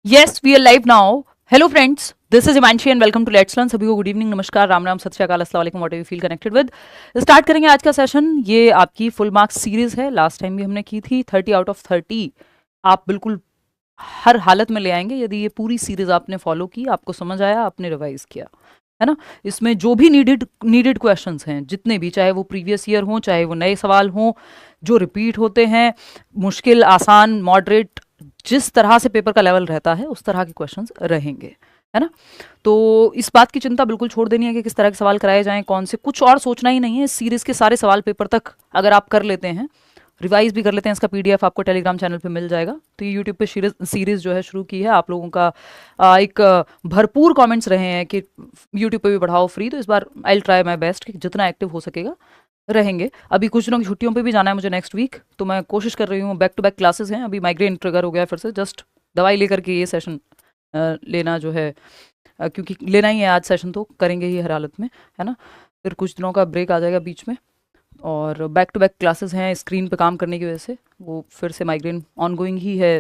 Yes, we are live now. Hello friends, this is Imanshi and welcome to Let's Learn. सभी को good evening, नमस्कार, राम राम, सत श्री अकाल, अस्सलाम वालेकुम, what you feel connected with. Start करेंगे आज का सेशन। ये आपकी फुल मार्क्स सीरीज है। लास्ट टाइम भी हमने की थी 30 आउट ऑफ 30 आप बिल्कुल हर हालत में ले आएंगे यदि ये पूरी सीरीज आपने फॉलो की, आपको समझ आया, आपने रिवाइज किया, है ना। इसमें जो भी नीडेड क्वेश्चंस हैं, जितने भी, चाहे वो प्रीवियस ईयर हों, चाहे वो नए सवाल हों, जो रिपीट होते हैं, मुश्किल, आसान, मॉडरेट, जिस तरह से पेपर का लेवल रहता है उस तरह के क्वेश्चंस रहेंगे, है ना। तो इस बात की चिंता बिल्कुल छोड़ देनी है कि किस तरह के सवाल कराए जाएं, कौन से, कुछ और सोचना ही नहीं है। इस सीरीज के सारे सवाल पेपर तक अगर आप कर लेते हैं, रिवाइज भी कर लेते हैं, इसका पीडीएफ आपको टेलीग्राम चैनल पे मिल जाएगा। तो ये यूट्यूब पे सीरीज जो है शुरू की है, आप लोगों का एक भरपूर कमेंट्स रहे हैं कि यूट्यूब पे भी पढ़ाओ फ्री, तो इस बार I will try my best कि जितना एक्टिव हो सकेगा रहेंगे। अभी कुछ दिनों की छुट्टियों पे भी जाना है मुझे नेक्स्ट वीक, तो मैं कोशिश कर रही हूँ। बैक टू बैक क्लासेस हैं, अभी माइग्रेन ट्रिगर हो गया है फिर से, जस्ट दवाई लेकर के ये सेशन लेना जो है, क्योंकि लेना ही है आज सेशन, तो करेंगे ही हर हालत में, है ना। फिर कुछ दिनों का ब्रेक आ जाएगा बीच में, और बैक टू बैक क्लासेस हैं स्क्रीन पे काम करने की वजह से, वो फिर से माइग्रेन ऑनगोइंग ही है।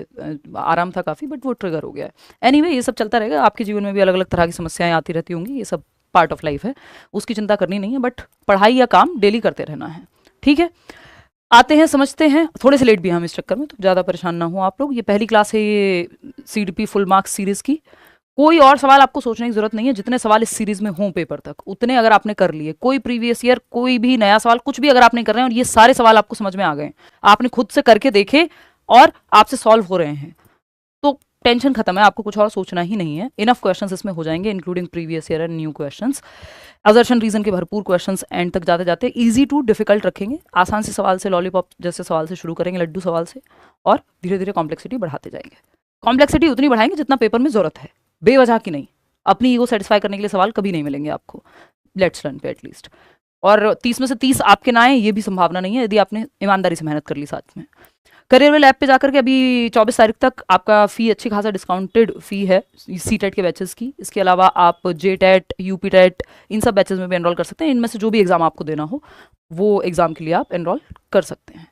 आराम था काफ़ी, बट वो ट्रिगर हो गया है। एनीवे, ये सब चलता रहेगा। आपके जीवन में भी अलग अलग तरह की समस्याएं आती रहती होंगी, ये सब पार्ट ऑफ लाइफ है, उसकी चिंता करनी नहीं है, बट पढ़ाई या काम डेली करते रहना है, ठीक है। आते हैं, समझते हैं। थोड़े से लेट भी हैं हम इस चक्कर में, तो ज़्यादा परेशान ना हो आप लोग। ये पहली क्लास है ये सीडीपी फुल मार्क्स सीरीज़ की। कोई और सवाल आपको सोचने की जरूरत नहीं है। जितने सवाल इस सीरीज में हों पेपर तक, उतने अगर आपने कर लिए, कोई प्रीवियस ईयर, कोई भी नया सवाल, कुछ भी अगर आपने कर रहे हैं और ये सारे सवाल आपको समझ में आ गए, आपने खुद से करके देखे और आपसे सॉल्व हो रहे हैं, तो टेंशन खत्म है, आपको कुछ और सोचना ही नहीं है। इनफ क्वेश्चंस इसमें हो जाएंगे, including previous year and new questions. Assertion reason के भरपूर क्वेश्चंस एंड तक जाते जाते इजी टू डिफिकल्ट रखेंगे। आसान से सवाल से, लॉलीपॉप जैसे सवाल से शुरू करेंगे, लड्डू सवाल से, और धीरे धीरे कॉम्प्लेक्सिटी बढ़ाते जाएंगे। कॉम्प्लेक्सिटी उतनी बढ़ाएंगे जितना पेपर में जरूरत है, बेवजह की नहीं। अपनी ईगो सेटिस्फाई करने के लिए सवाल कभी नहीं मिलेंगे आपको लेट्स लर्न पे एटलीस्ट। और 30 में से 30 आपके ना आए, ये भी संभावना नहीं है, यदि आपने ईमानदारी से मेहनत कर ली साथ में। करियर वेल ऐप पे जाकर के अभी 24 तारीख तक आपका फ़ी अच्छी खासा डिस्काउंटेड फ़ी है सी टेट के बैचेस की। इसके अलावा आप जे टेट, यूपी टेट, इन सब बैचेस में भी एनरोल कर सकते हैं। इनमें से जो भी एग्ज़ाम आपको देना हो, वो एग्ज़ाम के लिए आप एनरोल कर सकते हैं।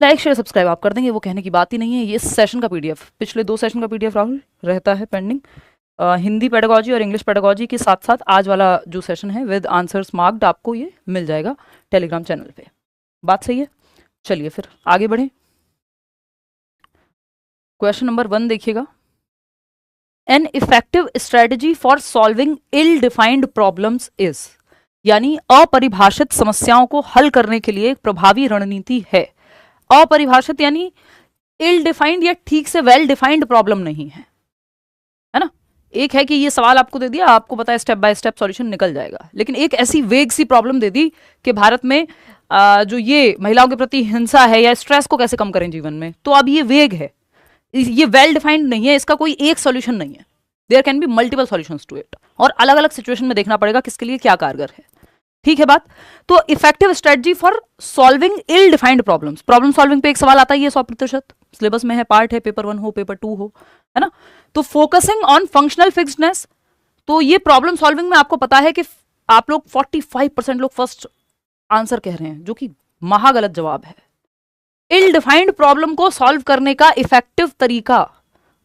लाइक शेयर सब्सक्राइब आप कर देंगे, वो कहने की बात ही नहीं है। ये सेशन का पीडीएफ, पिछले 2 सेशन का पीडीएफ राहुल रहता है पेंडिंग। हिंदी पेडागोजी और इंग्लिश पेडागोजी के साथ साथ आज वाला जो सेशन है विद आंसर्स मार्क्ड, आपको ये मिल जाएगा टेलीग्राम चैनल पे। बात सही है? चलिए फिर आगे बढ़ें। क्वेश्चन नंबर 1 देखिएगा। An effective strategy for solving ill defined problems is, यानी अपरिभाषित समस्याओं को हल करने के लिए एक प्रभावी रणनीति है। अपरिभाषित यानी इल डिफाइंड या ठीक से वेल डिफाइंड प्रॉब्लम नहीं है, है ना। एक है कि ये सवाल आपको दे दिया, आपको पता है स्टेप बाय स्टेप सॉल्यूशन निकल जाएगा, लेकिन एक ऐसी वेग सी प्रॉब्लम दे दी कि भारत में जो ये महिलाओं के प्रति हिंसा है या स्ट्रेस को कैसे कम करें जीवन में, तो अब ये वेग है, ये वेल डिफाइंड नहीं है, इसका कोई एक सॉल्यूशन नहीं है। There can be multiple solutions to it, और अलग अलग सिचुएशन में देखना पड़ेगा किसके लिए क्या कारगर है, ठीक है बात। तो effective strategy for solving ill defined problems, problem solving पे एक सवाल आता ही है 100%, सिलेबस में है, पार्ट है, पेपर 1 हो, पेपर 2 हो, है ना। तो फोकसिंग ऑन फंक्शनल फिक्स्डनेस, तो ये प्रॉब्लम सॉल्विंग में आपको पता है कि आप लोग 45% लोग फर्स्ट आंसर कह रहे हैं, जो कि महागलत जवाब है। इल डिफाइंड प्रॉब्लम को सॉल्व करने का इफेक्टिव तरीका,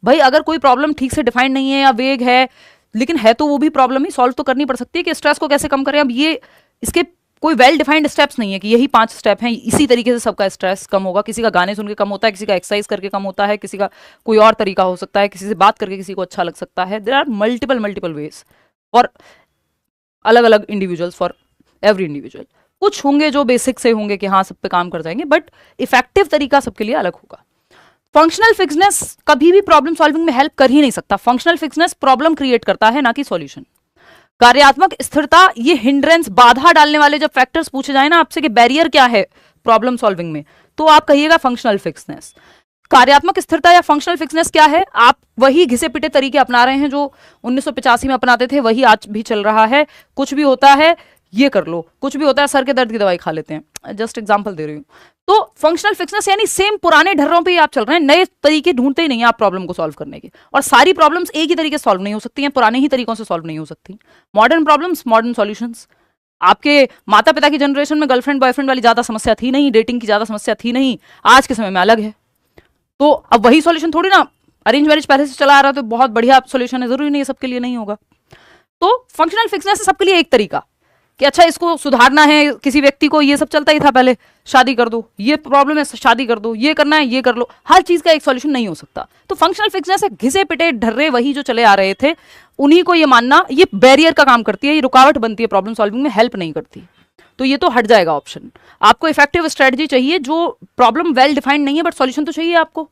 भाई अगर कोई प्रॉब्लम ठीक से डिफाइंड नहीं है या वेग है, लेकिन है तो वो भी प्रॉब्लम ही सॉल्व तो करनी पड़ सकती है कि स्ट्रेस को कैसे कम करें। अब ये इसके कोई वेल डिफाइंड स्टेप्स नहीं है कि यही 5 स्टेप हैं, इसी तरीके से सबका स्ट्रेस कम होगा। किसी का गाने सुन के कम होता है, किसी का एक्सरसाइज करके कम होता है, किसी का कोई और तरीका हो सकता है, किसी से बात करके किसी को अच्छा लग सकता है। There are multiple ways for अलग अलग इंडिविजुअल्स, फॉर एवरी इंडिविजुअल। कुछ होंगे जो बेसिक से होंगे कि हाँ सब पे काम कर जाएंगे, बट इफेक्टिव तरीका सबके लिए अलग होगा। फंक्शनल फिक्सनेस कभी भी प्रॉब्लम सॉल्विंग में हेल्प कर ही नहीं सकता। फंक्शनल फिक्सनेस प्रॉब्लम क्रिएट करता है, ना कि सॉल्यूशन। कार्यात्मक स्थिरता, ये हिंड्रेंस, बाधा डालने वाले जब फैक्टर्स पूछे जाए ना आपसे कि बैरियर क्या है प्रॉब्लम सॉल्विंग में, तो आप कहिएगा फंक्शनल फिक्सनेस। कार्यात्मक स्थिरता या फंक्शनल फिक्सनेस क्या है? आप वही घिसे पिटे तरीके अपना रहे हैं जो 1985 में अपनाते थे, वही आज भी चल रहा है। कुछ भी होता है ये कर लो, कुछ भी होता है सर के दर्द की दवाई खा लेते हैं, जस्ट एग्जांपल दे रही हूँ। तो फंक्शनल फिक्सनेस यानी सेम पुराने ढर्रों पे ही आप चल रहे हैं, नए तरीके ढूंढते ही नहीं आप प्रॉब्लम को सॉल्व करने के। और सारी प्रॉब्लम्स एक ही तरीके से सॉल्व नहीं हो सकती हैं, पुराने ही तरीकों से सॉल्व नहीं हो सकती। Modern problems, modern solutions. आपके माता पिता की जनरेशन में गर्लफ्रेंड बॉयफ्रेंड वाली ज्यादा समस्या थी नहीं, डेटिंग की ज्यादा समस्या थी नहीं, आज के समय में अलग है। तो अब वही सॉल्यूशन थोड़ी ना अरेंज मैरिज पहले से चला आ रहा है तो बहुत बढ़िया सॉल्यूशन है, जरूरी नहीं है सबके लिए नहीं होगा। तो फंक्शनल फिक्सनेस है सबके लिए एक तरीका कि अच्छा इसको सुधारना है, किसी व्यक्ति को ये सब चलता ही था पहले, शादी कर दो, ये प्रॉब्लम है शादी कर दो, ये करना है ये कर लो, हर चीज का एक सॉल्यूशन नहीं हो सकता। तो फंक्शनल फिक्सनेस है घिसे पिटे ढर्रे वही जो चले आ रहे थे उन्हीं को ये मानना, ये बैरियर का काम करती है, ये रुकावट बनती है प्रॉब्लम सॉल्विंग में, हेल्प नहीं करती। तो ये तो हट जाएगा ऑप्शन। आपको इफेक्टिव स्ट्रेटजी चाहिए जो प्रॉब्लम वेल डिफाइंड नहीं है बट सॉल्यूशन तो चाहिए आपको।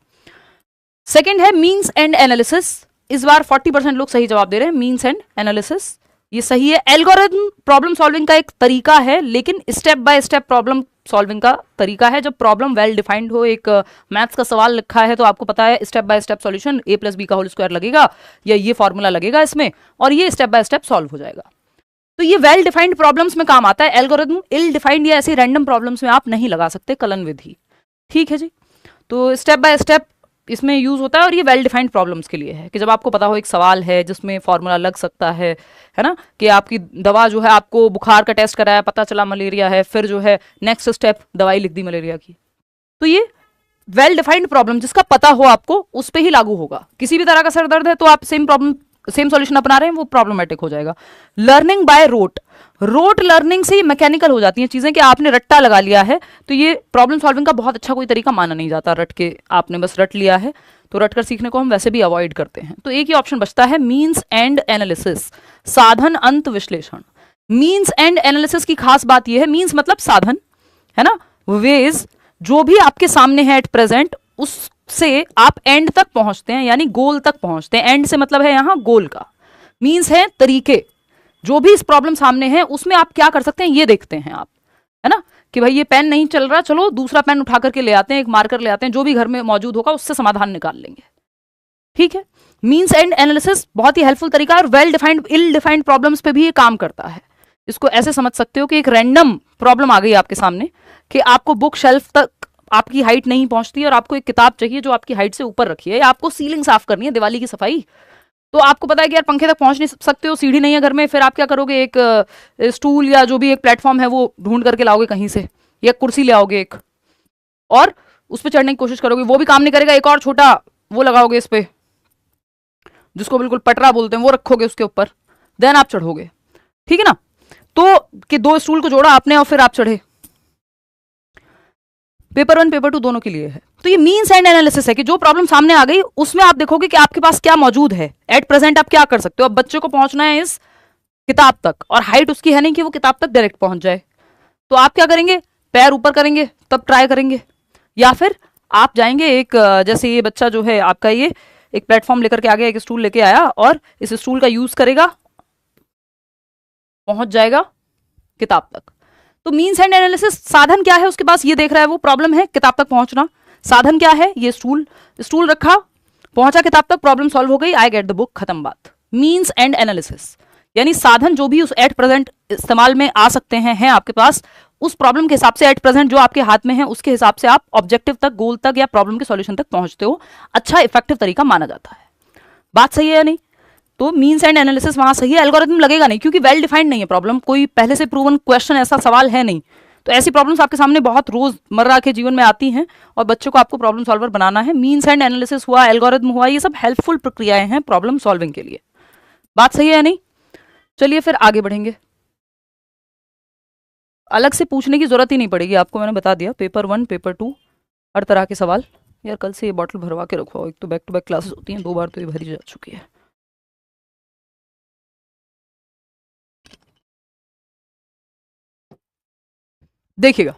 सेकंड है मीन्स एंड एनालिसिस। इस बार 40% लोग सही जवाब दे रहे हैं, मीन्स एंड एनालिसिस ये सही है। एल्गोरिथम प्रॉब्लम सॉल्विंग का एक तरीका है, लेकिन step by step problem solving का तरीका है। जब प्रॉब्लम वेल डिफाइंड हो, एक मैथ्स का सवाल लिखा है तो आपको पता है step by step solution a+b² लगेगा या ये फॉर्मूला लगेगा इसमें, और ये स्टेप बाय स्टेप सॉल्व हो जाएगा। तो ये वेल डिफाइंड प्रॉब्लम्स में काम आता है। एल्गोरिथम इल डिफाइंड या ऐसी रैंडम प्रॉब्लम्स में आप नहीं लगा सकते कलन विधि। ठीक है जी, तो स्टेप बाय स्टेप इसमें यूज होता है और ये वेल डिफाइंड प्रॉब्लम्स के लिए है कि जब आपको पता हो एक सवाल है जिसमें फॉर्मूला लग सकता है ना, कि आपकी दवा जो है, आपको बुखार का टेस्ट कराया पता चला मलेरिया है, फिर जो है नेक्स्ट स्टेप दवाई लिख दी मलेरिया की। तो ये वेल डिफाइंड प्रॉब्लम जिसका पता हो आपको उस पर ही लागू होगा। किसी भी तरह का सर दर्द है तो आप सेम सॉल्यूशन अपना रहे हैं वो प्रॉब्लमेटिक हो जाएगा। लर्निंग बाय रोट लर्निंग से मैकेनिकल हो जाती हैं चीजें कि आपने रट्टा लगा लिया है, तो ये प्रॉब्लम सॉल्विंग का बहुत अच्छा कोई तरीका माना नहीं जाता। रट के आपने बस रट लिया है, तो रट कर सीखने को हम वैसे भी अवॉइड करते हैं। तो एक ही ऑप्शन बचता है मीन्स एंड एनालिसिस, साधन अंत विश्लेषण। मीन्स एंड एनालिसिस की खास बात यह है, मीन्स मतलब साधन है ना, वेज जो भी आपके सामने है एट प्रेजेंट उससे आप एंड तक पहुंचते हैं, यानी गोल तक पहुंचते हैं। एंड से मतलब है यहां गोल का। मीन्स है तरीके, जो भी इस प्रॉब्लम सामने है उसमें आप क्या कर सकते हैं ये देखते हैं आप, है ना, कि भाई ये पेन नहीं चल रहा, चलो दूसरा पेन उठा करके ले आते हैं, एक मार्कर ले आते हैं, जो भी घर में मौजूद होगा उससे समाधान निकाल लेंगे। ठीक है, मीन्स एंड एनालिसिस बहुत ही हेल्पफुल तरीका है और वेल डिफाइंड इल डिफाइंड प्रॉब्लम्स पे भी ये काम करता है। इसको ऐसे समझ सकते हो कि एक रैंडम प्रॉब्लम आ गई आपके सामने कि आपको बुक शेल्फ तक आपकी हाइट नहीं पहुंचती और आपको एक किताब चाहिए जो आपकी हाइट से ऊपर रखी है, या आपको सीलिंग साफ करनी है, दिवाली की सफाई, तो आपको पता है कि यार पंखे तक पहुंच नहीं सकते हो, सीढ़ी नहीं है घर में, फिर आप क्या करोगे, एक स्टूल या जो भी एक प्लेटफॉर्म है वो ढूंढ करके लाओगे कहीं से, या कुर्सी ले आओगे एक, और उस पर चढ़ने की कोशिश करोगे, वो भी काम नहीं करेगा, एक और छोटा वो लगाओगे इस पे जिसको बिल्कुल पटरा बोलते हैं, वो रखोगे उसके ऊपर, देन आप चढ़ोगे। ठीक है ना, तो कि 2 स्टूल को जोड़ा आपने और फिर आप चढ़े। पेपर 1 पेपर 2 दोनों के लिए है। तो ये मीन्स एंड एनालिसिस है कि जो प्रॉब्लम सामने आ गई उसमें आप देखोगे कि आपके पास क्या मौजूद है, एट प्रेजेंट आप क्या कर सकते हो। अब बच्चे को पहुंचना है इस किताब तक और हाइट उसकी है नहीं कि वो किताब तक डायरेक्ट पहुंच जाए, तो आप क्या करेंगे, पैर ऊपर करेंगे तब ट्राई करेंगे, या फिर आप जाएंगे एक, जैसे ये बच्चा जो है आपका, ये एक प्लेटफॉर्म लेकर के आ गया, एक स्टूल लेके आया और इस स्टूल का यूज करेगा, पहुंच जाएगा किताब तक। तो मीन्स एंड एनालिसिस, साधन क्या है उसके पास ये देख रहा है, वो प्रॉब्लम है किताब तक पहुंचना, साधन क्या है, ये स्टूल रखा, पहुंचा किताब तक, प्रॉब्लम सॉल्व हो गई, आई गेट द बुक, खत्म बात। मीन्स एंड एनालिसिस यानी साधन जो भी उस एट प्रेजेंट इस्तेमाल में आ सकते हैं आपके पास, उस प्रॉब्लम के हिसाब से एट प्रेजेंट जो आपके हाथ में है उसके हिसाब से आप ऑब्जेक्टिव तक, गोल तक या प्रॉब्लम के सॉल्यूशन तक पहुंचते हो। अच्छा इफेक्टिव तरीका माना जाता है। बात सही है या नहीं? तो मीन्स एंड एनालिसिस वहां सही है, एल्गोरिथम लगेगा नहीं क्योंकि वेल डिफाइंड नहीं है प्रॉब्लम, कोई पहले से प्रूवन क्वेश्चन ऐसा सवाल है नहीं। तो ऐसी प्रॉब्लम्स आपके सामने बहुत रोजमर्रा के जीवन में आती हैं और बच्चों को आपको प्रॉब्लम सॉल्वर बनाना है। मीन्स एंड एनालिसिस हुआ, एल्गोरिथम हुआ, ये सब हेल्पफुल प्रक्रियाएं हैं प्रॉब्लम सॉल्विंग के लिए। बात सही है या नहीं? चलिए फिर आगे बढ़ेंगे। अलग से पूछने की जरूरत ही नहीं पड़ेगी आपको, मैंने बता दिया, पेपर 1 पेपर 2 हर तरह के सवाल। यार कल से ये बॉटल भरवा के रखो, एक तो बैक टू बैक क्लासेस होती हैं, 2 बार तो ये भरी जा चुकी है। देखिएगा,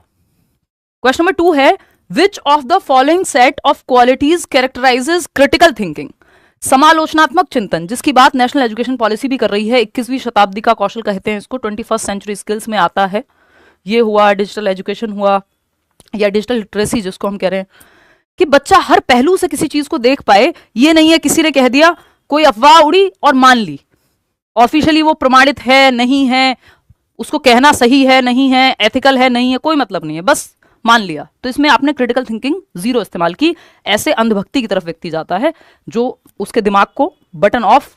क्वेश्चन नंबर 2 है, which of the following set of qualities characterises critical thinking, समालोचनात्मक चिंतन, जिसकी बात नेशनल एजुकेशन पॉलिसी भी कर रही है। 21वीं शताब्दी का कौशल कहते हैं इसको, 21st सेंचुरी स्किल्स में आता है। ये हुआ, डिजिटल एजुकेशन हुआ या डिजिटल लिटरेसी जिसको हम कह रहे हैं, कि बच्चा हर पहलू से किसी चीज को देख पाए। ये नहीं है किसी ने कह दिया, कोई अफवाह उड़ी और मान ली, ऑफिशियली वो प्रमाणित है नहीं है, उसको कहना सही है नहीं है, एथिकल है नहीं है, कोई मतलब नहीं है, बस मान लिया। तो इसमें आपने क्रिटिकल थिंकिंग 0 इस्तेमाल की। ऐसे अंधभक्ति की तरफ व्यक्ति जाता है जो उसके दिमाग को बटन ऑफ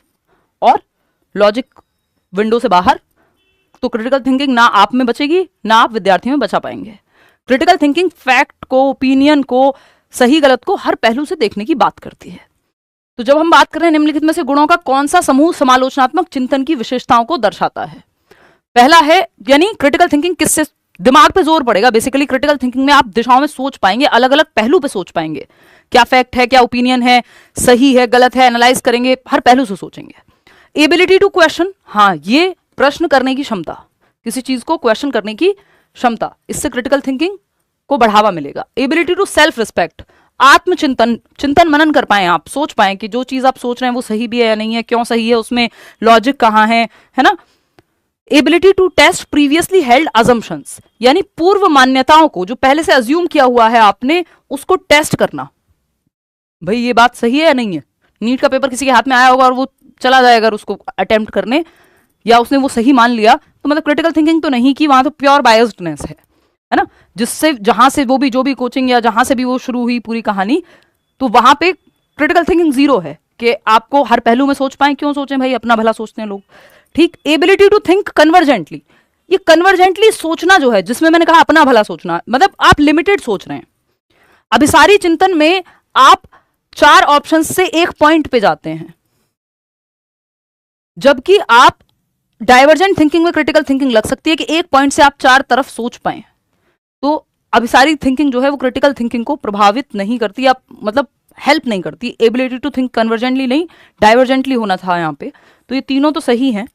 और लॉजिक विंडो से बाहर। तो क्रिटिकल थिंकिंग ना आप में बचेगी ना आप विद्यार्थियों में बचा पाएंगे। क्रिटिकल थिंकिंग फैक्ट को, ओपिनियन को, सही गलत को हर पहलू से देखने की बात करती है। तो जब हम बात कर रहे हैं निम्नलिखित में से गुणों का कौन सा समूह समालोचनात्मक चिंतन की विशेषताओं को दर्शाता है? पहला है, यानी क्रिटिकल थिंकिंग किससे दिमाग पे जोर पड़ेगा। बेसिकली क्रिटिकल थिंकिंग में आप दिशाओं में सोच पाएंगे, अलग अलग पहलू पे सोच पाएंगे, क्या फैक्ट है, क्या ओपिनियन है, सही है, गलत है, एनालाइज करेंगे, हर पहलू से सोचेंगे। एबिलिटी टू क्वेश्चन, हाँ, ये प्रश्न करने की क्षमता, किसी चीज को क्वेश्चन करने की क्षमता, इससे क्रिटिकल थिंकिंग को बढ़ावा मिलेगा। एबिलिटी टू सेल्फ रिस्पेक्ट, आत्मचिंतन, चिंतन मनन कर पाए, आप सोच पाए कि जो चीज आप सोच रहे हैं वो सही भी है या नहीं है, क्यों सही है, उसमें लॉजिक कहां है ना। Ability to test previously held assumptions, यानी पूर्व मान्यताओं को, जो पहले से अज्यूम किया हुआ है आपने, उसको टेस्ट करना, भाई ये बात सही है या नहीं है। नीट का पेपर किसी के हाथ में आया होगा और वो चला जाएगा उसको अटेम्प्ट करने, या उसने वो सही मान लिया, तो मतलब क्रिटिकल थिंकिंग तो नहीं की, वहां तो प्योर बायस्डनेस है ना, जिससे जहां से वो भी जो भी कोचिंग या जहां से भी वो शुरू हुई पूरी कहानी, तो वहां पे क्रिटिकल थिंकिंग जीरो है कि आपको हर पहलू में सोच पाए। क्यों सोचें भाई, अपना भला सोचते हैं लोग, ठीक। एबिलिटी टू थिंक कन्वर्जेंटली, ये कन्वर्जेंटली सोचना जो है, जिसमें मैंने कहा अपना भला सोचना, मतलब आप लिमिटेड सोच रहे हैं। अभिसारी चिंतन में आप 4 ऑप्शन से एक पॉइंट पे जाते हैं, जबकि आप डाइवर्जेंट थिंकिंग में क्रिटिकल थिंकिंग लग सकती है कि एक पॉइंट से आप 4 तरफ सोच पाए। तो अभिसारी थिंकिंग जो है वो क्रिटिकल थिंकिंग को प्रभावित नहीं करती, आप मतलब हेल्प नहीं करती। एबिलिटी टू थिंक कन्वर्जेंटली नहीं, डाइवर्जेंटली होना था यहाँ पे। तो ये तीनों तो सही हैं,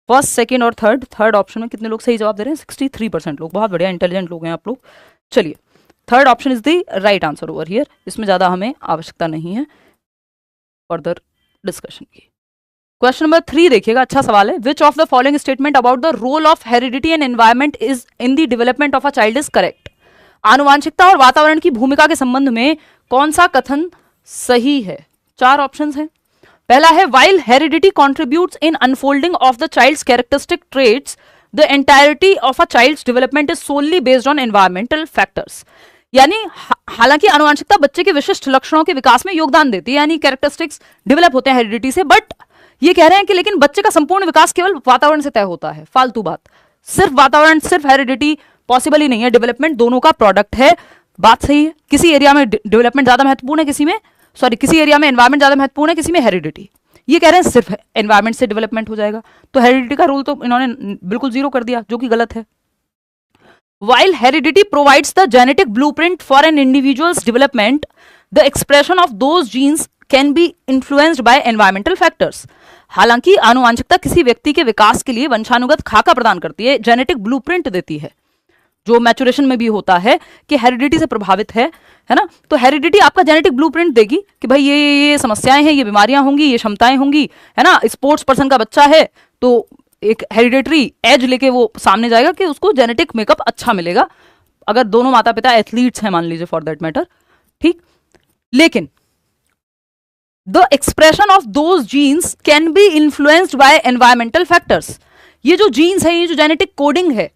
फर्स्ट, सेकेंड और थर्ड ऑप्शन में कितने लोग सही जवाब दे रहे हैं? 63% लोग, बहुत बढ़िया, इंटेलिजेंट लोग हैं आप लोग। चलिए, third option is the right answer over here, इसमें ज्यादा हमें आवश्यकता नहीं है फर्दर डिस्कशन की। क्वेश्चन नंबर 3 देखिएगा, अच्छा सवाल है। Which of the following statement about the role of heredity and environment is in the development of a child is correct? आनुवांशिकता और वातावरण की भूमिका के संबंध में कौन सा कथन सही है? 4 ऑप्शंस हैं। पहला है, while heredity contributes in unfolding of the child's characteristic traits, the entirety of a child's development is solely based on environmental factors. यानी हालांकि आनुवांशिकता बच्चे के विशिष्ट लक्षणों के विकास में योगदान देती है, यानी कैरेक्टरिस्टिक्स डेवलप होते हैं हेरिडिटी से, बट ये कह रहे हैं कि लेकिन बच्चे का संपूर्ण विकास केवल वातावरण से तय होता है। फालतू बात, सिर्फ वातावरण, सिर्फ हेरिडिटी पॉसिबल ही नहीं है, डेवलपमेंट दोनों का प्रोडक्ट है। बात सही है, किसी एरिया में डेवलपमेंट ज्यादा महत्वपूर्ण है, किसी एरिया में एनवायरमेंट ज्यादा महत्वपूर्ण है, किसी में हेरिडिटी। ये कह रहे हैं सिर्फ एनवायरमेंट से डेवलपमेंट हो जाएगा, तो हेरिडिटी का रूल तो इन्होंने बिल्कुल जीरो कर दिया, जो कि गलत है। While heredity provides the genetic blueprint for an individual's development, the expression of those genes can be influenced by environmental factors. हालांकि आनुवांशिकता किसी व्यक्ति के विकास के लिए वंशानुगत खाका प्रदान करती है, जेनेटिक ब्लूप्रिंट देती है, जो मैचुरेशन में भी होता है कि हेरिडिटी से प्रभावित है ना। तो हेरिडिटी आपका जेनेटिक ब्लूप्रिंट देगी कि भाई ये समस्याएं हैं, ये बीमारियां होंगी, ये क्षमताएं होंगी, है ना। स्पोर्ट्स पर्सन का बच्चा है तो एक हेरिडेटरी एज लेके वो सामने जाएगा कि उसको जेनेटिक मेकअप अच्छा मिलेगा, अगर दोनों माता पिता एथलीट्स हैं मान लीजिए फॉर दैट मैटर, ठीक। लेकिन the expression of those genes can be influenced by environmental factors. ये जो जीन्स है, ये जो जेनेटिक कोडिंग है,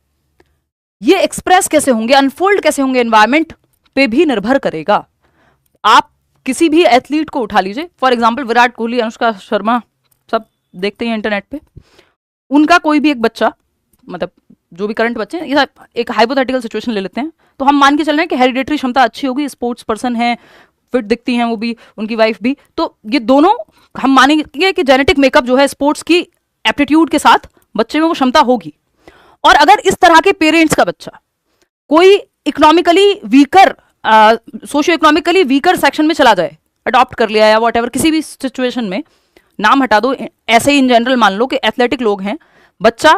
ये एक्सप्रेस कैसे होंगे, अनफोल्ड कैसे होंगे, एनवायरमेंट पे भी निर्भर करेगा। आप किसी भी एथलीट को उठा लीजिए, फॉर एग्जाम्पल विराट कोहली, अनुष्का शर्मा, सब देखते हैं इंटरनेट पे, उनका कोई भी एक बच्चा, मतलब जो भी करंट बच्चे हैं, एक हाइपोथेटिकल सिचुएशन ले लेते हैं, तो हम मान के चल रहे हैं कि हेरिडेटरी क्षमता अच्छी होगी, स्पोर्ट्स पर्सन है, फिट दिखती हैं वो भी, उनकी वाइफ भी, तो ये दोनों हम मानेंगे कि जेनेटिक मेकअप जो है स्पोर्ट्स की एप्टीट्यूड के साथ बच्चे में वो क्षमता होगी। और अगर इस तरह के पेरेंट्स का बच्चा कोई economically weaker, socio economically weaker section में चला जाए, अडॉप्ट कर लिया या वॉट, किसी भी सिचुएशन में, नाम हटा दो, ऐसे ही इन जनरल मान लो कि एथलेटिक लोग हैं, बच्चा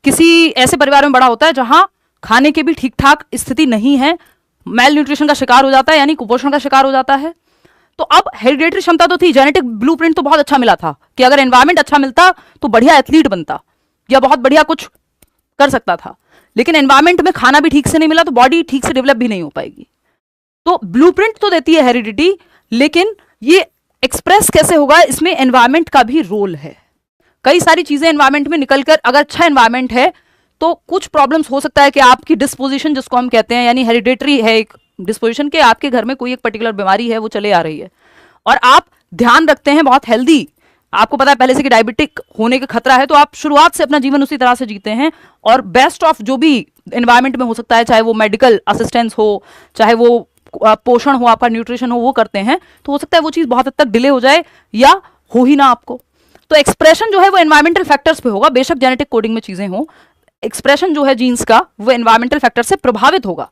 किसी ऐसे परिवार में बड़ा होता है जहां खाने की भी ठीक ठाक स्थिति नहीं है, मेल न्यूट्रिशन का शिकार हो जाता है, यानी कुपोषण का शिकार हो जाता है। तो अब हेरिडेटरी क्षमता तो थी, जेनेटिक ब्लूप्रिंट तो बहुत अच्छा मिला था कि अगर एनवायरमेंट अच्छा मिलता तो बढ़िया एथलीट बनता या बहुत बढ़िया कुछ कर सकता था, लेकिन एनवायरमेंट में खाना भी ठीक से नहीं मिला तो बॉडी ठीक से डेवलप भी नहीं हो पाएगी। तो ब्लूप्रिंट तो देती है हेरिडिटी, लेकिन ये एक्सप्रेस कैसे होगा, इसमें एनवायरमेंट का भी रोल है। कई सारी चीजें एनवायरमेंट में निकलकर, अगर अच्छा एनवायरमेंट है तो कुछ प्रॉब्लम्स हो सकता है कि आपकी डिस्पोजिशन जिसको हम कहते हैं, यानी हेरिडेटरी है एक डिस्पोजिशन के, आपके घर में कोई एक पर्टिकुलर बीमारी है वो चले आ रही है और आप ध्यान रखते हैं बहुत हेल्दी, आपको पता है पहले से कि डायबिटिक होने का खतरा है, तो आप शुरुआत से अपना जीवन उसी तरह से जीते हैं और बेस्ट ऑफ जो भी एनवायरमेंट में हो सकता है, चाहे वो मेडिकल असिस्टेंस हो, चाहे वो पोषण हो, आपका न्यूट्रिशन हो, वो करते हैं, तो हो सकता है वो चीज़ बहुत हद तक डिले हो जाए या हो ही ना आपको। तो एक्सप्रेशन जो है वो एनवायरमेंटल फैक्टर्स पे होगा, बेशक जेनेटिक कोडिंग में चीज़ें हो, एक्सप्रेशन जो है जीन्स का वो एनवायरमेंटल फैक्टर से प्रभावित होगा,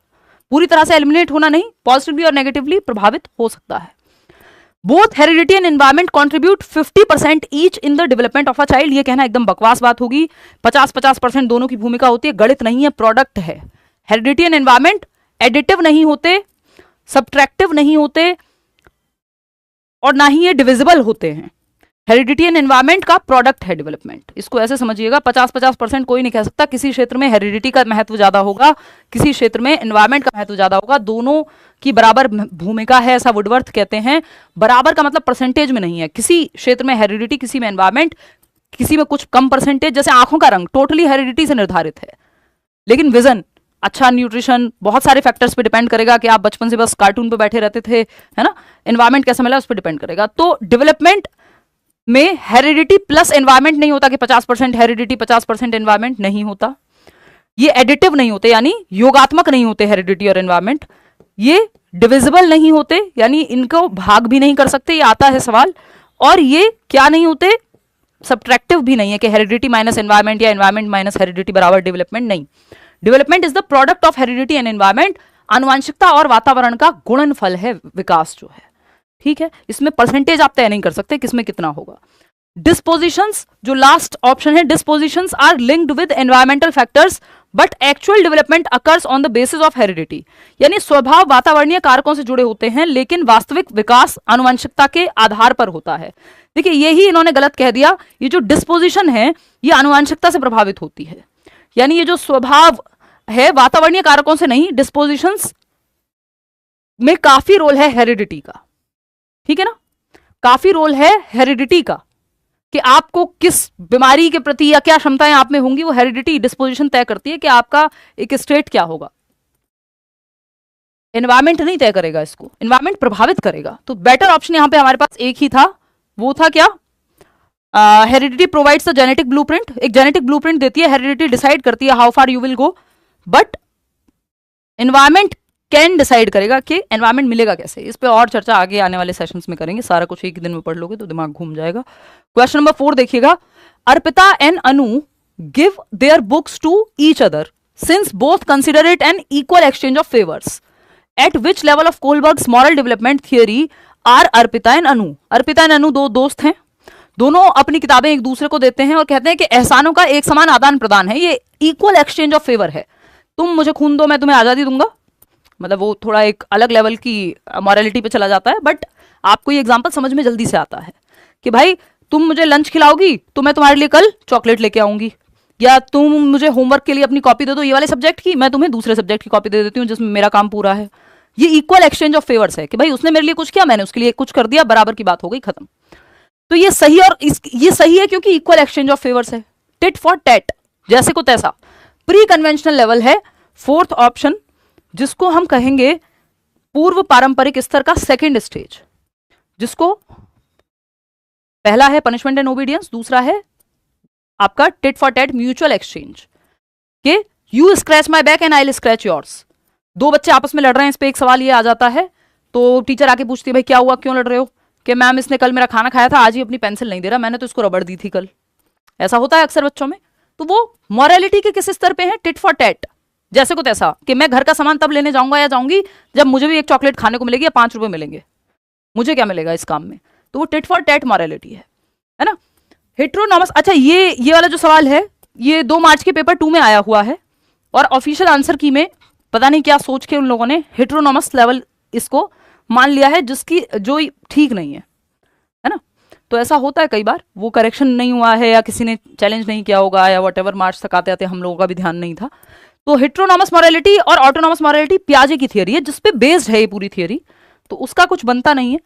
पूरी तरह से एलिमिनेट होना नहीं, पॉजिटिवली और नेगेटिवली प्रभावित हो सकता है। Both heredity and environment contribute 50% each in the development of a child. ये कहना एकदम बकवास बात होगी, 50-50% दोनों की भूमिका होती है, गणित नहीं है, प्रोडक्ट है। हेरिडिटी एंड एनवायरमेंट एडिटिव नहीं होते, सब्ट्रैक्टिव नहीं होते, और ना ही ये डिविजिबल होते हैं। हेरिडिटी एंड एनवायरमेंट का प्रोडक्ट है डेवलपमेंट, इसको ऐसे समझिएगा। 50-50% कोई नहीं कह सकता, किसी क्षेत्र में हेरिडिटी का महत्व ज्यादा होगा, किसी क्षेत्र में एनवायरमेंट का महत्व ज्यादा होगा, दोनों की बराबर भूमिका है, ऐसा वुडवर्थ कहते हैं। बराबर का मतलब परसेंटेज में नहीं है, किसी क्षेत्र में हेरिडिटी, किसी में एनवायरमेंट, किसी में कुछ कम परसेंटेज। जैसे आंखों का रंग टोटली हेरिडिटी से निर्धारित है, लेकिन विजन, अच्छा न्यूट्रिशन, बहुत सारे फैक्टर्स पे डिपेंड करेगा कि आप बचपन से बस कार्टून पे बैठे रहते थे, है ना, एनवायरमेंट कैसा मिला उस पर डिपेंड करेगा। तो डेवलपमेंट में हेरिडिटी प्लस एनवायरमेंट नहीं होता कि 50% हेरिडिटी 50% एनवायरमेंट नहीं होता। ये एडिटिव नहीं होते, यानी योगात्मक नहीं होते हेरिडिटी और एनवायरमेंट। ये डिविजिबल नहीं होते, यानी इनको भाग भी नहीं कर सकते, ये आता है सवाल। और ये क्या नहीं होते, सब्ट्रैक्टिव भी नहीं है कि हेरिडिटी माइनस एनवायरमेंट या एनवायरमेंट माइनस हेरिडिटी बराबर डेवलपमेंट, नहीं। Development is the product of heredity and environment. आनुवंशिकता और वातावरण का गुणनफल है विकास जो है, ठीक है। इसमें परसेंटेज आप तय नहीं कर सकते किसमें कितना होगा। डिस्पोजिशंस, जो लास्ट ऑप्शन है, dispositions are linked with environmental factors but actual development occurs on the basis of heredity. यानी स्वभाव वातावरणीय कारकों से जुड़े होते हैं, लेकिन वास्तविक विकास आनुवंशिकता के आधार पर होता है। देखिए यही इन्होंने गलत कह दिया, ये जो डिस्पोजिशन है ये आनुवंशिकता से प्रभावित होती है, यानी ये जो स्वभाव है वातावरणीय कारकों से नहीं, डिस्पोजिशंस में काफी रोल है हेरिडिटी का, ठीक है ना, काफी रोल है हेरिडिटी का कि आपको किस बीमारी के प्रति या क्या क्षमताएं आप में होंगी, वो हेरिडिटी डिस्पोजिशन तय करती है कि आपका एक स्टेट क्या होगा। एनवायरमेंट नहीं तय करेगा इसको, एनवायरमेंट प्रभावित करेगा। तो बेटर ऑप्शन यहां पे हमारे पास एक ही था, वो था क्या, heredity provides the genetic blueprint. एक जेनेटिक ब्लूप्रिंट देती है, हेरिडिटी डिसाइड करती है how far you will go, but environment can decide करेगा कि एनवायरमेंट मिलेगा कैसे। इस पे और चर्चा आगे आने वाले सेशंस में करेंगे, सारा कुछ एक दिन में पढ़ लोगे तो दिमाग घूम जाएगा। क्वेश्चन नंबर 4 देखिएगा, Arpita and Anu give their books to each other since both consider it an equal exchange of favours. At which level of Kohlberg's moral development theory are Arpita and Anu. Arpita and Anu दो दोस्त हैं, दोनों अपनी किताबें एक दूसरे को देते हैं और कहते हैं कि एहसानों का एक समान आदान प्रदान है, ये इक्वल एक्सचेंज ऑफ फेवर है। तुम मुझे खून दो, मैं तुम्हें आजादी दूंगा, मतलब वो थोड़ा एक अलग लेवल की मॉरलिटी पे चला जाता है, बट आपको ये एग्जांपल समझ में जल्दी से आता है कि भाई तुम मुझे लंच खिलाओगी तो मैं तुम्हारे लिए कल चॉकलेट लेके आऊंगी, या तुम मुझे होमवर्क के लिए अपनी कॉपी दे दो ये वाले सब्जेक्ट की, मैं तुम्हें दूसरे सब्जेक्ट की कॉपी दे देती हूँ जिसमें मेरा काम पूरा है। ये इक्वल एक्सचेंज ऑफ फेवर्स है कि भाई उसने मेरे लिए कुछ किया, मैंने उसके लिए कुछ कर दिया, बराबर की बात हो गई, खत्म। तो ये सही और ये सही है क्योंकि इक्वल एक्सचेंज ऑफ फेवर्स है, टिट फॉर टैट, जैसे को तैसा। प्री कन्वेंशनल लेवल है फोर्थ ऑप्शन, जिसको हम कहेंगे पूर्व पारंपरिक स्तर का सेकंड स्टेज, जिसको पहला है पनिशमेंट एंड ओबीडियंस, दूसरा है आपका tit for tat mutual exchange के you scratch my back and I will scratch yours. दो बच्चे आपस में लड़ रहे हैं, इस पे एक सवाल ये आ जाता है तो टीचर आके पूछती है भाई क्या हुआ, क्यों लड़ रहे हो, कि मैम इसने कल मेरा खाना खाया था, आज ही अपनी पेंसिल नहीं दे रहा, मैंने तो इसको रबड़ दी थी कल। ऐसा होता है अक्सर बच्चों में। तो वो मॉरलिटी के किस स्तर पे है, टिट फॉर टैट, जैसे को तैसा, कि मैं घर का सामान तब लेने जाऊंगा या जाऊंगी जब मुझे भी एक चॉकलेट खाने को मिलेगी या 5 रुपए मिलेंगे, मुझे क्या मिलेगा इस काम में। तो वो टिट फॉर टैट मॉरलिटी है ना। हेट्रोनॉमस, अच्छा ये वाला जो सवाल है ये 2 मार्च के पेपर 2 में आया हुआ है, और ऑफिशियल आंसर की में पता नहीं क्या सोच के उन लोगों ने हेट्रोनॉमस लेवल इसको मान लिया है, जिसकी जो ठीक नहीं है ना। तो ऐसा होता है कई बार, वो करेक्शन नहीं हुआ है या किसी ने चैलेंज नहीं किया होगा, या वट एवर मार्च तक आते आते हम लोगों का भी ध्यान नहीं था। तो हेट्रोनॉमस मॉरलिटी और ऑटोनॉमस मॉरलिटी पियाजे की थियरी है, जिसपे बेस्ड है ये पूरी थियरी, तो उसका कुछ बनता नहीं है,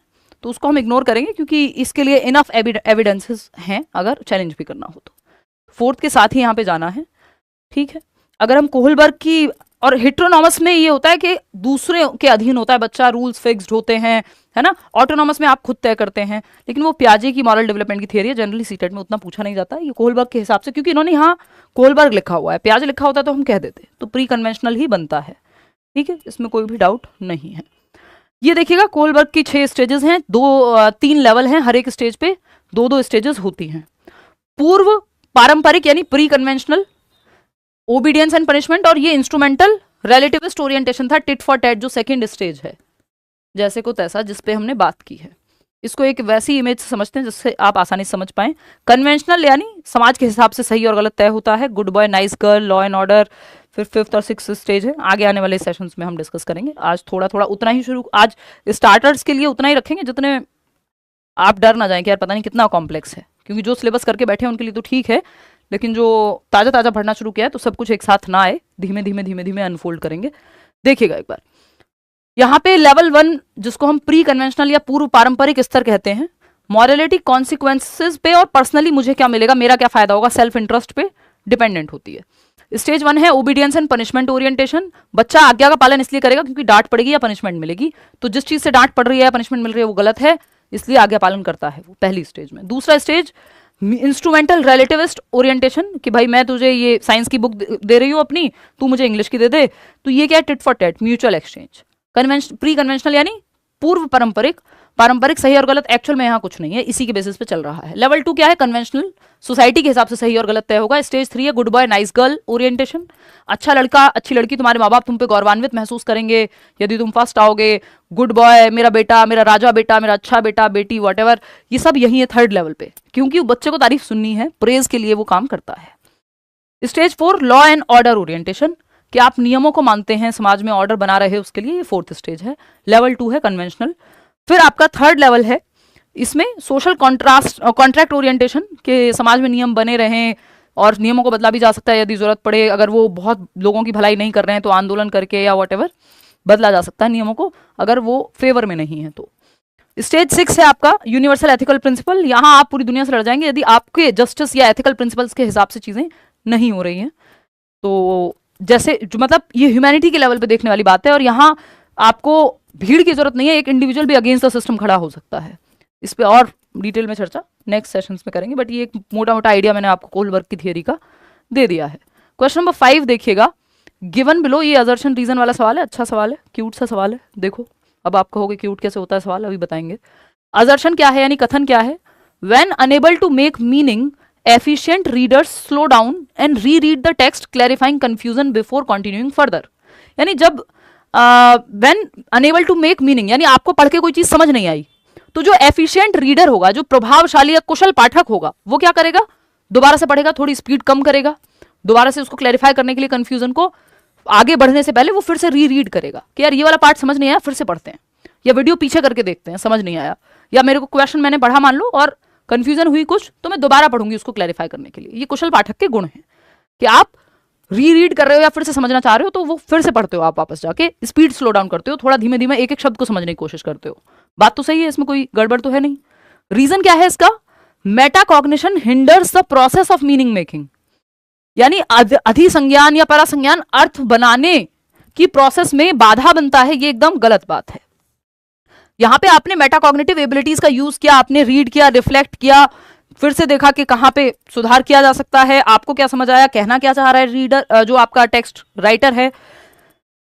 तो उसको हम इग्नोर करेंगे क्योंकि इसके लिए इनफ एविडेंसेस हैं अगर चैलेंज भी करना हो तो। फोर्थ के साथ ही यहाँ पे जाना है, ठीक है। अगर हम कोहलबर्ग की, और हेट्रोनॉमस में ये होता है कि दूसरे के अधीन होता है बच्चा, रूल्स फिक्स्ड होते हैं, है ना। ऑटोनॉमस में आप खुद तय करते हैं, लेकिन वो पियाजे की मॉरल डेवलपमेंट की थियरी है, जनरली सीटेट में उतना पूछा नहीं जाता। ये कोहलबर्ग के हिसाब से, क्योंकि इन्होंने यहाँ कोहलबर्ग लिखा हुआ है, पियाजे लिखा होता तो हम कह देते, तो प्री कन्वेंशनल ही बनता है, ठीक है, इसमें कोई भी डाउट नहीं है। ये देखिएगा कोलबर्ग की 6 स्टेजेस हैं, 3 लेवल हैं, हर एक स्टेज पे 2 स्टेजेस होती हैं। पूर्व पारंपरिक यानी pre conventional, obedience and punishment, और ये इंस्ट्रूमेंटल रिलेटिविस्ट ओरिएंटेशन था, टिट फॉर टैट जो सेकंड स्टेज है, जैसे को तैसा, जिसपे हमने बात की है। इसको एक वैसी इमेज से समझते हैं जिससे आप आसानी से समझ पाएं। कन्वेंशनल यानी समाज के हिसाब से सही और गलत तय होता है, good boy nice girl, law and order, फिर 5th और 6th स्टेज है, आगे आने वाले सेशंस में हम डिस्कस करेंगे। आज थोड़ा थोड़ा उतना ही शुरू, आज स्टार्टर्स के लिए उतना ही रखेंगे जितने आप डर ना जाएं कि यार पता नहीं कितना कॉम्प्लेक्स है, क्योंकि जो सिलेबस करके बैठे हैं उनके लिए तो ठीक है, लेकिन जो ताज़ा ताज़ा पढ़ना शुरू किया है तो सब कुछ एक साथ ना आए, धीमे धीमे धीमे धीमे अनफोल्ड करेंगे। देखिएगा एक बार, यहाँ पे लेवल 1 जिसको हम प्री कन्वेंशनल या पूर्व पारंपरिक स्तर कहते हैं, मॉरलिटी कॉन्सिक्वेंसेज पे और पर्सनली मुझे क्या मिलेगा, मेरा क्या फायदा होगा, सेल्फ इंटरेस्ट पे डिपेंडेंट होती है। स्टेज 1 है ओबीडियंस एंड पनिशमेंट ओरिएंटेशन, बच्चा आज्ञा का पालन इसलिए करेगा क्योंकि डांट पड़ेगी या पनिशमेंट मिलेगी, तो जिस चीज से डांट पड़ रही है या पनिशमेंट मिल रही है वो गलत है, इसलिए आज्ञा पालन करता है वो, पहली स्टेज में। दूसरा स्टेज इंस्ट्रूमेंटल रिलेटिविस्ट ओरिएंटेशन, कि भाई मैं तुझे ये साइंस की बुक दे रही हूँ अपनी, तू मुझे इंग्लिश की दे दे, तो ये क्या है, tit for tat, mutual exchange. Pre conventional यानी पूर्व पारंपरिक, पारंपरिक सही और गलत एक्चुअल में यहाँ कुछ नहीं है, इसी के बेसिस पे चल रहा है। लेवल 2 क्या है, कन्वेंशनल, सोसाइटी के हिसाब से सही और गलत तय होगा। स्टेज 3 है good boy nice girl orientation, अच्छा लड़का अच्छी लड़की, तुम्हारे माँ बाप तुम पे गौरवान्वित महसूस करेंगे यदि तुम फर्स्ट आओगे, गुड बॉय मेरा बेटा, मेरा राजा बेटा, मेरा अच्छा बेटा बेटी, वॉटेवर, ये सब यही है थर्ड लेवल पे, क्योंकि बच्चे को तारीफ सुननी है, प्रेज के लिए वो काम करता है। Stage 4 law and order orientation, कि आप नियमों को मानते हैं, समाज में ऑर्डर बना रहे उसके लिए, ये 4th स्टेज है। लेवल 2 है कन्वेंशनल। फिर आपका 3rd लेवल है, इसमें सोशल कॉन्ट्रैक्ट ओरिएंटेशन, के समाज में नियम बने रहें और नियमों को बदला भी जा सकता है यदि जरूरत पड़े, अगर वो बहुत लोगों की भलाई नहीं कर रहे हैं तो आंदोलन करके या वॉटेवर बदला जा सकता है नियमों को, अगर वो फेवर में नहीं है तो। स्टेज 6 है आपका यूनिवर्सल एथिकल प्रिंसिपल, यहाँ आप पूरी दुनिया से लड़ जाएंगे यदि आपके जस्टिस या एथिकल प्रिंसिपल्स के हिसाब से चीजें नहीं हो रही हैं, तो जैसे जो मतलब ये ह्यूमैनिटी के लेवल पे देखने वाली बात है, और यहाँ आपको भीड़ की जरूरत नहीं है, एक इंडिविजुअल भी अगेंस्ट द सिस्टम खड़ा हो सकता है। इस पे और डिटेल में चर्चा नेक्स्ट सेशंस में करेंगे, बट ये एक मोटा मोटा आइडिया मैंने आपको कोलबर्ग की थियरी का दे दिया है। क्वेश्चन नंबर 5 देखिएगा, गिवन बिलो, ये असर्शन रीजन वाला सवाल है, अच्छा सवाल है, क्यूट सा सवाल है। देखो अब आप कहोगे क्यूट कैसे होता है सवाल, अभी बताएंगे। असर्शन क्या है यानी कथन क्या है, when unable to make meaning efficient readers slow down and reread the text clarifying confusion before continuing further, यानी जब when unable to make meaning, यानी आपको पढ़ के कोई चीज समझ नहीं आई, तो जो एफिशिएंट रीडर होगा, जो प्रभावशाली या कुशल पाठक होगा, वो क्या करेगा, दोबारा से पढ़ेगा, थोड़ी स्पीड कम करेगा, दोबारा से उसको क्लैरिफाई करने के लिए, कंफ्यूजन को आगे बढ़ने से पहले वो फिर से रीरीड करेगा कि यार ये वाला पार्ट समझ नहीं आया, फिर से पढ़ते हैं, या वीडियो पीछे करके देखते हैं, समझ नहीं आया, या मेरे को क्वेश्चन मैंने पढ़ा मान लो और कंफ्यूजन हुई कुछ, तो मैं दोबारा पढ़ूंगी उसको क्लैरिफाई करने के लिए। ये कुशल पाठक के गुण हैं कि आप रीरीड कर रहे हो या फिर से समझना चाह रहे हो तो वो फिर से पढ़ते हो, आप वापस जाके स्पीड स्लो डाउन करते हो, थोड़ा धीमे धीमे एक एक शब्द को समझने की कोशिश करते हो। बात तो सही है, इसमें कोई गड़बड़ तो है नहीं। रीजन क्या है इसका, metacognition hinders the process of meaning making, यानी अधिसंज्ञान या परासंज्ञान अर्थ बनाने की प्रोसेस में बाधा बनता है, ये एकदम गलत बात है। यहां पे आपने मेटाकॉग्निटिव एबिलिटीज का यूज किया, आपने रीड किया, रिफ्लेक्ट किया, फिर से देखा कि कहां पे सुधार किया जा सकता है, आपको क्या समझ आया, कहना क्या चाह रहा है रीडर, जो आपका टेक्स्ट राइटर है।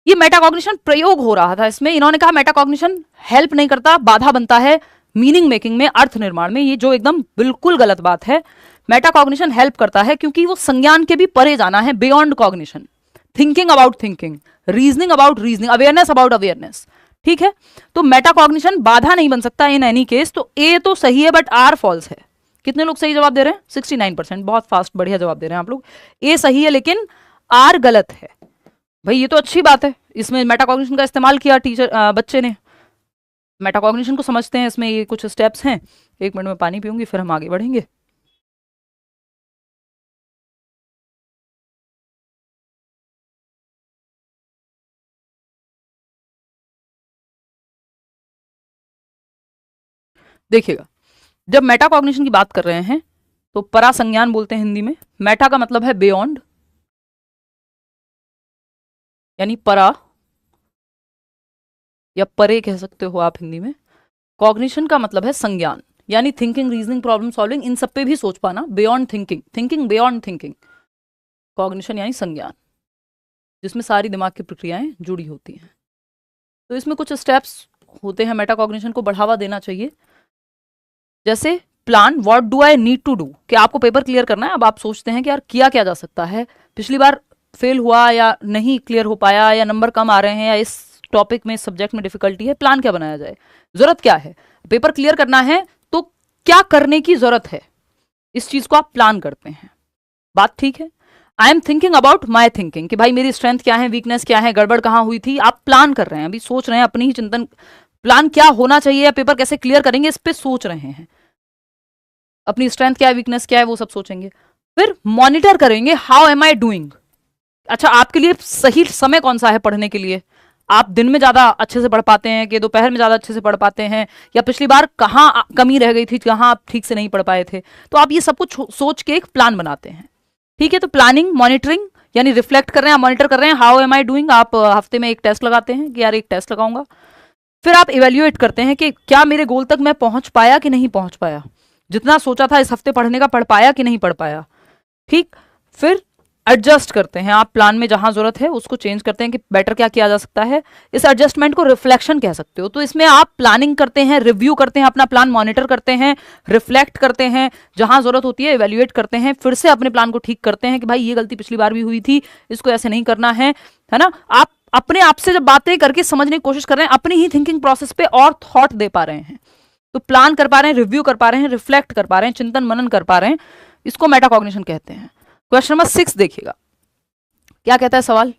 ये मेटाकॉग्निशन प्रयोग हो रहा था इसमें, इन्होंने कहा मेटाकॉग्निशन हेल्प नहीं करता, बाधा बनता है मीनिंग मेकिंग में, अर्थ निर्माण में, ये जो एकदम बिल्कुल गलत बात है। मेटाकॉग्निशन हेल्प करता है क्योंकि वो संज्ञान के भी परे जाना है, beyond cognition, thinking about thinking, reasoning about reasoning, awareness about awareness, ठीक है। तो मेटाकॉग्निशन बाधा नहीं बन सकता इन एनी केस। तो ए तो सही है बट आर फॉल्स है। कितने लोग सही जवाब दे रहे हैं, 69%, बहुत फास्ट बढ़िया जवाब दे रहे हैं आप लोग। ए सही है लेकिन आर गलत है। भाई ये तो अच्छी बात है, इसमें मेटाकॉग्निशन का इस्तेमाल किया बच्चे ने, मेटाकॉग्निशन को समझते हैं, इसमें ये कुछ स्टेप्स हैं। 1 मिनट में पानी पीऊंगी फिर हम आगे बढ़ेंगे। देखिएगा, जब मेटाकॉग्निशन की बात कर रहे हैं तो परासंज्ञान बोलते हैं हिंदी में। मेटा का मतलब है बियॉन्ड, यानी परा या परे कह सकते हो आप हिंदी में। कॉग्निशन का मतलब है संज्ञान, यानी थिंकिंग, रीजनिंग, प्रॉब्लम सॉल्विंग, इन सब पे भी सोच पाना, beyond thinking, thinking beyond thinking. Cognition यानी संज्ञान, जिसमें सारी दिमाग की प्रक्रियाएं जुड़ी होती हैं। तो इसमें कुछ स्टेप्स होते हैं मेटाकॉग्निशन को बढ़ावा देना चाहिए। जैसे plan what do I need to do, कि आपको पेपर क्लियर करना है, अब आप सोचते हैं कि यार किया क्या जा सकता है, पिछली बार फेल हुआ या नहीं क्लियर हो पाया या नंबर कम आ रहे हैं या इस टॉपिक में सब्जेक्ट में डिफिकल्टी है, प्लान क्या बनाया जाए, जरूरत क्या है, पेपर क्लियर करना है तो क्या करने की जरूरत है, इस चीज को आप प्लान करते हैं। बात ठीक है। I am thinking about my thinking, कि भाई मेरी स्ट्रेंथ क्या है, वीकनेस क्या है, गड़बड़ कहाँ हुई थी, आप प्लान कर रहे हैं, अभी सोच रहे हैं अपनी ही चिंतन, प्लान क्या होना चाहिए या पेपर कैसे क्लियर करेंगे इस पे सोच रहे हैं, अपनी स्ट्रेंथ क्या है, वीकनेस क्या है, वो सब सोचेंगे। फिर मॉनिटर करेंगे, हाउ एम आई डूइंग, अच्छा आपके लिए सही समय कौन सा है पढ़ने के लिए, आप दिन में ज्यादा अच्छे से पढ़ पाते हैं कि दोपहर में ज्यादा अच्छे से पढ़ पाते हैं, या पिछली बार कहाँ कमी रह गई थी, कहाँ आप ठीक से नहीं पढ़ पाए थे, तो आप ये सब कुछ सोच के एक प्लान बनाते हैं। ठीक है, तो प्लानिंग, मॉनिटरिंग यानी रिफ्लेक्ट कर रहे हैं, मॉनिटर कर रहे हैं, हाउ एम आई डूइंग, आप हफ्ते में एक टेस्ट लगाते हैं कि यार एक टेस्ट लगाऊंगा। फिर आप इवेल्युएट करते हैं कि क्या मेरे गोल तक मैं पहुंच पाया कि नहीं पहुंच पाया, जितना सोचा था इस हफ्ते पढ़ने का पढ़ पाया कि नहीं पढ़ पाया। ठीक, फिर एडजस्ट करते हैं, आप प्लान में जहां जरूरत है उसको चेंज करते हैं कि बेटर क्या किया जा सकता है, इस एडजस्टमेंट को रिफ्लेक्शन कह सकते हो। तो इसमें आप प्लानिंग करते हैं, रिव्यू करते हैं, अपना प्लान मॉनिटर करते हैं, रिफ्लेक्ट करते हैं, जहां जरूरत होती है इवेल्युएट करते हैं, फिर से अपने प्लान को ठीक करते हैं कि भाई ये गलती पिछली बार भी हुई थी, इसको ऐसे नहीं करना है ना। आप अपने आप से जब बातें करके समझने की कोशिश कर रहे हैं, अपनी ही थिंकिंग प्रोसेस पे और थॉट दे पा रहे हैं, तो प्लान कर पा रहे हैं, रिव्यू कर पा रहे हैं, रिफ्लेक्ट कर पा रहे हैं, चिंतन मनन कर पा रहे हैं, इसको मेटाकॉग्निशन कहते हैं। क्वेश्चन नंबर 6 देखिएगा, क्या कहता है सवाल,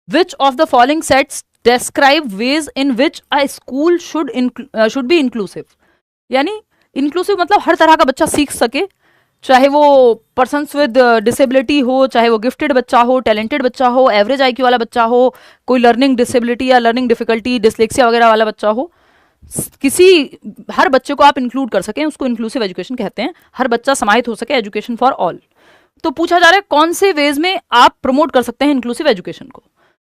विच of the following sets describe ways in which a school should be inclusive, यानी इंक्लूसिव मतलब हर तरह का बच्चा सीख सके, चाहे वो पर्सन्स विद डिसेबिलिटी हो, चाहे वो गिफ्टेड बच्चा हो, टैलेंटेड बच्चा हो, एवरेज आईक्यू वाला बच्चा हो, कोई लर्निंग डिसेबिलिटी या लर्निंग डिफिकल्टी डिसलेक्सिया वगैरह वाला बच्चा हो, हर बच्चे को आप इंक्लूड कर सकें, उसको इंक्लूसिव एजुकेशन कहते हैं, हर बच्चा समाहित हो सके, एजुकेशन फॉर ऑल। तो पूछा जा रहा है कौन से वेज में आप प्रमोट कर सकते हैं इंक्लूसिव एजुकेशन को।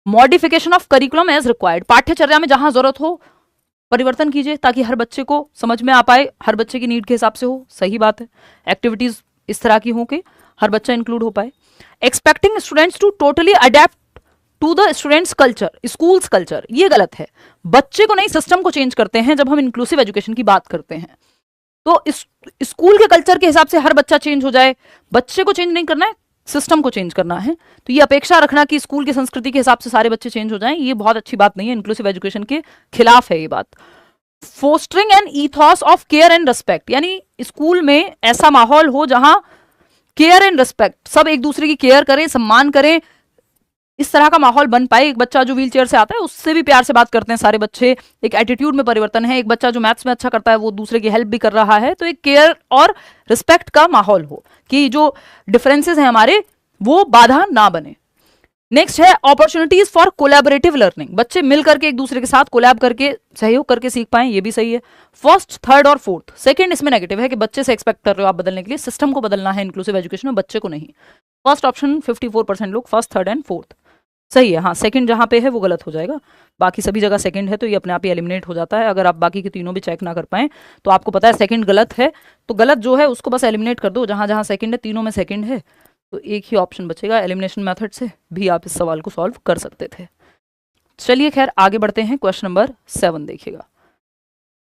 Modification of curriculum as required, पाठ्यचर्या में जहां जरूरत हो परिवर्तन कीजिए ताकि हर बच्चे को समझ में आ पाए, हर बच्चे की नीड के हिसाब से हो, सही बात है। एक्टिविटीज इस तरह की हो कि हर बच्चा इंक्लूड हो पाए। Expecting students to totally adapt to the students culture, schools culture, ये गलत है। बच्चे को नहीं सिस्टम को चेंज करते हैं जब हम इंक्लूसिव एजुकेशन की बात करते हैं। तो इस स्कूल के कल्चर के हिसाब से हर बच्चा चेंज हो जाए, बच्चे को चेंज नहीं करना है, सिस्टम को चेंज करना है। तो ये अपेक्षा रखना कि स्कूल की संस्कृति के हिसाब से सारे बच्चे चेंज हो जाएं, ये बहुत अच्छी बात नहीं है, इंक्लूसिव एजुकेशन के खिलाफ है ये बात। Fostering an ethos of care and respect, यानी स्कूल में ऐसा माहौल हो जहां केयर एंड रिस्पेक्ट, सब एक दूसरे की केयर करें, सम्मान करें, इस तरह का माहौल बन पाए। एक बच्चा जो व्हील चेयर से आता है उससे भी प्यार से बात करते हैं सारे बच्चे, एक एटीट्यूड में परिवर्तन है। एक बच्चा जो मैथ्स में अच्छा करता है वो दूसरे की हेल्प भी कर रहा है, तो एक केयर और रिस्पेक्ट का माहौल हो कि जो डिफरेंसेस हैं हमारे वो बाधा ना बने। नेक्स्ट है अपॉर्चुनिटीज फॉर कोलैबोरेटिव लर्निंग, बच्चे मिल करके एक दूसरे के साथ कोलैब करके सहयोग करके सीख पाएं, ये भी सही है। फर्स्ट, थर्ड और फोर्थ, सेकंड इसमें नेगेटिव है कि बच्चे से एक्सपेक्ट कर रहे हो आप बदलने के लिए, सिस्टम को बदलना है इंक्लूसिव एजुकेशन में, बच्चे को नहीं। फर्स्ट ऑप्शन 54% लोग, फर्स्ट, थर्ड एंड फोर्थ सही है। हाँ, सेकंड जहां पे है वो गलत हो जाएगा, बाकी सभी जगह सेकंड है तो ये अपने आप ही एलिमिनेट हो जाता है। अगर आप बाकी के तीनों भी चेक ना कर पाएं तो आपको पता है सेकंड गलत है, तो गलत जो है उसको बस एलिमिनेट कर दो, जहां जहां सेकंड है तीनों में सेकंड है तो एक ही ऑप्शन बचेगा। एलिमिनेशन मेथड से भी आप इस सवाल को सॉल्व कर सकते थे। चलिए खैर आगे बढ़ते हैं, क्वेश्चन नंबर 7 देखिएगा।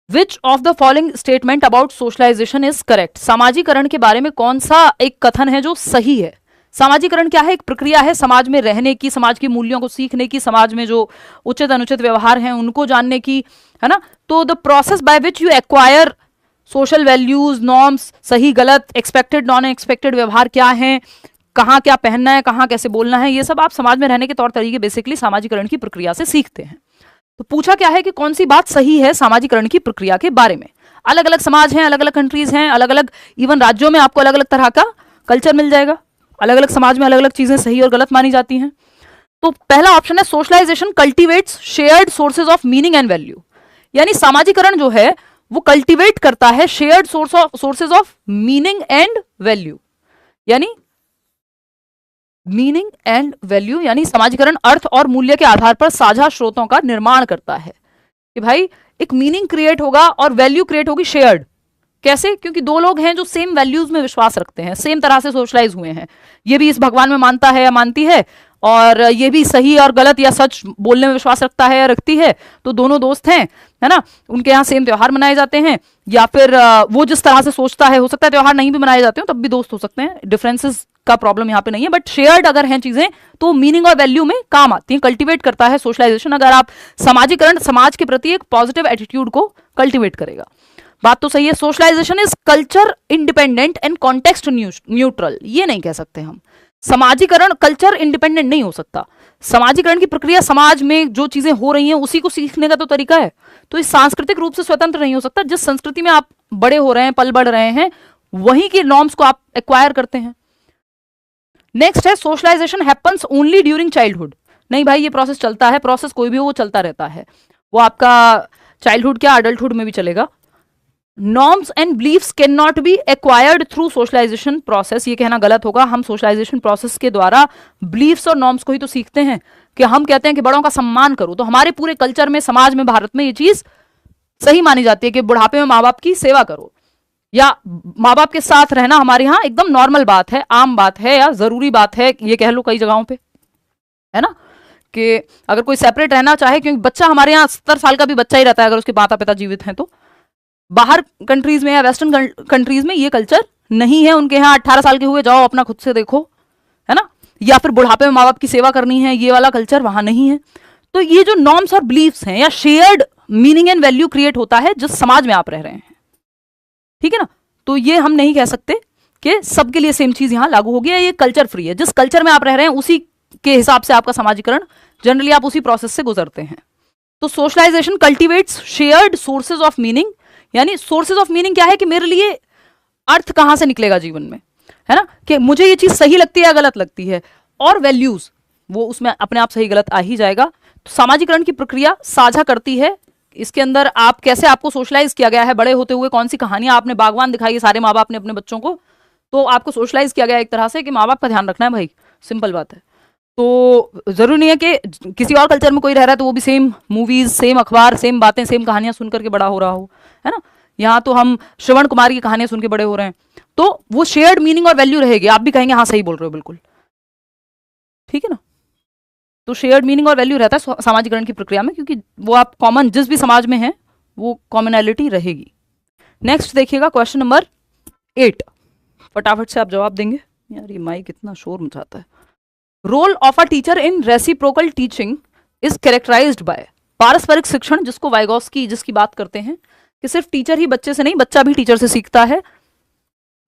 Which of the following statement about socialisation is correct, सामाजिकरण के बारे में कौन सा एक कथन है जो सही है। सामाजिकरण क्या है, एक प्रक्रिया है समाज में रहने की, समाज के मूल्यों को सीखने की, समाज में जो उचित अनुचित व्यवहार हैं उनको जानने की, है ना। तो the process by which you acquire social values, norms, सही गलत, एक्सपेक्टेड नॉन एक्सपेक्टेड व्यवहार क्या है, कहाँ क्या पहनना है, कहाँ कैसे बोलना है, ये सब आप समाज में रहने के तौर तरीके बेसिकली सामाजिकरण की प्रक्रिया से सीखते हैं। तो पूछा क्या है कि कौन सी बात सही है सामाजिकरण की प्रक्रिया के बारे में। अलग अलग समाज हैं, अलग अलग कंट्रीज हैं, अलग अलग इवन राज्यों में आपको अलग अलग तरह का कल्चर मिल जाएगा, अलग अलग समाज में अलग अलग चीजें सही और गलत मानी जाती हैं। तो पहला ऑप्शन है socialisation cultivates shared sources of meaning and value, यानी सामाजिकरण जो है वो कल्टिवेट करता है shared sources of meaning and value, यानी मीनिंग एंड वैल्यू, यानी सामाजिकरण अर्थ और मूल्य के आधार पर साझा स्रोतों का निर्माण करता है कि भाई एक मीनिंग क्रिएट होगा और वैल्यू क्रिएट होगी शेयर्ड। कैसे? क्योंकि दो लोग हैं जो सेम वैल्यूज में विश्वास रखते हैं, सेम तरह से सोशलाइज हुए हैं, ये भी इस भगवान में मानता है या मानती है और ये भी सही और गलत या सच बोलने में विश्वास रखता है या रखती है, तो दोनों दोस्त हैं, है ना, उनके यहाँ सेम त्योहार मनाए जाते हैं, या फिर वो जिस तरह से सोचता है, हो सकता है त्योहार नहीं भी मनाए जाते हो तब भी दोस्त हो सकते हैं, डिफरेंसेस का प्रॉब्लम यहाँ पे नहीं है, बट शेयर्ड अगर हैं चीजें तो मीनिंग और वैल्यू में काम आती हैं, कल्टीवेट करता है सोशलाइजेशन। अगर आप समाजीकरण, समाज के प्रति एक पॉजिटिव एटीट्यूड को कल्टीवेट करेगा। बात तो सही है। Socialisation is culture independent and context neutral, ये नहीं कह सकते हम। समाजीकरण कल्चर इंडिपेंडेंट नहीं हो सकता। समाजीकरण की प्रक्रिया समाज में जो चीजें हो रही हैं उसी को सीखने का तो तरीका है, तो इस सांस्कृतिक रूप से स्वतंत्र नहीं हो सकता। जिस संस्कृति में आप बड़े हो रहे हैं, पल बढ़ रहे हैं, वहीं के नॉर्म्स को आप एक्वायर करते हैं। नेक्स्ट है socialisation happens only during childhood. नहीं भाई, ये प्रोसेस चलता है, प्रोसेस कोई भी हो वो चलता रहता है, वो आपका चाइल्डहुड क्या अडल्टहुड में भी चलेगा। Norms and beliefs can not be acquired through socialization process, ये कहना गलत होगा। हम सोशलाइजेशन प्रोसेस के द्वारा बिलीफ्स और नॉर्म्स को ही तो सीखते हैं, कि हम कहते हैं कि बड़ों का सम्मान करो, तो हमारे पूरे कल्चर में, समाज में, भारत में ये चीज सही मानी जाती है कि बुढ़ापे में माँ बाप की सेवा करो, या माँ बाप के साथ रहना हमारे यहाँ एकदम नॉर्मल बात है, आम बात है, या जरूरी बात है, ये कह लो कई जगहों पे, है ना, कि अगर कोई सेपरेट रहना चाहे, क्योंकि बच्चा हमारे यहाँ 70 साल का भी बच्चा ही रहता है अगर उसके माता पिता जीवित हैं, तो बाहर कंट्रीज में या वेस्टर्न कंट्रीज में ये कल्चर नहीं है। उनके यहाँ 18 साल के हुए जाओ अपना खुद से देखो, है ना, या फिर बुढ़ापे में माँ बाप की सेवा करनी है, ये वाला कल्चर वहां नहीं है। तो ये जो नॉर्म्स और बिलीफ्स हैं, या shared meaning and value create होता है जिस समाज में आप रह रहे हैं, ठीक है ना। तो ये हम नहीं कह सकते कि सबके लिए सेम चीज यहां लागू होगी, ये कल्चर फ्री है। जिस कल्चर में आप रह रहे हैं उसी के हिसाब से आपका समाजीकरण, जनरली आप उसी प्रोसेस से गुजरते हैं। तो socialization cultivates shared sources of meaning, यानी सोर्सेज ऑफ मीनिंग क्या है कि मेरे लिए अर्थ कहां से निकलेगा जीवन में, है ना, कि मुझे ये चीज सही लगती है या गलत लगती है, और वैल्यूज वो उसमें अपने आप सही गलत आ ही जाएगा। तो सामाजिकरण की प्रक्रिया साझा करती है, इसके अंदर आप कैसे, आपको सोशलाइज किया गया है बड़े होते हुए, कौन सी कहानियां आपने बागवान दिखाई है सारे माँ बाप ने अपने बच्चों को, तो आपको सोशलाइज किया गया एक तरह से कि माँ बाप का ध्यान रखना है भाई, सिंपल बात है। तो जरूरी नहीं है कि किसी और कल्चर में कोई रह रहा है तो वो भी सेम मूवीज, सेम अखबार, सेम बातें, सेम कहानियां सुन करके बड़ा हो रहा हो, है ना। यहाँ तो हम श्रवण कुमार की कहानियां सुन के बड़े हो रहे हैं, तो वो शेयर्ड मीनिंग और वैल्यू रहेगी, आप भी कहेंगे हाँ सही बोल रहे हो बिल्कुल, ठीक है ना। तो शेयर्ड मीनिंग और वैल्यू रहता है सामाजिकरण की प्रक्रिया में, क्योंकि वो आप कॉमन जिस भी समाज में है वो कॉमनैलिटी रहेगी। नेक्स्ट देखिएगा क्वेश्चन नंबर 8, फटाफट से आप जवाब देंगे। यार ये माइक इतना शोर मचाता है। Role of a teacher in reciprocal teaching is characterized by, पारस्परिक शिक्षण जिसको वाइगोस्की जिसकी बात करते हैं, कि सिर्फ टीचर ही बच्चे से नहीं, बच्चा भी टीचर से सीखता है,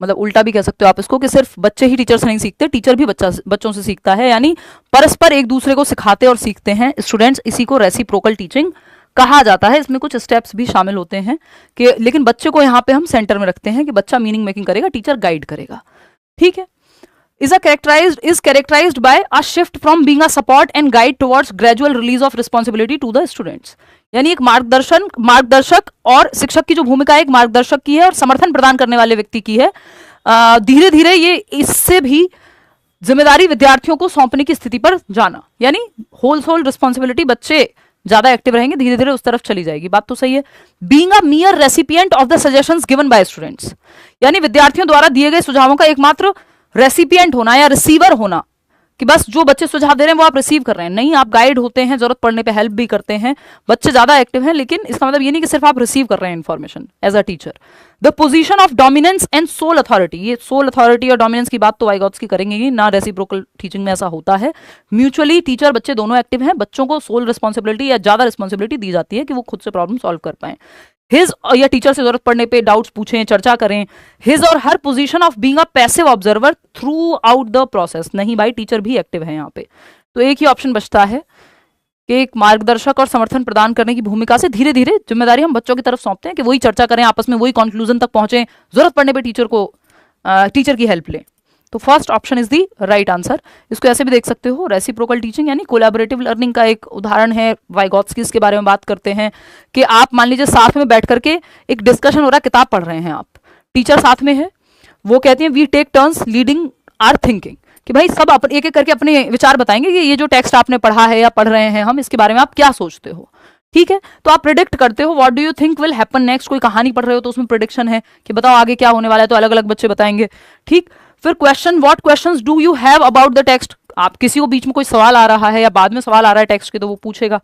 मतलब उल्टा भी कह सकते हो आप इसको, कि सिर्फ बच्चे ही टीचर से नहीं सीखते, टीचर भी बच्चों से सीखता है, यानी परस्पर एक दूसरे को सिखाते और सीखते हैं स्टूडेंट्स। इसी को रेसिप्रोकल टीचिंग कहा जाता है। इसमें कुछ स्टेप्स भी शामिल होते हैं कि, लेकिन बच्चे को यहाँ पे हम सेंटर में रखते हैं कि बच्चा मीनिंग मेकिंग करेगा, टीचर गाइड करेगा, ठीक है। is characterized by a shift from being a support and guide towards gradual release of responsibility to the students, यानी एक मार्गदर्शक और शिक्षक की जो भूमिका है, एक मार्गदर्शक की है और समर्थन प्रदान करने वाले व्यक्ति की है। धीरे धीरे ये इससे भी जिम्मेदारी विद्यार्थियों को सौंपने की स्थिति पर जाना, यानी होल रिस्पॉन्सिबिलिटी, बच्चे ज्यादा एक्टिव रहेंगे, धीरे धीरे उस तरफ चली जाएगी। बात तो सही है। Being a मियर recipient of the suggestions given by students, यानी विद्यार्थियों द्वारा दिए गए सुझावों का एकमात्र रेसिपिएंट होना या रिसीवर होना, कि बस जो बच्चे सुझाव दे रहे हैं वो आप रिसीव कर रहे हैं, नहीं, आप गाइड होते हैं, जरूरत पड़ने पे हेल्प भी करते हैं, बच्चे ज्यादा एक्टिव हैं, लेकिन इसका मतलब ये नहीं कि सिर्फ आप रिसीव कर रहे हैं information as a teacher. The position of dominance and sole authority, ये सोल अथॉरिटी और डोमिनेंस की बात तो वाइगोत्स्की करेंगे ही ना, रेसिप्रोकल टीचिंग में ऐसा होता है। म्यूचुअली टीचर बच्चे दोनों एक्टिव हैं, बच्चों को सोल रिस्पॉन्सिबिलिटी या ज्यादा रिस्पॉन्सिबिलिटी दी जाती है कि वो खुद से प्रॉब्लम सॉल्व कर पाए। हिज या टीचर से जरूरत पड़ने पे डाउट्स पूछें, चर्चा करें। हिज और her position of being a passive observer throughout the process, नहीं भाई टीचर भी एक्टिव है यहाँ पे। तो एक ही ऑप्शन बचता है कि एक मार्गदर्शक और समर्थन प्रदान करने की भूमिका से धीरे धीरे जिम्मेदारी हम बच्चों की तरफ सौंपते हैं कि वही चर्चा करें, आपस में वही कंक्लूजन तक पहुंचे, जरूरत पड़ने पे टीचर की हेल्प लें। तो first option is the right answer. इसको ऐसे भी देख सकते हो, रेसिप्रोकल टीचिंग यानी कोलैबोरेटिव लर्निंग का एक उदाहरण है। वाइगोत्स्की इसके बारे में बात करते हैं कि आप मान लीजिए साथ में बैठ करके एक डिस्कशन हो रहा है, किताब पढ़ रहे हैं आप, टीचर साथ में है, वो कहती है we take turns leading our thinking, कि भाई सब एक एक करके अपने विचार बताएंगे कि ये जो टेक्स्ट आपने पढ़ा है या पढ़ रहे हैं हम, इसके बारे में आप क्या सोचते हो, ठीक है। तो आप प्रिडिक्ट करते हो, what do you think will happen next. कोई कहानी पढ़ रहे हो तो उसमें प्रिडिक्शन है कि बताओ आगे क्या होने वाला है, तो अलग अलग बच्चे बताएंगे, ठीक। फिर question, what questions do you have about the text, आप किसी को बीच में कोई सवाल आ रहा है या बाद में सवाल आ रहा है टेक्स्ट के तो वो पूछेगा,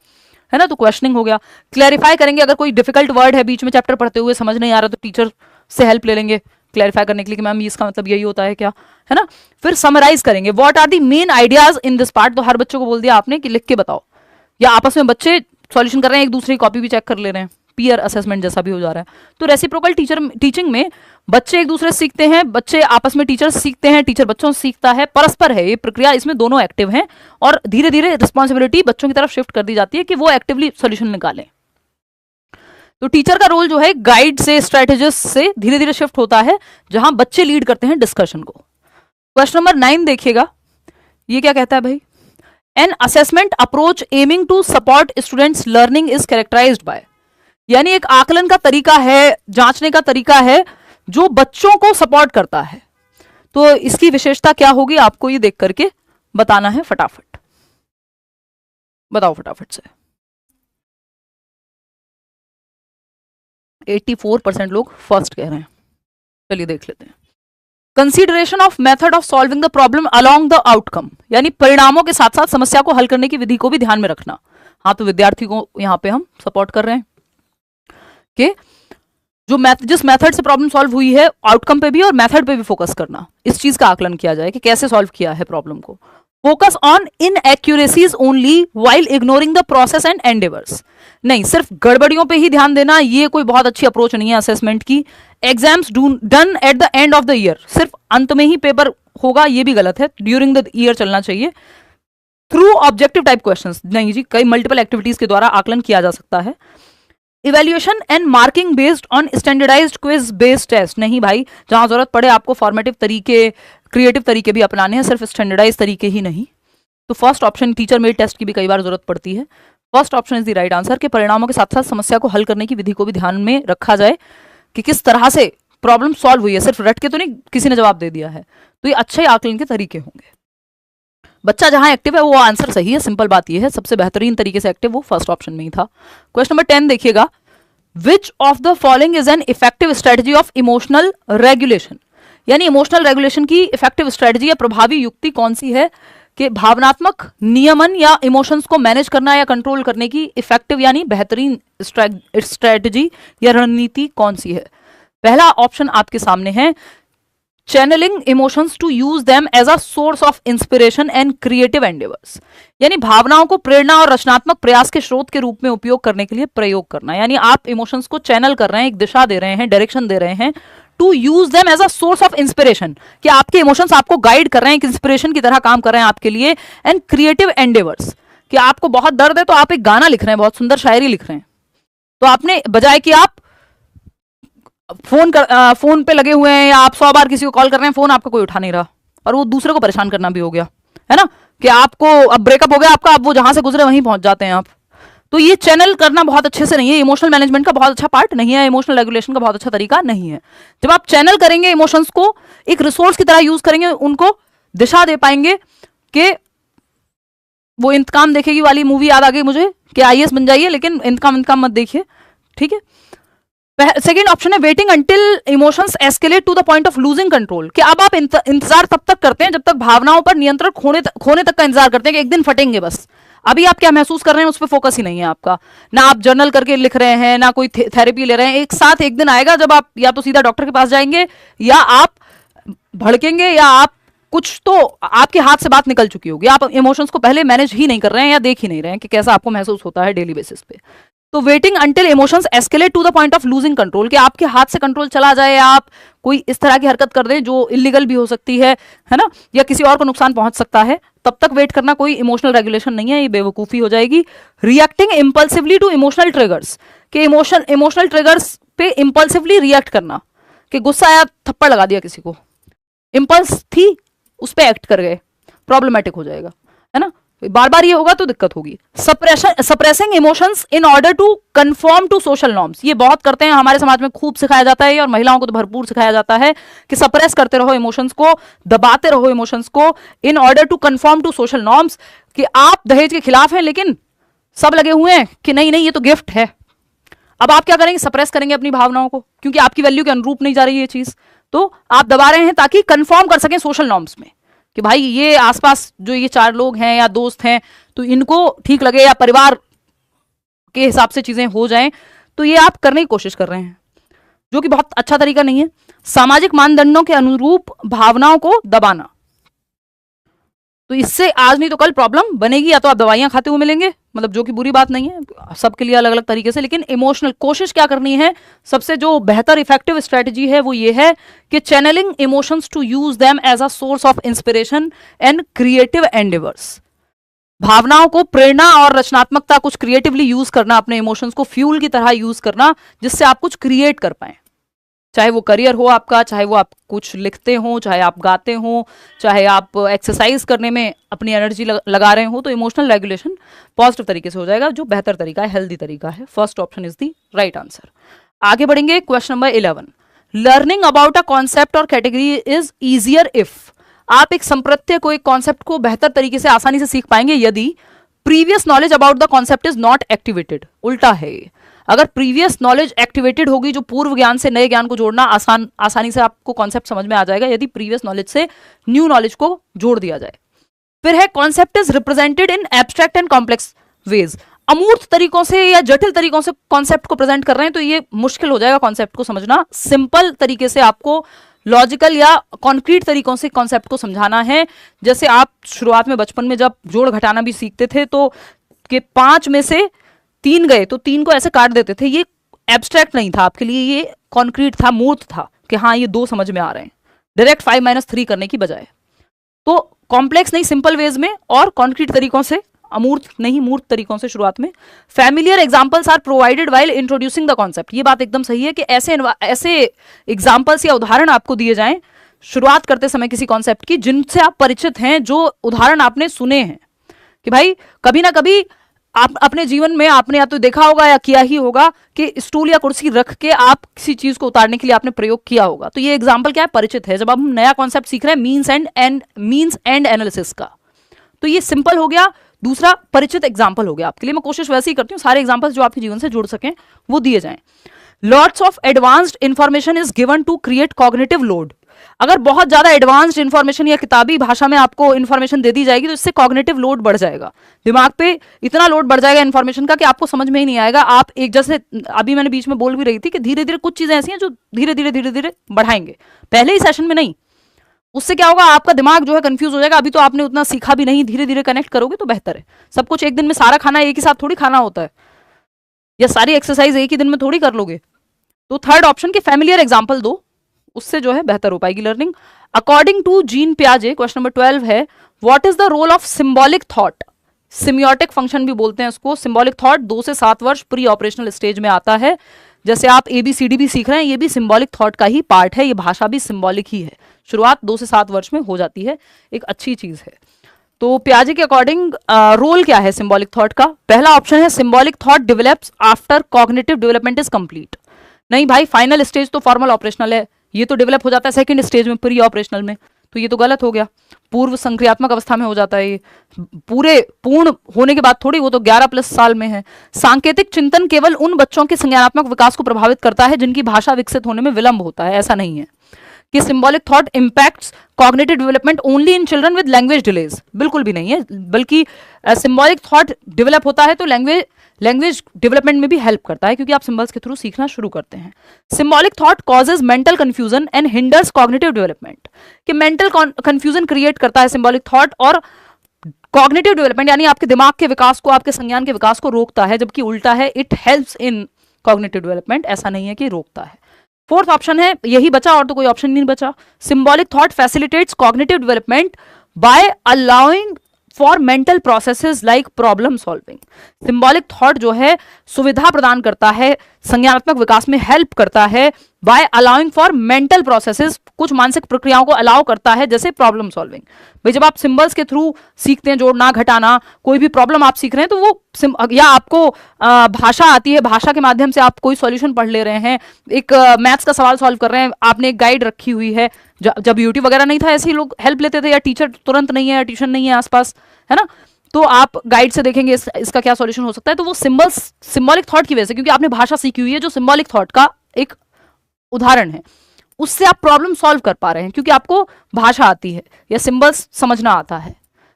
है ना, तो क्वेश्चनिंग हो गया। क्लैरिफाई करेंगे, अगर कोई डिफिकल्ट वर्ड है बीच में चैप्टर पढ़ते हुए समझ नहीं आ रहा तो टीचर से हेल्प ले लेंगे क्लैरिफाई करने के लिए कि मैम इसका मतलब यही होता है क्या, है ना। फिर समराइज करेंगे, what are the main ideas in this part, तो हर बच्चों को बोल दिया आपने कि लिख के बताओ, या आपस में बच्चे सॉल्यूशन कर रहे हैं, एक दूसरे की कॉपी भी चेक कर ले रहे हैं, पीयर असेसमेंट जैसा भी हो जा रहा है। तो रेसिप्रोकल टीचिंग में बच्चे एक दूसरे से सीखते हैं, बच्चे आपस में टीचर सीखते हैं, टीचर बच्चों से सीखता है, परस्पर है ये प्रक्रिया, इसमें दोनों एक्टिव हैं और धीरे धीरे रिस्पॉन्सिबिलिटी बच्चों की तरफ शिफ्ट कर दी जाती है कि वो एक्टिवली सोल्यूशन निकालें। तो टीचर का रोल जो है गाइड से, स्ट्रेटेजिस्ट से धीरे धीरे शिफ्ट होता है, जहां बच्चे लीड करते हैं डिस्कशन को। क्वेश्चन नंबर 9 देखिएगा, ये क्या कहता है भाई, an assessment approach aiming to support students learning is characterized by, यानी एक आकलन का तरीका है, जांचने का तरीका है जो बच्चों को सपोर्ट करता है। तो इसकी विशेषता क्या होगी आपको ये देख करके बताना है, फटाफट बताओ फटाफट से। 84% लोग फर्स्ट कह रहे हैं, चलिए देख लेते हैं। Consideration of method of solving the problem along the outcome, यानी परिणामों के साथ साथ समस्या को हल करने की विधि को भी ध्यान में रखना। हाँ, तो विद्यार्थी को यहां पे हम सपोर्ट कर रहे हैं कि जो जिस मेथड से प्रॉब्लम सॉल्व हुई है आउटकम पे भी और मेथड पे भी फोकस करना, इस चीज का आकलन किया जाए कि कैसे सॉल्व किया है प्रॉब्लम को। Focus on inaccuracies only while ignoring the process and endeavours, नहीं सिर्फ गड़बड़ियों पे ही ध्यान देना ये कोई बहुत अच्छी अप्रोच नहीं है असेसमेंट की। Exams done at the end of the year, सिर्फ अंत में ही पेपर होगा ये भी गलत है, ड्यूरिंग द ईयर चलना चाहिए। थ्रू ऑब्जेक्टिव टाइप क्वेश्चंस, नहीं जी, कई मल्टीपल एक्टिविटीज के द्वारा आकलन किया जा सकता है। Evaluation and marking based on standardized quiz based test, नहीं भाई, जहां जरूरत पड़े आपको फॉर्मेटिव तरीके, क्रिएटिव तरीके भी अपनाने हैं, सिर्फ स्टैंडर्डाइज तरीके ही नहीं। तो first option, teacher made test की भी कई बार जरूरत पड़ती है, first option is the right answer के परिणामों के साथ साथ समस्या को हल करने की विधि को भी ध्यान में रखा जाए कि किस तरह से प्रॉब्लम सॉल्व हुई है, सिर्फ रट के तो नहीं किसी ने जवाब दे दिया है। तो ये अच्छे आकलन के तरीके होंगे। बच्चा जहां एक्टिव है वो आंसर सही है, सिंपल बात ये है, सबसे बेहतरीन तरीके से एक्टिव वो फर्स्ट ऑप्शन में ही था। क्वेश्चन नंबर 10 देखिएगा, which of the following is an effective strategy of emotional regulation, यानी इमोशनल रेगुलेशन की इफेक्टिव स्ट्रेटजी या प्रभावी युक्ति कौन सी है कि भावनात्मक नियमन या इमोशंस को मैनेज करना या कंट्रोल करने की इफेक्टिव यानी बेहतरीन स्ट्रेटजी या रणनीति कौन सी है। पहला ऑप्शन आपके सामने है, channelling emotions to use them as a source of inspiration and creative endeavours, यानी भावनाओं को प्रेरणा और रचनात्मक प्रयास के स्रोत के रूप में उपयोग करने के लिए प्रयोग करना, यानी आप इमोशंस को चैनल कर रहे हैं, एक दिशा दे रहे हैं, डायरेक्शन दे रहे हैं। To use them as a source of inspiration, कि आपके इमोशंस आपको गाइड कर रहे हैं, एक इंस्पिरेशन की तरह काम कर रहे हैं आपके लिए। एंड क्रिएटिव एंडेवर्स, कि आपको बहुत दर्द है तो आप एक गाना लिख रहे हैं, बहुत सुंदर शायरी लिख रहे हैं, तो आपने बजाय कि आप फोन पे लगे हुए हैं या आप 100 बार किसी को कॉल कर रहे हैं, फोन आपका कोई उठा नहीं रहा और वो दूसरे को परेशान करना भी हो गया, है ना, कि आपको अब ब्रेकअप हो गया आपका, अब वो जहां से गुजरे वहीं पहुंच जाते हैं आप। तो ये चैनल करना बहुत अच्छे से नहीं है, इमोशनल मैनेजमेंट का बहुत अच्छा पार्ट नहीं है, इमोशनल रेगुलेशन का बहुत अच्छा तरीका नहीं है। जब आप चैनल करेंगे इमोशंस को, एक रिसोर्स की तरह यूज करेंगे, उनको दिशा दे पाएंगे। कि वो इंतकाम देखेगी वाली मूवी याद आ गई मुझे कि आईएएस बन जाइए लेकिन इंतकाम मत देखिए, ठीक है। सेकेंड ऑप्शन है waiting until emotions escalate to the point of losing control, कि अब आप इंतजार तब तक करते हैं जब तक भावनाओं पर नियंत्रण खोने तक का इंतजार करते हैं कि एक दिन फटेंगे बस। अभी आप क्या महसूस कर रहे हैं उस पर फोकस ही नहीं है आपका, ना आप जर्नल करके लिख रहे हैं, ना कोई थेरेपी ले रहे हैं। एक साथ एक दिन आएगा जब आप या तो सीधा डॉक्टर के पास जाएंगे, या आप भड़केंगे, या आप कुछ तो आपके हाथ से बात निकल चुकी होगी, आप इमोशंस को पहले मैनेज ही नहीं कर रहे हैं या देख ही नहीं रहे हैं कि कैसा आपको महसूस होता है डेली बेसिस पे। तो waiting until emotions escalate to the point of losing control, कि आपके हाथ से कंट्रोल चला जाए, या आप कोई इस तरह की हरकत कर दें जो इलीगल भी हो सकती है ना, या किसी और को नुकसान पहुंच सकता है, तब तक वेट करना कोई इमोशनल रेगुलेशन नहीं है, ये बेवकूफी हो जाएगी। Reacting impulsively to emotional triggers, कि इमोशनल ट्रिगर्स पे इंपल्सिवली रिएक्ट करना, कि गुस्सा आया थप्पड़ लगा दिया किसी को, इंपल्स थी उस पर एक्ट कर गए, प्रॉब्लमेटिक हो जाएगा, है ना, बार बार ये होगा तो दिक्कत होगी। Suppressing emotions in order to confirm to social norms, ये बहुत करते हैं हमारे समाज में, खूब सिखाया जाता है और महिलाओं को तो भरपूर सिखाया जाता है कि सप्रेस करते रहो इमोशंस को, दबाते रहो इमोशंस को, in order to confirm to social norms, कि आप दहेज के खिलाफ हैं लेकिन सब लगे हुए हैं कि नहीं ये तो गिफ्ट है। अब आप क्या करेंगे, सप्रेस करेंगे अपनी भावनाओं को, क्योंकि आपकी वैल्यू के अनुरूप नहीं जा रही है ये चीज, तो आप दबा रहे हैं ताकि कंफर्म कर सकें सोशल नॉर्म्स में, कि भाई ये आसपास जो ये 4 लोग हैं या दोस्त हैं तो इनको ठीक लगे, या परिवार के हिसाब से चीजें हो जाएं, तो ये आप करने की कोशिश कर रहे हैं, जो कि बहुत अच्छा तरीका नहीं है। सामाजिक मानदंडों के अनुरूप भावनाओं को दबाना, तो इससे आज नहीं तो कल प्रॉब्लम बनेगी, या तो आप दवाइयां खाते हुए मिलेंगे, मतलब जो कि बुरी बात नहीं है, सबके लिए अलग अलग तरीके से। लेकिन इमोशनल कोशिश क्या करनी है, सबसे जो बेहतर इफेक्टिव स्ट्रेटजी है वो ये है कि channelling emotions to use them as a source of inspiration and creative endeavours. भावनाओं को प्रेरणा और रचनात्मकता, कुछ क्रिएटिवली यूज करना, अपने इमोशंस को फ्यूल की तरह यूज करना, जिससे आप कुछ क्रिएट कर पाए। चाहे वो करियर हो आपका, चाहे वो आप कुछ लिखते हो, चाहे आप गाते हो, चाहे आप एक्सरसाइज करने में अपनी एनर्जी लगा रहे हो, तो इमोशनल रेगुलेशन पॉजिटिव तरीके से हो जाएगा, जो बेहतर तरीका है, हेल्दी तरीका है। First option is the right answer. आगे बढ़ेंगे, question number 11। Learning about a concept और कैटेगरी इज ईजियर इफ। आप एक संप्रत्यय को, एक कॉन्सेप्ट को बेहतर तरीके से, आसानी से सीख पाएंगे यदि previous knowledge about the concept is not activated. उल्टा है, अगर प्रीवियस नॉलेज एक्टिवेटेड होगी, जो पूर्व ज्ञान से नए ज्ञान को जोड़ना आसानी से आपको कॉन्सेप्ट समझ में आ जाएगा यदि प्रीवियस नॉलेज से न्यू नॉलेज को जोड़ दिया जाए। फिर है concept is represented in abstract and complex ways. अमूर्त तरीकों से या जटिल तरीकों से कॉन्सेप्ट को प्रेजेंट कर रहे हैं तो ये मुश्किल हो जाएगा कॉन्सेप्ट को समझना। सिंपल तरीके से आपको लॉजिकल या कॉन्क्रीट तरीकों से कॉन्सेप्ट को समझाना है। जैसे आप शुरुआत में बचपन में जब जोड़ घटाना भी सीखते थे तो कि 5 में से 3 गए तो 3 को ऐसे काट देते थे, ये एब्स्ट्रैक्ट नहीं था आपके लिए, ये कॉन्क्रीट था, मूर्त था कि हाँ ये 2 समझ में आ रहे हैं, डायरेक्ट 5 - 3 करने की बजाय। तो कॉम्प्लेक्स नहीं, सिंपल वेज में और कॉन्क्रीट तरीकों से, अमूर्त नहीं मूर्त तरीकों से शुरुआत में। Familiar examples are provided while introducing the concept. ये बात एकदम सही है कि ऐसे एग्जांपल्स या उदाहरण आपको दिए जाएं शुरुआत करते समय किसी कॉन्सेप्ट की, जिनसे आप परिचित हैं, जो उदाहरण आपने सुने हैं कि भाई कभी ना कभी आप अपने जीवन में आपने या तो देखा होगा या किया ही होगा कि स्टूल या कुर्सी रख के आप किसी चीज को उतारने के लिए आपने प्रयोग किया होगा। तो ये एग्जाम्पल क्या है, परिचित है। जब हम नया कॉन्सेप्ट सीख रहे हैं मीन्स एंड एनालिसिस का, तो ये सिंपल हो गया। दूसरा परिचित एग्जाम्पल हो गया आपके लिए। मैं कोशिश वैसे ही करती हूँ सारे एग्जाम्पल्स जो आपके जीवन से जुड़ सकें वो दिए जाएं। Lots of advanced information is given to create cognitive load. अगर बहुत ज्यादा एडवांस्ड इंफॉर्मेशन या किताबी भाषा में आपको इंफॉर्मेशन दे दी जाएगी तो इससे कॉग्निटिव लोड बढ़ जाएगा, दिमाग पे इतना लोड बढ़ जाएगा इंफॉर्मेशन का कि आपको समझ में ही नहीं आएगा। आप एक, जैसे अभी मैंने बीच में बोल भी रही थी कि धीरे धीरे कुछ चीजें ऐसी हैं जो धीरे धीरे बढ़ाएंगे, पहले ही सेशन में नहीं। उससे क्या होगा, आपका दिमाग जो है कंफ्यूज हो जाएगा। अभी तो आपने उतना सीखा भी नहीं, धीरे धीरे कनेक्ट करोगे तो बेहतर है। सब कुछ एक दिन में, सारा खाना एक ही साथ थोड़ी खाना होता है, या सारी एक्सरसाइज एक ही दिन में थोड़ी कर लोगे। तो थर्ड ऑप्शन के फैमिलियर एग्जाम्पल दो, उससे जो है बेहतर हो पाएगी लर्निंग। अकॉर्डिंग टू जीन पियाजे, क्वेश्चन नंबर 12 है, what is the role of symbolic thought. Semiotic function भी बोलते हैं इसको। सिंबॉलिक थॉट 2 से 7 वर्ष प्री ऑपरेशनल स्टेज में आता है। जैसे आप ABCD भी सीख रहे हैं, ये भी सिंबॉलिक थॉट का ही पार्ट है, ये भाषा भी सिंबॉलिक ही है। शुरुआत 2 से 7 वर्ष में हो जाती है, एक अच्छी चीज है। तो पियाजे के अकॉर्डिंग रोल क्या है सिंबॉलिक थॉट का। पहला ऑप्शन है symbolic thought develops after cognitive development is complete. नहीं भाई, फाइनल स्टेज तो फॉर्मल ऑपरेशनल है, ये तो डेवलप हो जाता है सेकंड स्टेज में, प्री ऑपरेशनल में। तो ये तो गलत हो गया, पूर्व संक्रियात्मक अवस्था में हो जाता है, ये पूरे पूर्ण होने के बाद थोड़ी, वो तो 11+ साल में है। सांकेतिक चिंतन केवल उन बच्चों के संज्ञानात्मक विकास को प्रभावित करता है जिनकी भाषा विकसित होने में विलंब होता है। ऐसा नहीं है कि symbolic thought impacts cognitive development only in children with language delays, बिल्कुल भी नहीं है। बल्कि सिंबॉलिक थॉट डेवलप होता है तो लैंग्वेज डेवलपमेंट में भी हेल्प करता है, क्योंकि आप सिंबल्स के थ्रू सीखना शुरू करते हैं। Symbolic thought causes mental confusion and hinders cognitive development, कि मेंटल कंफ्यूजन क्रिएट करता है सिंबॉलिक थॉट, और कॉग्निटिव डेवलपमेंट यानी आपके दिमाग के विकास को, आपके संज्ञान के विकास को रोकता है, जबकि उल्टा है, it helps in cognitive development. ऐसा नहीं है कि रोकता है। फोर्थ ऑप्शन है, यही बचा और तो कोई ऑप्शन नहीं बचा। Symbolic thought facilitates cognitive development bye allowing for mental processes like problem solving. Symbolic thought जो है सुविधा प्रदान करता है, संज्ञानात्मक विकास में हेल्प करता है, by allowing for mental processes, कुछ मानसिक प्रक्रियाओं को अलाउ करता है, जैसे प्रॉब्लम सॉल्विंग। भाई जब आप सिंबल्स के थ्रू सीखते हैं, जोड़ना घटाना, कोई भी प्रॉब्लम आप सीख रहे हैं तो वो, या आपको भाषा आती है, भाषा के माध्यम से आप कोई सॉल्यूशन पढ़ ले रहे हैं, एक मैथ्स का सवाल सॉल्व कर रहे हैं, आपने एक गाइड रखी हुई है। जब यूट्यूब वगैरह नहीं था, ऐसे ही लोग हेल्प लेते थे, या टीचर तुरंत नहीं है, या ट्यूशन नहीं है आसपास, है ना, तो आप गाइड से देखेंगे इसका क्या सॉल्यूशन हो सकता है। तो वो सिंबॉलिक थॉट की वजह से, क्योंकि आपने भाषा सीखी हुई है जो सिंबॉलिक थॉट का एक उदाहरण है। उससे आप प्रॉब्लम सॉल्व कर पा रहे हैं क्योंकि आपको भाषा आती है या सिंबल्स समझना आता है।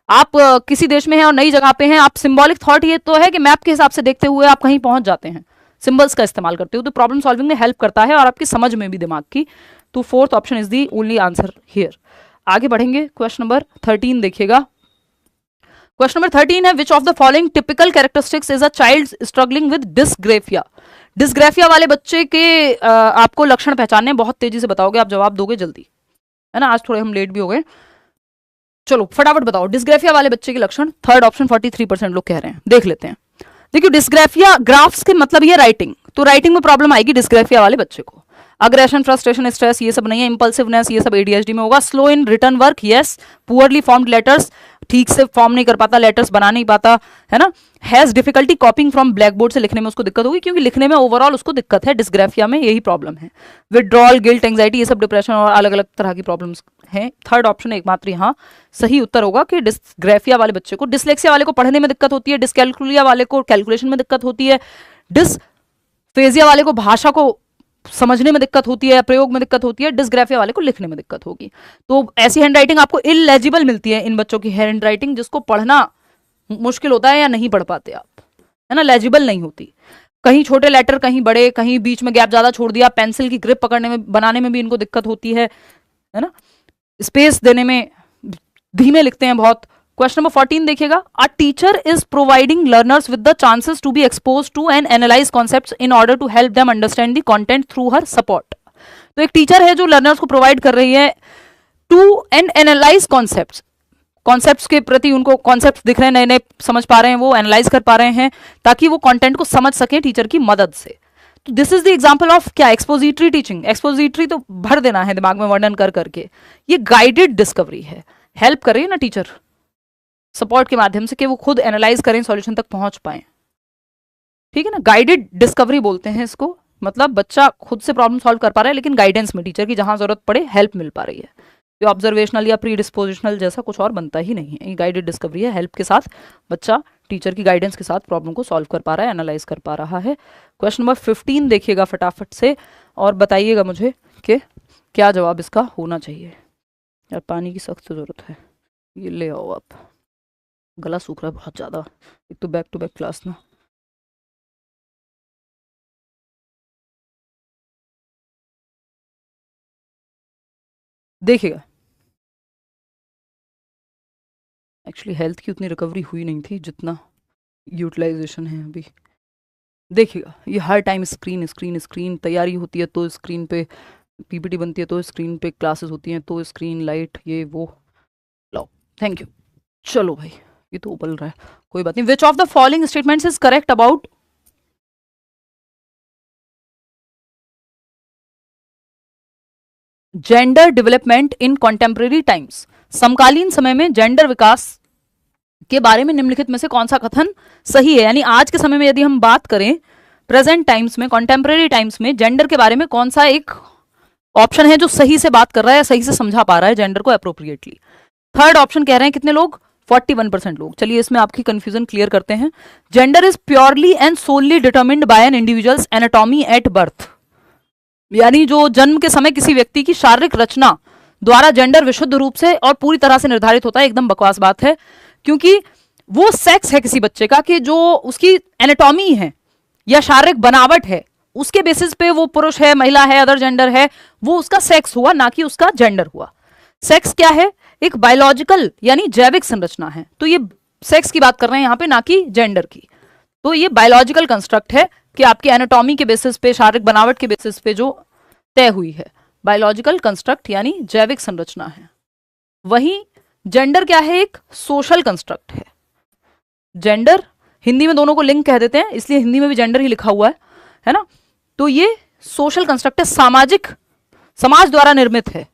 आप किसी देश में हैं और नई जगह पे हैं, आप सिंबॉलिक थॉट ये तो है कि मैप के हिसाब से देखते हुए आप कहीं पहुंच जाते हैं, सिंबल्स का इस्तेमाल करते हो, तो प्रॉब्लम सॉल्विंग में हेल्प करता है और आपकी समझ में भी दिमाग की। तो fourth option is the only answer here. आगे बढ़ेंगे, क्वेश्चन नंबर 13 देखिएगा। क्वेश्चन नंबर 13 है, which of the following typical characteristics is a child struggling with dysgraphia. Dysgraphia वाले बच्चे के आपको लक्षण पहचानने, बहुत तेजी से बताओगे, आप जवाब दोगे जल्दी, है ना, आज थोड़े हम लेट भी हो गए। चलो फटाफट बताओ डिस्ग्रेफिया वाले बच्चे के लक्षण। थर्ड ऑप्शन 43% लोग कह रहे हैं, देख लेते हैं। देखिए डिस्ग्रेफिया ग्राफ्स के मतलब ये राइटिंग, तो राइटिंग में प्रॉब्लम आएगी डिस्ग्रेफिया वाले बच्चे को। अग्रेशन, फ्रस्ट्रेशन, स्ट्रेस ये सब नहीं है। इंपल्सिवनेस ये सब एडीएचडी में होगा। Slow in written work, yes. Poorly formed letters, ठीक से फॉर्म नहीं कर पाता, लेटर्स बना नहीं पाता, है ना। Has difficulty कॉपिंग from black board, से लिखने में उसको दिक्कत होगी क्योंकि लिखने में ओवरऑल उसको दिक्कत है, डिस्ग्रेफिया में यही प्रॉब्लम है। विड्रॉल, गिल्ट, एंग्जाइटी ये सब डिप्रेशन और अलग अलग तरह की प्रॉब्लम्स हैं। थर्ड ऑप्शन एकमात्र यहाँ सही उत्तर होगा कि डिस्ग्रेफिया वाले बच्चे को, डिसलेक्सिया वाले को पढ़ने में दिक्कत होती है, डिसकैलकुलिया वाले को कैलकुलेशन में दिक्कत होती है, डिसफेजिया वाले को भाषा को समझने में दिक्कत होती है, प्रयोग में दिक्कत होती है, डिस्ग्राफिया वाले को लिखने में दिक्कत होगी। तो ऐसी हैंडराइटिंग आपको इलेजिबल मिलती है इन बच्चों की हैंडराइटिंग, जिसको पढ़ना मुश्किल होता है या नहीं पढ़ पाते आप, है ना, लेजिबल नहीं होती। कहीं छोटे लेटर, कहीं बड़े, कहीं बीच में गैप ज्यादा छोड़ दिया, पेंसिल की ग्रिप पकड़ने में, बनाने में भी इनको दिक्कत होती है ना, स्पेस देने में धीमे लिखते हैं बहुत। क्वेश्चन नंबर 14 देखिएगा। A teacher is providing learners with the chances to be expose to and analyze concepts in order to help them understand the content through her support. तो एक टीचर है जो लर्नर्स को प्रोवाइड कर रही है to and analyze concepts, concepts के प्रति उनको कॉन्सेप्ट्स दिख रहे हैं, नए नए समझ पा रहे हैं, वो एनालाइज कर पा रहे हैं ताकि वो कंटेंट को समझ सके टीचर की मदद से। तो this is the example of क्या, एक्सपोजिटरी टीचिंग। एक्सपोजिटरी तो भर देना है दिमाग में वर्णन कर करके, ये गाइडेड डिस्कवरी है, हेल्प कर रही है ना टीचर सपोर्ट के माध्यम से कि वो खुद एनालाइज करें, सॉल्यूशन तक पहुंच पाए, ठीक है ना। गाइडेड डिस्कवरी बोलते हैं इसको, मतलब बच्चा खुद से प्रॉब्लम सॉल्व कर पा रहा है लेकिन गाइडेंस में, टीचर की जहां जरूरत पड़े हेल्प मिल पा रही है। ये ऑब्जर्वेशनल या प्री डिस्पोजिशनल जैसा कुछ और बनता ही नहीं है, ये गाइडेड डिस्कवरी है। हेल्प के साथ बच्चा टीचर की गाइडेंस के साथ प्रॉब्लम को सॉल्व कर पा रहा है, एनालाइज कर पा रहा है। क्वेश्चन नंबर 15 देखिएगा फटाफट से और बताइएगा मुझे कि क्या जवाब इसका होना चाहिए। यार पानी की सख्त जरूरत है, ये ले आओ आप, गला सूख रहा है बहुत ज्यादा, एक तो बैक टू बैक क्लास ना। देखिएगा एक्चुअली हेल्थ की उतनी रिकवरी हुई नहीं थी जितना यूटिलाइजेशन है अभी। देखिएगा ये हर टाइम स्क्रीन स्क्रीन स्क्रीन, तैयारी होती है तो स्क्रीन पे पीपीटी बनती है, तो स्क्रीन पे क्लासेस होती हैं, तो स्क्रीन लाइट ये वो। लो थैंक यू। चलो भाई ये तो उबल रहा है, कोई बात नहीं। विच of the following statements is correct about gender development in contemporary times. समकालीन समय में जेंडर विकास के बारे में निम्नलिखित में से कौन सा कथन सही है। यानी आज के समय में यदि हम बात करें, प्रेजेंट टाइम्स में, कॉन्टेम्परेरी टाइम्स में जेंडर के बारे में कौन सा एक ऑप्शन है जो सही से बात कर रहा है, सही से समझा पा रहा है जेंडर को अप्रोप्रिएटली। थर्ड ऑप्शन कह रहे हैं कितने लोग, 41% लोग। चलिए इसमें आपकी कंफ्यूजन क्लियर करते हैं। Gender is purely and solely determined by an individuals anatomy at birth. यानी जो जन्म के समय किसी व्यक्ति की शारीरिक रचना द्वारा जेंडर विशुद्ध रूप से और पूरी तरह से निर्धारित होता है। एकदम बकवास बात है, क्योंकि वो सेक्स है किसी बच्चे का कि जो उसकी एनाटॉमी है या शारीरिक बनावट है, उसके बेसिस पे वो पुरुष है, महिला है, अदर जेंडर है, वो उसका सेक्स हुआ, ना कि उसका जेंडर हुआ। सेक्स क्या है, एक बायोलॉजिकल यानी जैविक संरचना है। तो ये सेक्स की बात कर रहे हैं यहाँ पे, ना कि जेंडर की। तो ये बायोलॉजिकल कंस्ट्रक्ट है कि आपकी एनाटॉमी के बेसिस पे, शारीरिक बनावट के बेसिस पे जो तय हुई है, बायोलॉजिकल कंस्ट्रक्ट यानी जैविक संरचना है। वहीं जेंडर क्या है, एक सोशल कंस्ट्रक्ट है। जेंडर हिंदी में दोनों को लिंग कह देते हैं, इसलिए हिंदी में भी जेंडर ही लिखा हुआ है ना। तो ये सोशल कंस्ट्रक्ट है, सामाजिक, समाज द्वारा निर्मित है।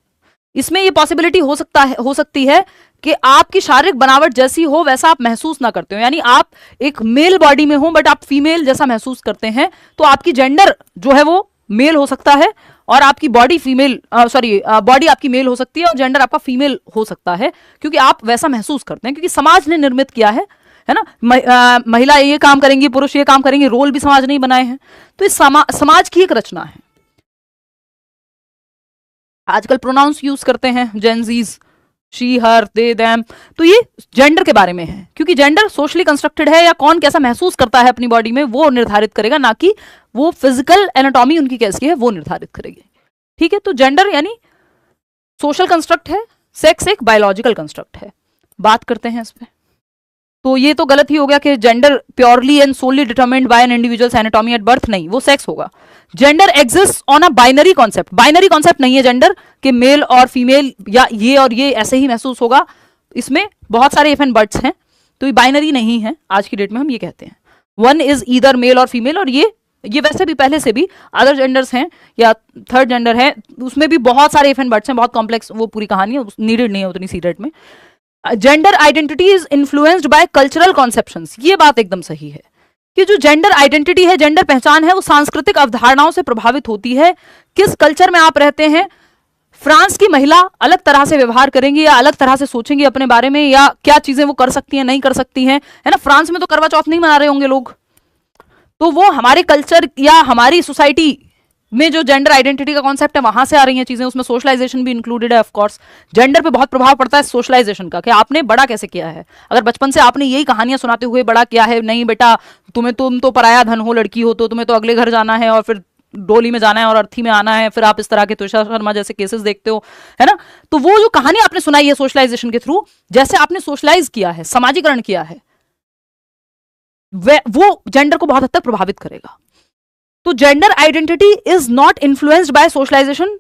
इसमें ये पॉसिबिलिटी हो सकती है कि आपकी शारीरिक बनावट जैसी हो वैसा आप महसूस ना करते हो, यानी आप एक मेल बॉडी में हो बट आप फीमेल जैसा महसूस करते हैं, तो आपकी जेंडर जो है वो मेल हो सकता है और आपकी बॉडी फीमेल, बॉडी आपकी मेल हो सकती है और जेंडर आपका फीमेल हो सकता है, क्योंकि आप वैसा महसूस करते हैं, क्योंकि समाज ने निर्मित किया है ना। महिला ये काम करेंगी, पुरुष ये काम करेंगे, रोल भी समाज नहीं बनाए हैं। तो इस समाज की एक रचना है। आजकल प्रोनाउंस यूज करते हैं Gen Zs, she her they them, तो ये जेंडर के बारे में है, क्योंकि जेंडर सोशली कंस्ट्रक्टेड है, या कौन कैसा महसूस करता है अपनी बॉडी में वो निर्धारित करेगा, ना कि वो फिजिकल एनाटॉमी उनकी कैसी है वो निर्धारित करेगी। ठीक है, तो जेंडर यानी सोशल कंस्ट्रक्ट है, सेक्स एक बायोलॉजिकल कंस्ट्रक्ट है। बात करते हैं इस पे। तो ये तो गलत ही हो गया कि gender purely and solely determined by an individuals anatomy at birth, नहीं, वो सेक्स होगा। Gender exist on a binary concept, binary concept नहीं है जेंडर कि मेल और फीमेल या ये और ये ऐसे ही महसूस होगा, इसमें बहुत सारे इफ एंड बट्स हैं, तो ये बाइनरी नहीं है। आज की डेट में हम ये कहते हैं वन इज ईदर मेल और फीमेल, और ये वैसे भी पहले से भी अदर जेंडर्स हैं या थर्ड जेंडर है, उसमें भी बहुत सारे इफ एंड बट्स हैं, बहुत कॉम्प्लेक्स वो पूरी कहानी है, नीडेड नहीं है उतनी सी डेट में। Gender identity is influenced by cultural conceptions, ये बात एकदम सही है कि जो जेंडर आइडेंटिटी है, जेंडर पहचान है, वो सांस्कृतिक अवधारणाओं से प्रभावित होती है। किस कल्चर में आप रहते हैं, फ्रांस की महिला अलग तरह से व्यवहार करेंगी या अलग तरह से सोचेंगी अपने बारे में, या क्या चीजें वो कर सकती हैं नहीं कर सकती हैं, है ना। फ्रांस में तो करवा चौथ नहीं मना रहे होंगे लोग, तो वो हमारे कल्चर या हमारी सोसाइटी में जो जेंडर आइडेंटिटी का कॉन्सेप्ट है वहां से आ रही हैं चीजें, उसमें सोशलाइजेशन भी इंक्लूडेड है। ऑफ कोर्स जेंडर पे बहुत प्रभाव पड़ता है सोशलाइजेशन का, कि आपने बड़ा कैसे किया है। अगर बचपन से आपने यही कहानियां सुनाते हुए बड़ा किया है, नहीं बेटा तुम तो पराया धन हो, लड़की हो तो तुम्हें तो अगले घर जाना है और फिर डोली में जाना है और अर्थी में आना है, फिर आप इस तरह के तुषार शर्मा जैसे केसेस देखते हो, है ना। तो वो जो कहानी आपने सुनाई है सोशलाइजेशन के थ्रू, जैसे आपने सोशलाइज किया है, समाजीकरण किया है, वो जेंडर को बहुत हद तक प्रभावित करेगा। तो gender identity is not influenced by socialization,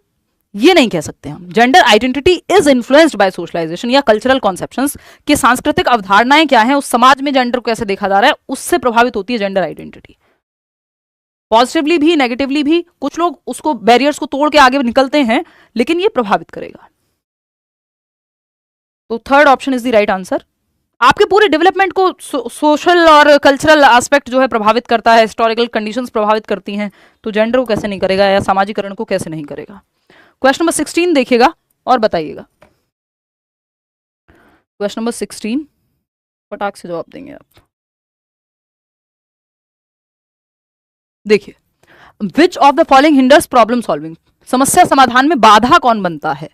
ये नहीं कह सकते हम। Gender identity is influenced by socialization या कल्चरल कॉन्सेप्शंस, कि सांस्कृतिक अवधारणाएं क्या हैं, उस समाज में जेंडर को कैसे देखा जा रहा है, उससे प्रभावित होती है जेंडर आइडेंटिटी। पॉजिटिवली भी नेगेटिवली भी, कुछ लोग उसको बैरियर्स को तोड़ के आगे निकलते हैं, लेकिन ये प्रभावित करेगा। तो third option is the right answer. आपके पूरे डेवलपमेंट को सोशल और कल्चरल एस्पेक्ट जो है प्रभावित करता है, हिस्टोरिकल कंडीशंस प्रभावित करती हैं, तो जेंडर को कैसे नहीं करेगा या सामाजिकरण को कैसे नहीं करेगा। क्वेश्चन नंबर 16 देखिएगा और बताइएगा। क्वेश्चन नंबर 16 फटाक से जवाब देंगे आप। देखिए, विच of the following hinders problem solving, समस्या समाधान में बाधा कौन बनता है,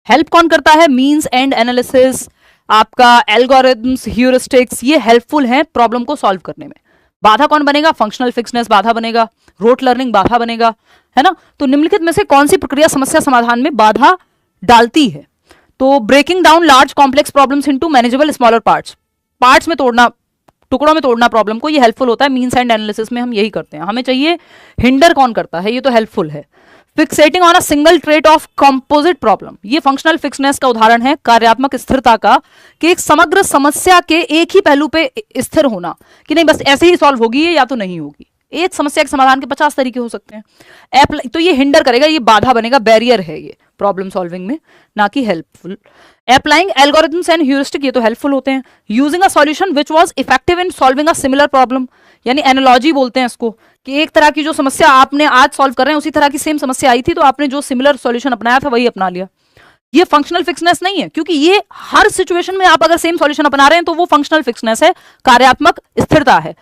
हेल्प कौन करता है, मीन्स एंड एनालिसिस, आपका एल्गोरिथम्स, ह्यूरिस्टिक्स, ये हेल्पफुल हैं प्रॉब्लम को सॉल्व करने में। बाधा कौन बनेगा, फंक्शनल फिक्सनेस बाधा बनेगा, रोट लर्निंग बाधा बनेगा, है ना। तो निम्नलिखित में से कौन सी प्रक्रिया समस्या समाधान में बाधा डालती है, तो breaking down large complex problems into manageable smaller parts में तोड़ना, टुकड़ों में तोड़ना प्रॉब्लम को, ये हेल्पफुल होता है। मीन्स एंड एनालिसिस में हम यही करते हैं। हमें चाहिए हिंडर कौन करता है, ये तो हेल्पफुल है। Fixating on a single trait of composite problem, ये फंक्शनल फिक्सनेस का उदाहरण है, कार्यात्मक स्थिरता का, कि एक समग्र समस्या के एक ही पहलू पे स्थिर होना, कि नहीं बस ऐसे ही सॉल्व होगी या तो नहीं होगी। एक समस्या के समाधान के 50 तरीके हो सकते हैं। तो ये हिंडर करेगा, ये बाधा बनेगा, बैरियर है ये प्रॉब्लम सॉल्विंग में, ना कि helpful. Applying algorithms and heuristic, ये तो हेल्पफुल होते हैं। Using a solution which was effective in solving a similar problem, यानी एनालॉजी बोलते हैं इसको, कि एक तरह की जो समस्या आपने आज सॉल्व कर रहे हैं उसी तरह की सेम समस्या आई थी, तो आपने जो सिमिलर सॉल्यूशन अपनाया था वही अपना लिया। ये फंक्शनल फिक्सनेस नहीं है, क्योंकि ये हर सिचुएशन में आप अगर सेम सॉल्यूशन अपना रहे हैं तो वो फंक्शनल फिक्सनेस है, कार्यात्मक स्थिरता है।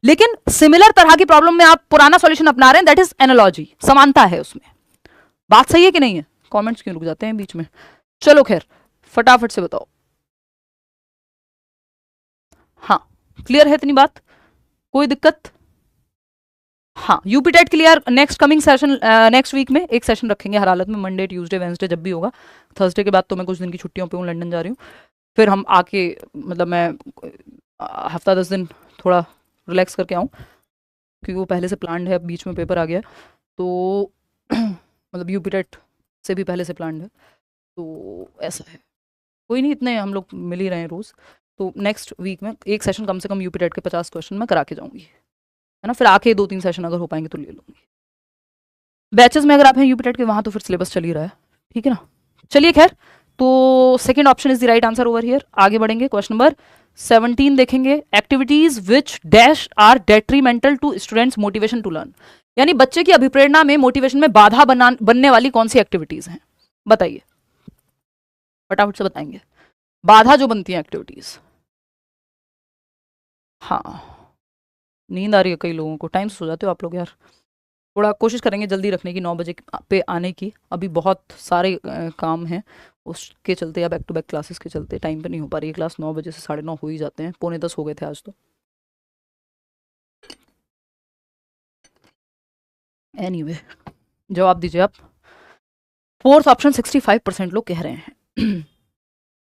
लेकिन सिमिलर तरह की प्रॉब्लम में आप पुराना सॉल्यूशन अपना रहे हैं, दैट इज एनालॉजी, समानता है उसमें। बात सही है कि नहीं है, कमेंट्स क्यों रुक जाते हैं बीच में। चलो खैर फटाफट से बताओ। हाँ क्लियर है इतनी बात, कोई दिक्कत। हाँ यूपीटेट clear. Next coming session, next week में एक सेशन रखेंगे हर हालत में, मंडे ट्यूसडे वेंसडे जब भी होगा। थर्सडे के बाद तो मैं कुछ दिन की छुट्टियों पे हूँ, लंदन जा रही हूँ। फिर हम आके मतलब मैं हफ्ता 10 दिन थोड़ा रिलैक्स करके आऊँ, क्योंकि वो पहले से प्लान्ड है, बीच में पेपर आ गया तो मतलब यूपीटेट से भी पहले से प्लान्ड है, तो ऐसा है। कोई नहीं, इतने हम लोग मिल ही रहे हैं रोज़, तो नेक्स्ट वीक में एक सेशन कम से कम यूपीटेट के 50 क्वेश्चन मैं करा के जाऊँगी, है ना। फिर आके 2-3 सेशन अगर हो पाएंगे तो ले लूँगी। बैचेस में अगर आप हैं यूपीटेट के वहाँ तो फिर सिलेबस चल ही रहा है, ठीक है ना। चलिए खैर, तो second option is the right answer over here. आगे बढ़ेंगे, क्वेश्चन नंबर 17 देखेंगे। Activities which dash are detrimental to students motivation to learn, यानी बच्चे की अभिप्रेरणा में, मोटिवेशन में बाधा बनने वाली कौन सी एक्टिविटीज हैं, बताइए फटाफट से बताएंगे। बाधा जो बनती है एक्टिविटीज, हाँ नींद आ रही है कई लोगों को, टाइम से सो जाते हो आप लोग यार, थोड़ा कोशिश करेंगे जल्दी रखने की, 9 बजे पे आने की। अभी बहुत सारे काम हैं उसके चलते, या बैक टू बैक क्लासेस के चलते टाइम पे नहीं हो पा रही है क्लास। 9 बजे से 9:30 हो ही जाते हैं, 9:45 हो गए थे आज तो। एनीवे जवाब दीजिए आप। फोर्थ ऑप्शन 65% लोग कह रहे हैं।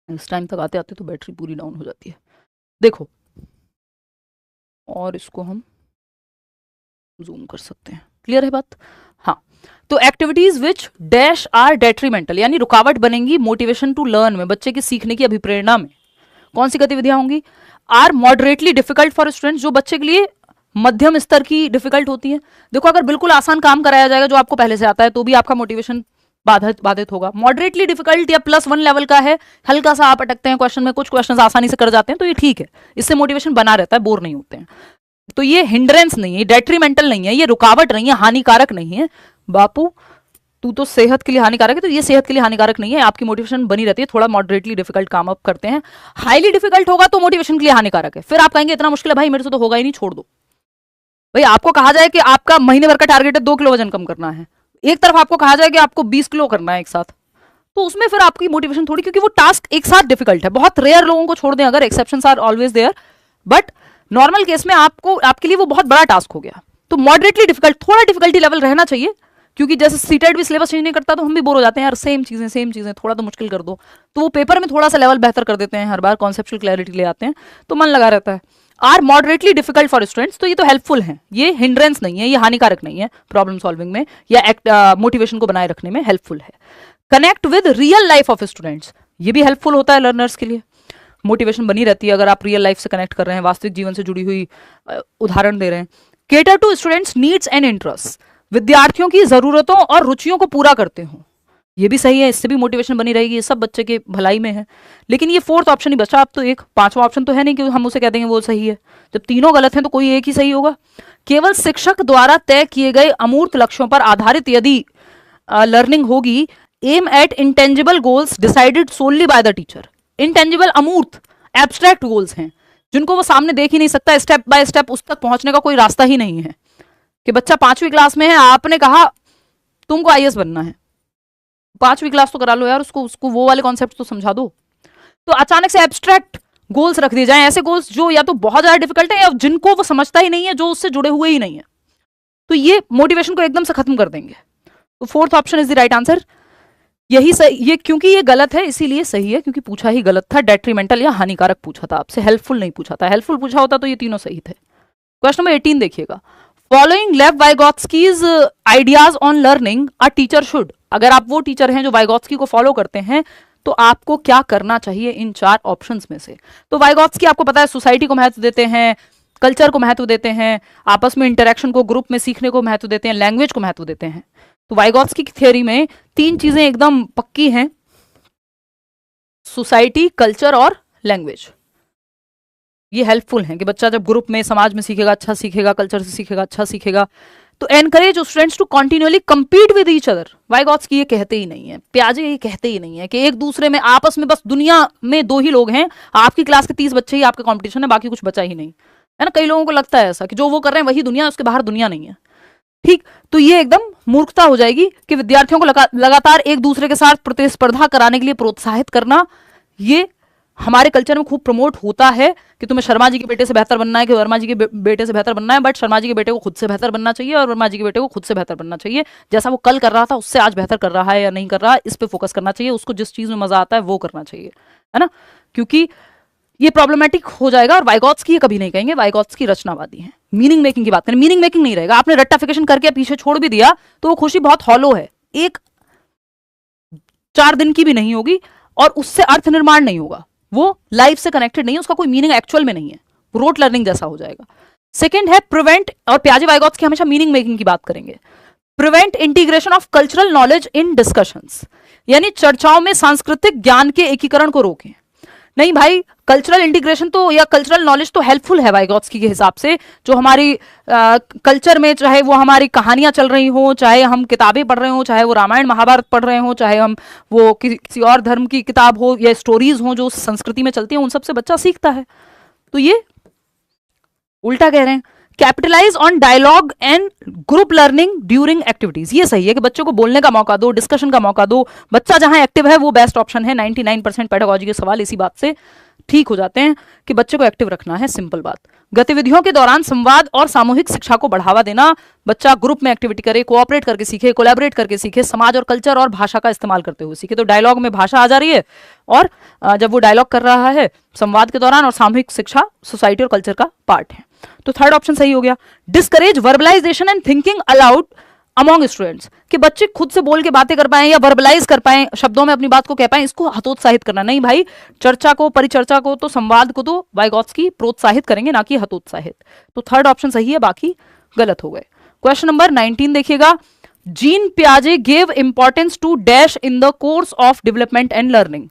इस टाइम तक आते आते तो बैटरी पूरी डाउन हो जाती है। देखो, और इसको हम जूम कर सकते हैं, क्लियर है बात? हाँ, तो activities which dash are detrimental, यानी रुकावट बनेंगी मोटिवेशन टू लर्न में, बच्चे की सीखने की अभिप्रेरणा में। कौन सी गतिविधियां होंगी? Are moderately difficult for students, जो बच्चे के लिए मध्यम स्तर की डिफिकल्ट होती है। देखो, अगर बिल्कुल आसान काम कराया जाएगा जो आपको पहले से आता है तो भी आपका मोटिवेशन बाधित होगा। मॉडरेटली डिफिकल्ट या +1 लेवल का है, हल्का सा आप अटकते हैं क्वेश्चन में, कुछ क्वेश्चन आसानी से कर जाते हैं, तो ये ठीक है, इससे मोटिवेशन बना रहता है, बोर नहीं होते हैं। तो ये हिंड्रेंस नहीं है, डेट्रीमेंटल नहीं है, ये रुकावट नहीं है, हानिकारक नहीं है। बापू तू तो सेहत के लिए हानिकारक है, तो ये सेहत के लिए हानिकारक नहीं है, आपकी मोटिवेशन बनी रहती है। थोड़ा मॉडरेटली डिफिकल्ट काम आप करते हैं, हाईली डिफिकल्ट होगा तो मोटिवेशन के लिए हानिकारक है। फिर आप कहेंगे इतना मुश्किल है भाई, मेरे से तो होगा ही नहीं, छोड़ दो। भाई आपको कहा जाए कि आपका महीने भर का टारगेट है 2 किलो वजन कम करना है, एक तरफ आपको कहा जाए कि आपको 20 किलो करना है एक साथ, तो उसमें फिर आपकी मोटिवेशन थोड़ी, क्योंकि वो टास्क एक साथ डिफिकल्ट है। बहुत रेयर लोगों को छोड़ दें अगर, exceptions are always there, but normal case में आपको, आपके लिए वो बहुत बड़ा टास्क हो गया। तो मॉडरेटली डिफिकल्ट, थोड़ा डिफिकल्टी लेवल रहना चाहिए, क्योंकि जैसे सीटेट भी सिलेबस चेंज नहीं करता तो हम भी बोर हो जाते हैं यार, सेम चीजें थोड़ा तो मुश्किल कर दो, तो वो पेपर में थोड़ा सा लेवल बेहतर कर देते हैं, हर बार कॉन्सेप्चुअल क्लैरिटी ले आते हैं, तो मन लगा रहता है। Are moderately difficult for students, तो ये तो हेल्पफुल है, ये हिंड्रेंस नहीं है, ये हानिकारक नहीं है प्रॉब्लम सॉल्विंग में या मोटिवेशन को बनाए रखने में, हेल्पफुल है। Connect with real life of students, ये भी हेल्पफुल होता है लर्नर्स के लिए, मोटिवेशन बनी रहती है अगर आप रियल लाइफ से कनेक्ट कर रहे हैं, वास्तविक जीवन से जुड़ी हुई उदाहरण दे रहे हैं। Cater to students needs and interest, विद्यार्थियों की जरूरतों और रुचियों को पूरा करते हो, ये भी सही है, इससे भी मोटिवेशन बनी रहेगी, ये सब बच्चे के भलाई में है। लेकिन ये फोर्थ ऑप्शन ही बचा, अब तो एक पांचवा ऑप्शन तो है नहीं कि हम उसे कह देंगे वो सही है, जब तीनों गलत हैं तो कोई एक ही सही होगा। केवल शिक्षक द्वारा तय किए गए अमूर्त लक्ष्यों पर आधारित यदि लर्निंग होगी, aim at intangible goals decided solely by the teacher. Intangible, अमूर्त, एब्स्ट्रैक्ट गोल्स हैं जिनको वो सामने देख ही नहीं सकता, स्टेप बाय स्टेप उस तक पहुंचने का कोई रास्ता ही नहीं है। कि बच्चा 5वीं क्लास में है, आपने कहा तुमको IAS बनना है, 5वीं क्लास तो करा लो यार, उसको वो वाले कॉन्सेप्ट तो समझा दो। तो अचानक से एब्स्ट्रैक्ट गोल्स रख दिए जाएं, ऐसे गोल्स जो या तो बहुत ज्यादा डिफिकल्ट है या जिनको वो समझता ही नहीं है, जो उससे जुड़े हुए ही नहीं है, तो ये मोटिवेशन को एकदम से खत्म कर देंगे। तो fourth option is the right answer. यही सही, ये क्योंकि ये गलत है इसीलिए सही है, क्योंकि पूछा ही गलत था, डेट्रीमेंटल या हानिकारक पूछा था आपसे, हेल्पफुल नहीं पूछा था। हेल्पफुल पूछा होता तो ये तीनों सही थे। क्वेश्चन नंबर 18 देखिएगा, following Lev Vygotsky's ideas on learning a teacher should, अगर आप वो टीचर हैं जो वाइगोत्स्की को फॉलो करते हैं तो आपको क्या करना चाहिए इन 4 ऑप्शंस में से। तो वाइगोत्स्की आपको पता है सोसाइटी को महत्व देते हैं, कल्चर को महत्व देते हैं, आपस में इंटरेक्शन को, ग्रुप में सीखने को महत्व देते हैं, लैंग्वेज को महत्व देते हैं। तो वाइगोत्स्की की थ्योरी में 3 चीजें एकदम पक्की हैं, सोसाइटी, कल्चर और लैंग्वेज। ये हेल्पफुल हैं कि बच्चा जब ग्रुप में, समाज में सीखेगा, अच्छा सीखेगा, कल्चर से सीखेगा, अच्छा सीखेगा। तो encourage students to continuously compete with each other. Vygotsky ये कहते ही नहीं है, पियाजे ये कहते ही नहीं है कि एक दूसरे में आपस में, बस दुनिया में 2 ही लोग हैं, आपकी क्लास के 30 बच्चे ही आपका कंपटीशन है, बाकी कुछ बचा ही नहीं है ना। कई लोगों को लगता है ऐसा कि जो वो कर रहे हैं वही दुनिया है, उसके बाहर दुनिया नहीं है। ठीक, तो ये एकदम मूर्खता हो जाएगी कि विद्यार्थियों को लगातार एक दूसरे के साथ प्रतिस्पर्धा कराने के लिए प्रोत्साहित करना। ये हमारे कल्चर में खूब प्रमोट होता है कि तुम्हें शर्मा जी के बेटे से बेहतर बनना है, कि वर्मा जी के बेटे से बेहतर बनना है, बट शर्मा जी के बेटे को खुद से बेहतर बनना चाहिए और वर्मा जी के बेटे को खुद से बेहतर बनना चाहिए। जैसा वो कल कर रहा था उससे आज बेहतर कर रहा है या नहीं कर रहा है, इस पे फोकस करना चाहिए, उसको जिस चीज में मजा आता है वो करना चाहिए, है ना। क्योंकि ये प्रॉब्लमेटिक हो जाएगा। और वाइगोत्स्की कभी नहीं कहेंगे, वाइगोत्स्की रचनावादी हैं। मीनिंग मेकिंग की बात करें, मीनिंग मेकिंग नहीं रहेगा। आपने रट्टाफिकेशन करके पीछे छोड़ भी दिया तो वो खुशी बहुत हॉलो है, एक 4 दिन की भी नहीं होगी और उससे अर्थ निर्माण नहीं होगा, वो लाइफ से कनेक्टेड नहीं है, उसका कोई मीनिंग एक्चुअल में नहीं है, रोट लर्निंग जैसा हो जाएगा। सेकंड है प्रिवेंट, और पियाजे वाइगोत्स्की हमेशा मीनिंग मेकिंग की बात करेंगे। Prevent integration of cultural knowledge in discussions, यानी चर्चाओं में सांस्कृतिक ज्ञान के एकीकरण को रोकें। नहीं भाई, कल्चरल इंटीग्रेशन तो या कल्चरल नॉलेज तो हेल्पफुल है वाइगोत्स्की के हिसाब से। जो हमारी कल्चर में, चाहे वो हमारी कहानियां चल रही हो, चाहे हम किताबें पढ़ रहे हो, चाहे वो रामायण महाभारत पढ़ रहे हो, चाहे हम वो किसी और धर्म की किताब हो या स्टोरीज हो जो संस्कृति में चलती है, उन सबसे बच्चा सीखता है। तो ये उल्टा कह रहे हैं capitalize on dialogue and group learning during activities. ये सही है कि बच्चों को बोलने का मौका दो, डिस्कशन का मौका दो, बच्चा जहां एक्टिव है वो बेस्ट ऑप्शन है। 99% पेडागोजी के सवाल इसी बात से ठीक हो जाते हैं कि बच्चे को एक्टिव रखना है, सिंपल बात। गतिविधियों के दौरान संवाद और सामूहिक शिक्षा को बढ़ावा देना, बच्चा ग्रुप में एक्टिविटी करे, कोऑपरेट करके सीखे, कोलैबोरेट करके सीखे, समाज और कल्चर और भाषा का इस्तेमाल करते हुए सीखे। तो डायलॉग में भाषा आ जा रही है, और जब वो डायलॉग कर रहा है संवाद के दौरान, और सामूहिक शिक्षा सोसाइटी और कल्चर का पार्ट है। तो थर्ड ऑप्शन सही हो गया। Discourage verbalisation and thinking aloud among students, कि बच्चे खुद से बोल के बातें कर पाए या वर्बलाइज कर पाए, शब्दों में अपनी बात को कह पाए, इसको हतोत्साहित करना नहीं भाई। चर्चा को, परिचर्चा को, तो संवाद को तो वाइगॉत्स्की प्रोत्साहित करेंगे, ना कि हतोत्साहित। तो थर्ड ऑप्शन सही है, बाकी गलत हो गए। क्वेश्चन नंबर 19 देखिएगा। जीन पियाजे gave importance to dash in the course of development and learning.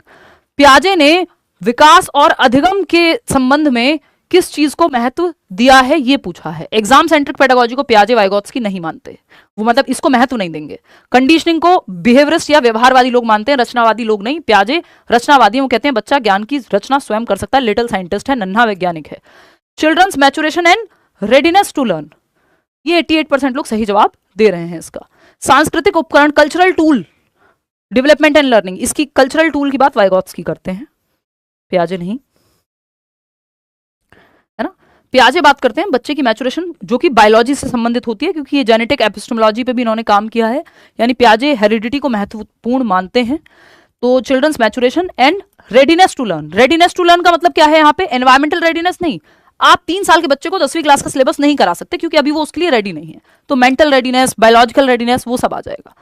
पियाजे ने विकास और अधिगम के संबंध में किस चीज को महत्व दिया है, ये पूछा है। एग्जाम सेंट्रिक पेडागोजी को पियाजे वाइगॉत्स्की नहीं मानते, वो मतलब इसको महत्व नहीं देंगे। कंडीशनिंग को बिहेवियरिस्ट या व्यवहारवादी लोग मानते हैं, रचनावादी लोग नहीं। पियाजे रचनावादी, वो कहते हैं बच्चा ज्ञान की रचना स्वयं कर सकता है, लिटिल साइंटिस्ट है, नन्हा वैज्ञानिक है। Childrens maturation and readiness to learn, ये 88% लोग सही जवाब दे रहे हैं इसका। सांस्कृतिक उपकरण, cultural tool, development and learning, इसकी कल्चरल टूल की बात वाइगॉत्स्की करते हैं, पियाजे नहीं, है ना। पियाजे बात करते हैं बच्चे की मैचुरेशन, जो कि बायोलॉजी से संबंधित होती है, क्योंकि ये जेनेटिक एपिस्टेमोलॉजी पे भी इन्होंने काम किया है, यानी पियाजे हेरिडिटी को महत्वपूर्ण मानते हैं। तो childrens maturation and readiness to learn. Readiness to learn का मतलब क्या है यहाँ पे? एनवायरमेंटल रेडीनेस नहीं। आप 3 साल के बच्चे को 10वीं क्लास का सिलेबस नहीं करा सकते, क्योंकि अभी वो उसके लिए रेडी नहीं है। तो मेंटल रेडीनेस, बायोलॉजिकल रेडीनेस, वो सब आ जाएगा।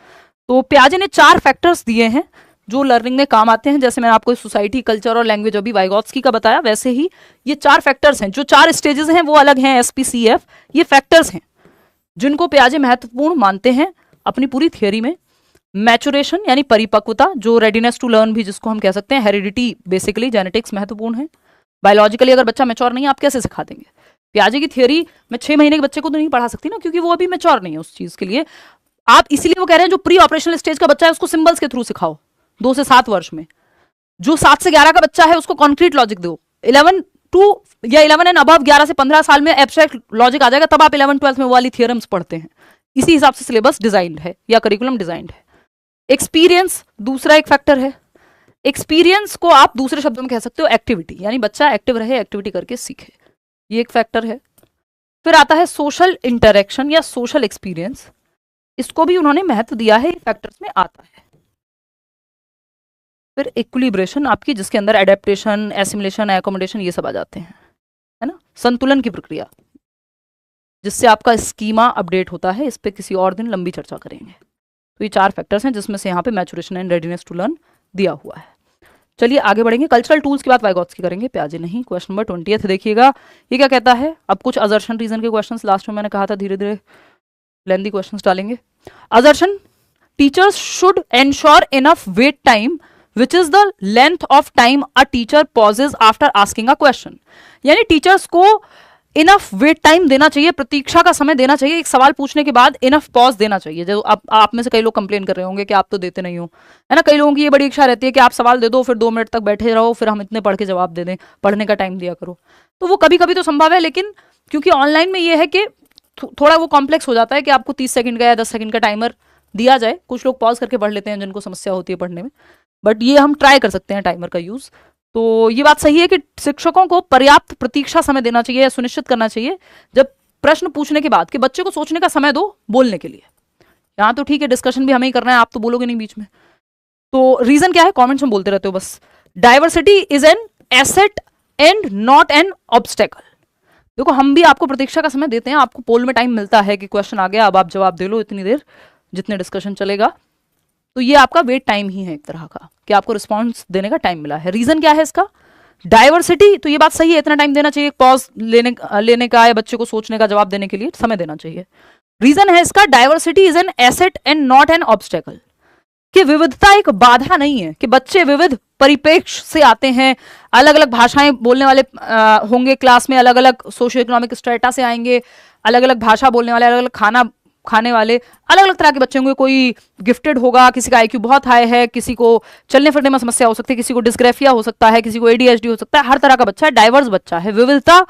तो पियाजे ने 4 फैक्टर्स दिए हैं जो लर्निंग में काम आते हैं। जैसे मैंने आपको सोसाइटी, कल्चर और लैंग्वेज अभी वाइगॉत्स्की का बताया, वैसे ही ये 4 फैक्टर्स हैं। जो 4 स्टेजेस हैं वो अलग हैं, SPCF, ये फैक्टर्स हैं जिनको पियाजे महत्वपूर्ण मानते हैं अपनी पूरी थियोरी में। मैचुरेशन यानी परिपक्वता, जो रेडीनेस टू लर्न भी जिसको हम कह सकते हैं। हेरिडिटी, बेसिकली जेनेटिक्स महत्वपूर्ण है। बायोलॉजिकली अगर बच्चा मैच्योर नहीं है, आप कैसे सिखा देंगे? पियाजे की थियोरी में 6 महीने के बच्चे को तो नहीं पढ़ा सकती ना, क्योंकि वो अभी मैच्योर नहीं है उस चीज के लिए। आप इसीलिए वो कह रहे हैं जो प्री ऑपरेशनल स्टेज का बच्चा है उसको सिंबल्स के थ्रू सिखाओ 2 से 7 वर्ष में। जो 7 से 11 का बच्चा है उसको कॉन्क्रीट लॉजिक दो। 11 टू या 11 एंड अबव 11 से 15 साल में एब्स्ट्रैक्ट लॉजिक आ जाएगा, तब आप 11-12 में वो वाली थियरम्स पढ़ते हैं। इसी हिसाब से सिलेबस डिजाइंड है या करिकुलम डिजाइंड है। एक्सपीरियंस दूसरा एक फैक्टर है। एक्सपीरियंस को आप दूसरे शब्दों में कह सकते हो एक्टिविटी, यानी बच्चा एक्टिव रहे, एक्टिविटी करके सीखे, ये एक फैक्टर है। फिर आता है सोशल इंटरेक्शन या सोशल एक्सपीरियंस, इसको भी उन्होंने महत्व दिया है, फैक्टर्स में आता है। फिर इक्विलिब्रेशन आपकी, जिसके अंदर एडेप्टेशन, एसिमिलेशन, एकोमोडेशन, ये सब आ जाते हैं, है ना। संतुलन की प्रक्रिया, जिससे आपका स्कीमा अपडेट होता है। इस पे किसी और दिन लंबी चर्चा करेंगे। तो ये 4 फैक्टर्स हैं जिसमें से यहाँ पे maturation and readiness to learn दिया हुआ है। चलिए आगे बढ़ेंगे। कल्चरल टूल्स की बात वाइगॉत्स्की करेंगे, पियाजे नहीं। क्वेश्चन नंबर 20 देखिएगा, ये क्या कहता है। अब कुछ असर्शन रीजन के क्वेश्चंस, लास्ट में मैंने कहा था धीरे धीरे लेंथी क्वेश्चंस डालेंगे। Assertion, teachers should ensure enough wait time which is the length of time a teacher pauses after asking a question. यानी टीचर्स को इनफ वेट टाइम देना चाहिए, प्रतीक्षा का समय देना चाहिए। एक सवाल पूछने के बाद इनफ पॉज देना चाहिए। जो आप में से कई लोग कंप्लेन कर रहे होंगे कि आप तो देते नहीं हो, है ना। कई लोगों की ये बड़ी इच्छा रहती है कि आप सवाल दे दो, फिर 2 मिनट तक बैठे रहो, फिर हम इतने पढ़ के जवाब दे दें, पढ़ने का टाइम दिया करो। तो वो कभी कभी तो संभव है, लेकिन क्योंकि ऑनलाइन में ये है कि थोड़ा वो कॉम्प्लेक्स हो जाता है कि आपको 30 सेकंड का या 10 सेकंड का टाइमर दिया जाए। कुछ लोग पॉज करके पढ़ लेते हैं जिनको समस्या होती है पढ़ने में, बट ये हम ट्राई कर सकते हैं टाइमर का यूज। तो ये बात सही है कि शिक्षकों को पर्याप्त प्रतीक्षा समय देना चाहिए, सुनिश्चित करना चाहिए जब प्रश्न पूछने के बाद कि बच्चे को सोचने का समय दो बोलने के लिए। यहाँ तो ठीक है, डिस्कशन भी हमें ही करना है, आप तो बोलोगे नहीं बीच में। तो रीजन क्या है, कमेंट्स में बोलते रहते हो बस। Diversity is an asset and not an obstacle. देखो हम भी आपको प्रतीक्षा का समय देते हैं, आपको पोल में टाइम मिलता है कि क्वेश्चन आ गया, अब आप जवाब दे लो इतनी देर जितने डिस्कशन चलेगा। तो ये आपका वेट टाइम ही है एक तरह का, कि आपको रिस्पॉन्स देने का टाइम मिला है। रीजन क्या है इसका, डाइवर्सिटी। तो ये बात सही है, इतना टाइम देना चाहिए, पॉज लेने का या बच्चे को सोचने का, जवाब देने के लिए समय देना चाहिए। रीजन है इसका, diversity is an asset and not an obstacle. कि विविधता एक बाधा नहीं है, कि बच्चे विविध परिप्रेक्ष्य से आते हैं, अलग अलग भाषाएं बोलने वाले होंगे क्लास में, अलग अलग सोशियो इकोनॉमिक स्टेटस से आएंगे, अलग अलग भाषा बोलने वाले, अलग अलग खाना खाने वाले, अलग अलग तरह के बच्चे होंगे। कोई गिफ्टेड होगा, किसी का आईक्यू बहुत हाई है, किसी को चलने फिरने में समस्या हो सकती है, किसी को डिस्ग्राफिया हो सकता है, किसी को ADHD हो सकता है। हर तरह का बच्चा है, डाइवर्स बच्चा है। विविधता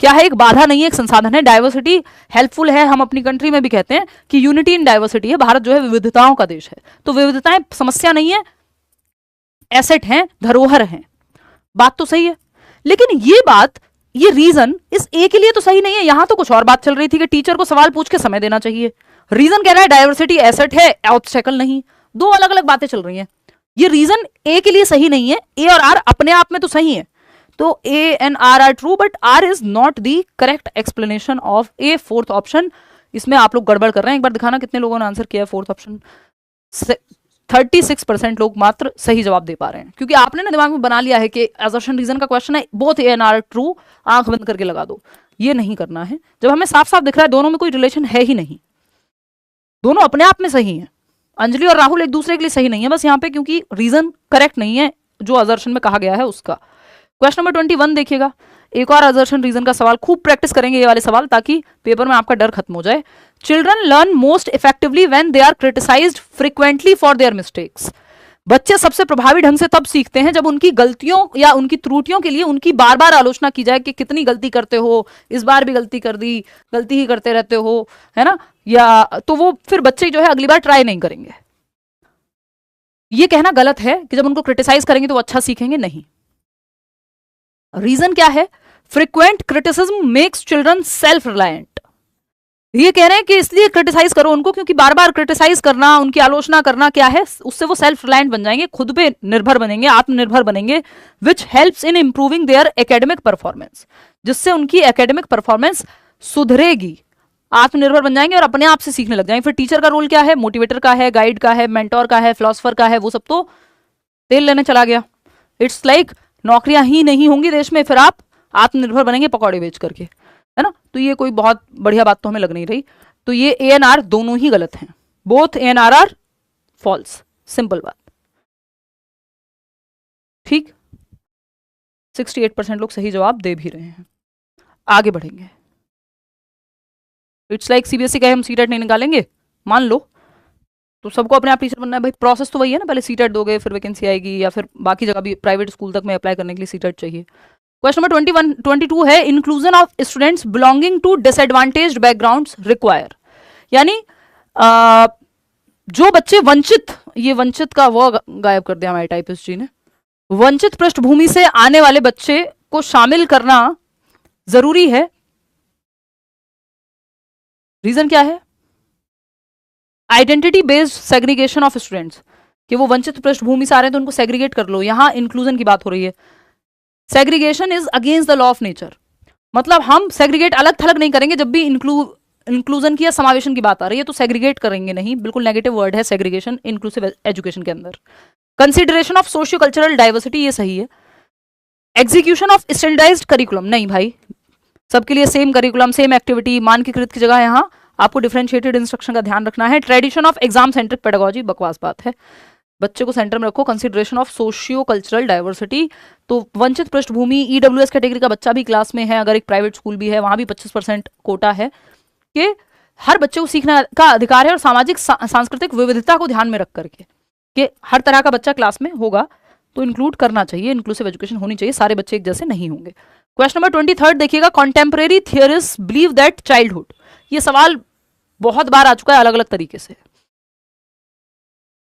क्या है, एक बाधा नहीं है, एक संसाधन है। डाइवर्सिटी हेल्पफुल है, हम अपनी कंट्री में भी कहते हैं कि यूनिटी इन डाइवर्सिटी है। भारत जो है विविधताओं का देश है, तो विविधताएं समस्या नहीं है, एसेट हैं, धरोहर हैं। बात तो सही है, लेकिन ये बात, ये रीजन इस ए के लिए तो सही नहीं है। यहां तो कुछ और बात चल रही थी कि टीचर को सवाल पूछ के समय देना चाहिए। रीजन कह रहा है डाइवर्सिटी एसेट है, ऑब्स्टेकल नहीं। दो अलग अलग बातें चल रही हैं। ये रीजन ए के लिए सही नहीं है। ए और आर अपने आप में तो सही है, तो A and R R true, but R is not the correct explanation of A. Fourth option, इसमें आप लोग गड़बड़ कर रहे हैं। एक बार दिखाना कितने लोगों ने आंसर किया है फोर्थ ऑप्शन। 36% लोग मात्र सही जवाब दे पा रहे हैं, क्योंकि आपने ना दिमाग में बना लिया है कि असर्शन रीजन का क्वेश्चन है, both A and R true, आंख बंद करके लगा दो। ये नहीं करना है, जब हमें साफ साफ दिख रहा है दोनों में कोई रिलेशन है ही नहीं, दोनों अपने आप में सही है। अंजलि और राहुल एक दूसरे के लिए सही नहीं है बस यहाँ पे, क्योंकि रीजन करेक्ट नहीं है जो असर्शन में कहा गया है उसका। क्वेश्चन नंबर 21 देखिएगा, एक और असर्शन रीजन का सवाल। खूब प्रैक्टिस करेंगे ये वाले सवाल ताकि पेपर में आपका डर खत्म हो जाए। Children learn most effectively when they are criticized frequently for their mistakes. बच्चे सबसे प्रभावी ढंग से तब सीखते हैं जब उनकी गलतियों या उनकी त्रुटियों के लिए उनकी बार बार आलोचना की जाए कि कितनी गलती करते हो, इस बार भी गलती कर दी, गलती ही करते रहते हो, है ना, या तो वो फिर बच्चे जो है अगली बार ट्राई नहीं करेंगे। ये कहना गलत है कि जब उनको क्रिटिसाइज करेंगे तो वो अच्छा सीखेंगे, नहीं। रीजन क्या है, frequent criticism makes children self reliant. ये कह रहे हैं कि इसलिए क्रिटिसाइज करो उनको क्योंकि बार बार क्रिटिसाइज करना, उनकी आलोचना करना क्या है, उससे वो सेल्फ रिलायंट बन जाएंगे, खुद पे निर्भर बनेंगे, आत्मनिर्भर बनेंगे, which helps in improving there academic performance, जिससे उनकी एकेडमिक परफॉर्मेंस सुधरेगी, आत्मनिर्भर बन जाएंगे और अपने आप से सीखने लग जाएंगे। फिर टीचर का रोल क्या है, मोटिवेटर का है, गाइड का है, मेंटोर का है, फिलोसोफर का है, वो सब तो तेल लेने चला गया। इट्स लाइक नौकरियां ही नहीं होंगी देश में, फिर आप आत्मनिर्भर बनेंगे पकौड़े बेच करके, है ना। तो ये कोई बहुत बढ़िया बात तो हमें लग नहीं रही। तो ये ए एन आर दोनों ही गलत हैं, both A and R R false, simple बात। ठीक, 68% लोग सही जवाब दे भी रहे हैं। आगे बढ़ेंगे। इट्स लाइक सीबीएसई कहे हम सीटेट नहीं निकालेंगे, मान लो, तो सबको अपने आप टीचर बनना है भाई। प्रोसेस तो वही है ना, पहले सीटेट दोगे फिर वैकेंसी आएगी, या फिर बाकी जगह भी प्राइवेट स्कूल तक में अप्लाई करने के लिए सीटेट चाहिए। क्वेश्चन नंबर 22 है, inclusion of students belonging to disadvantaged backgrounds require. यानी जो बच्चे वंचित, ये वंचित का वो गायब कर दिया हमारे टाइपिस्ट जी ने, वंचित पृष्ठभूमि से आने वाले बच्चे को शामिल करना जरूरी है। रीजन क्या है, identity based segregation of students, कि वो वंचित पृष्ठभूमि से आ रहे हैं तो उनको सेग्रीगेट कर लो। यहां इंक्लूजन की बात हो रही है। Segregation is against the law of nature, मतलब हम सेग्रीगेट अलग थलग नहीं करेंगे। जब भी इंक्लूजन की या समावेशन की बात आ रही है तो सेग्रीगेट करेंगे नहीं, बिल्कुल नेगेटिव वर्ड है सेग्रीगेशन इंक्लूसिव एजुकेशन के अंदर। Consideration of socio cultural diversity, ये सही है। एग्जीक्यूशन ऑफ स्टैंडर्डाइज्ड करिकुलम, नहीं भाई, सबके लिए सेम करिकुलम, सेम एक्टिविटी, मानकीकृत की जगह यहां आपको डिफरेंशिएटेड इंस्ट्रक्शन का ध्यान रखना है। Tradition of exam centric pedagogy, बकवास बात है, बच्चे को सेंटर में रखो। Consideration of socio cultural diversity, तो वंचित पृष्ठभूमि, ईडब्ल्यूएस कैटेगरी का बच्चा भी क्लास में है, अगर एक प्राइवेट स्कूल भी है वहां भी 25% कोटा है कि हर बच्चे को सीखने का अधिकार है, और सामाजिक सांस्कृतिक विविधता को ध्यान में रख करके कि हर तरह का बच्चा क्लास में होगा तो इंक्लूड करना चाहिए, इंक्लूसिव एजुकेशन होनी चाहिए, सारे बच्चे एक जैसे नहीं होंगे। क्वेश्चन नंबर 23 देखिएगा, contemporary theorist believe that childhood. ये सवाल बहुत बार आ चुका है अलग अलग तरीके से।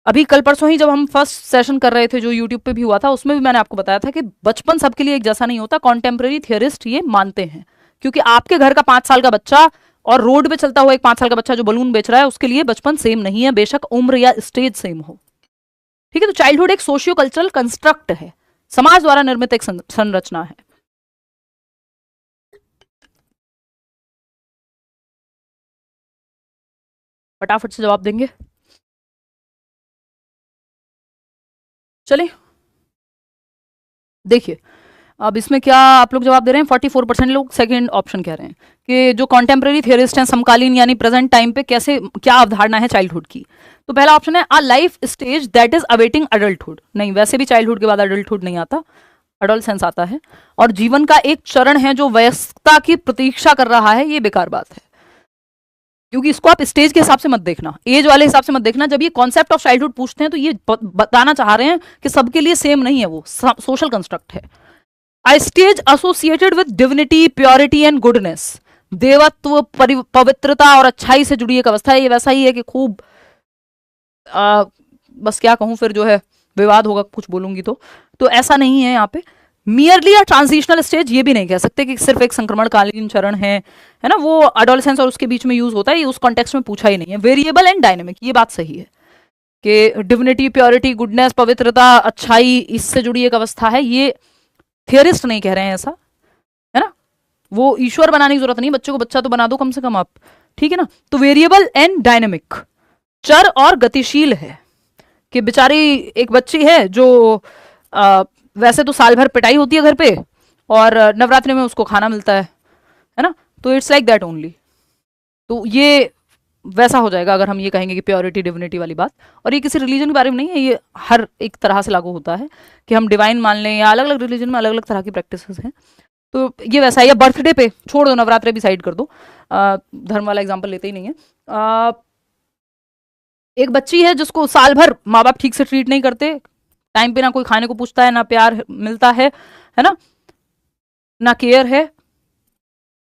अभी कल परसों ही जब हम फर्स्ट सेशन कर रहे थे जो यूट्यूब पे भी हुआ था, उसमें भी मैंने आपको बताया था कि बचपन सबके लिए एक जैसा नहीं होता। कॉन्टेम्परेरी थियरिस्ट ये मानते हैं, क्योंकि आपके घर का 5 साल का बच्चा और रोड पे चलता हुआ एक 5 साल का बच्चा जो बलून बेच रहा है, उसके लिए बचपन सेम नहीं है, बेशक उम्र या स्टेज सेम हो। ठीक है, तो चाइल्डहुड एक सोशियो कल्चरल कंस्ट्रक्ट है, समाज द्वारा निर्मित एक संरचना है। फटाफट से जवाब देंगे, चलिए देखिए। अब इसमें क्या आप लोग जवाब दे रहे हैं, 44% लोग सेकंड ऑप्शन कह रहे हैं कि जो कॉन्टेम्परेरी थियरिस्ट हैं, समकालीन यानी प्रेजेंट टाइम पे कैसे, क्या अवधारणा है चाइल्डहुड की। तो पहला ऑप्शन है a life stage that is awaiting adulthood. नहीं, वैसे भी चाइल्डहुड के बाद अडल्टहुड नहीं आता, अडोलसेंस आता है, और जीवन का एक चरण है जो वयस्कता की प्रतीक्षा कर रहा है। ये बेकार बात है, क्योंकि इसको आप स्टेज के हिसाब से मत देखना, एज वाले हिसाब से मत देखना। जब ये कॉन्सेप्ट ऑफ चाइल्डहुड पूछते हैं तो ये बताना चाह रहे हैं कि सबके लिए सेम नहीं है, वो सोशल कंस्ट्रक्ट है। अ stage associated with divinity, purity and goodness, देवत्व, पवित्रता और अच्छाई से जुड़ी एक अवस्था है। ये वैसा ही है कि खूब बस क्या कहूं, फिर जो है विवाद होगा कुछ बोलूंगी तो ऐसा नहीं है यहाँ पे। मियरली अ ट्रांजिशनल स्टेज ये भी नहीं कह सकते कि सिर्फ एक संक्रमणकालीन चरण है ना, वो एडोलेसेंस और उसके बीच में यूज होता है, ये उस कॉन्टेक्स्ट में पूछा ही नहीं है। वेरिएबल एंड डायनेमिक, ये बात सही है कि डिविनिटी, प्योरिटी, गुडनेस, पवित्रता, अच्छाई, इससे जुड़ी एक अवस्था है। ये थियरिस्ट नहीं कह रहे हैं ऐसा, है ना। वो ईश्वर बनाने की जरूरत नहीं, बच्चे को बच्चा तो बना दो कम से कम आप, ठीक है ना। तो वेरिएबल एंड डायनेमिक, चर और गतिशील है कि बेचारी एक बच्ची है जो वैसे तो साल भर पिटाई होती है घर पे और नवरात्रि में उसको खाना मिलता है ना। तो इट्स लाइक दैट ओनली। तो ये वैसा हो जाएगा अगर हम ये कहेंगे कि प्योरिटी डिविनिटी वाली बात। और ये किसी रिलीजन के बारे में नहीं है, ये हर एक तरह से लागू होता है कि हम डिवाइन मान लें, या अलग अलग रिलीजन में अलग अलग तरह की प्रैक्टिसेस हैं। तो ये वैसा है। या बर्थडे पे छोड़ दो, नवरात्रि भी साइड कर दो, धर्म वाला एग्जाम्पल लेते ही नहीं है। एक बच्ची है जिसको साल भर माँ बाप ठीक से ट्रीट नहीं करते, टाइम पे ना कोई खाने को पूछता है, ना प्यार मिलता है ना केयर है।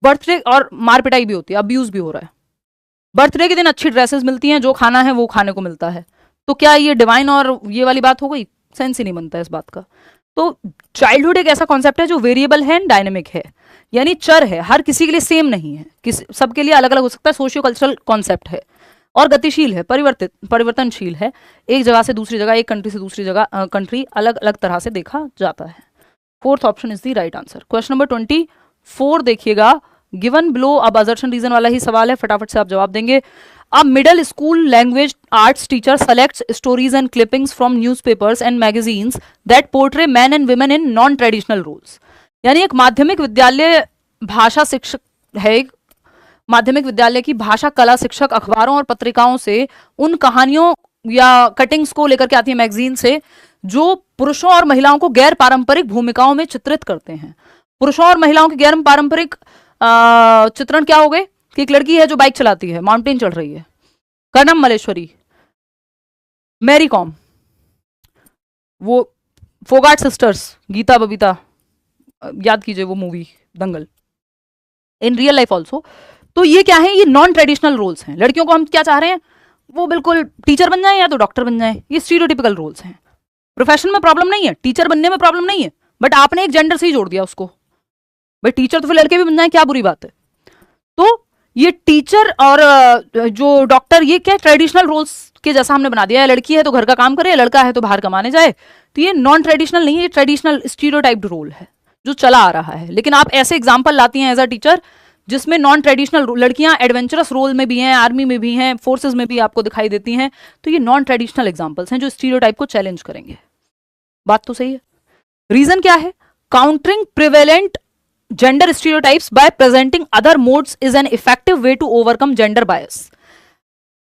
बर्थडे और मार पिटाई भी होती है, अब्यूज भी हो रहा है। बर्थडे के दिन अच्छी ड्रेसेस मिलती हैं, जो खाना है वो खाने को मिलता है। तो क्या ये डिवाइन और ये वाली बात हो गई? सेंस ही नहीं बनता इस बात का। तो चाइल्डहुड एक ऐसा कॉन्सेप्ट है जो वेरिएबल है, डायनेमिक है, यानी चर है, हर किसी के लिए सेम नहीं है, सबके लिए अलग अलग हो सकता है। सोशियो कल्चरल कॉन्सेप्ट है और गतिशील है, परिवर्तनशील है। एक जगह से दूसरी जगह, एक कंट्री से दूसरी जगह कंट्री अलग अलग तरह से देखा जाता है। Fourth option is the right answer. Question number 24 देखिएगा, गिवन बिलो। अब असर्शन रीजन वाला ही सवाल है, फटाफट से आप जवाब देंगे। अब middle school language arts teacher selects stories and clippings from newspapers and magazines that portray man and women in non traditional roles. यानी एक माध्यमिक विद्यालय भाषा शिक्षक है, एक माध्यमिक विद्यालय की भाषा कला शिक्षक अखबारों और पत्रिकाओं से उन कहानियों या कटिंग्स को लेकर के आती है मैगजीन से, जो पुरुषों और महिलाओं को गैर पारंपरिक भूमिकाओं में चित्रित करते हैं। पुरुषों और महिलाओं के गैर पारंपरिक चित्रण क्या हो गए कि एक लड़की है जो बाइक चलाती है, माउंटेन चढ़ रही है, कर्णम मलेश्वरी, मैरी कॉम, वो फोगाट सिस्टर्स, गीता बबीता, याद कीजिए वो movie Dangal, in real life also. तो ये क्या है? ये नॉन ट्रेडिशनल रोल्स हैं। लड़कियों को हम क्या चाह रहे हैं? वो बिल्कुल टीचर बन जाए या तो डॉक्टर बन जाए, ये स्टीरियोटिपिकल रोल्स हैं। प्रोफेशन में प्रॉब्लम नहीं है, टीचर बनने में प्रॉब्लम नहीं है, बट आपने एक जेंडर से ही जोड़ दिया उसको। भाई टीचर तो फिर लड़के भी बन जाए, क्या बुरी बात है? तो ये टीचर और जो डॉक्टर, ये क्या ट्रेडिशनल रोल्स के जैसा हमने बना दिया है। लड़की है तो घर का काम करे, लड़का है तो बाहर कमाने जाए। तो ये नॉन ट्रेडिशनल नहीं है, ये ट्रेडिशनल स्टीरियोटाइप्ड रोल है जो चला आ रहा है। लेकिन आप ऐसे एग्जाम्पल लाती हैं एज अ टीचर जिसमें नॉन ट्रेडिशनल, लड़कियां एडवेंचरस रोल में भी हैं, आर्मी में भी हैं, फोर्सेस में भी आपको दिखाई देती हैं। तो ये नॉन ट्रेडिशनल एग्जाम्पल्स हैं जो स्टीरियोटाइप को चैलेंज करेंगे। बात तो सही है। रीजन क्या है? Countering prevalent gender stereotypes by presenting other modes is an effective way to overcome gender bias.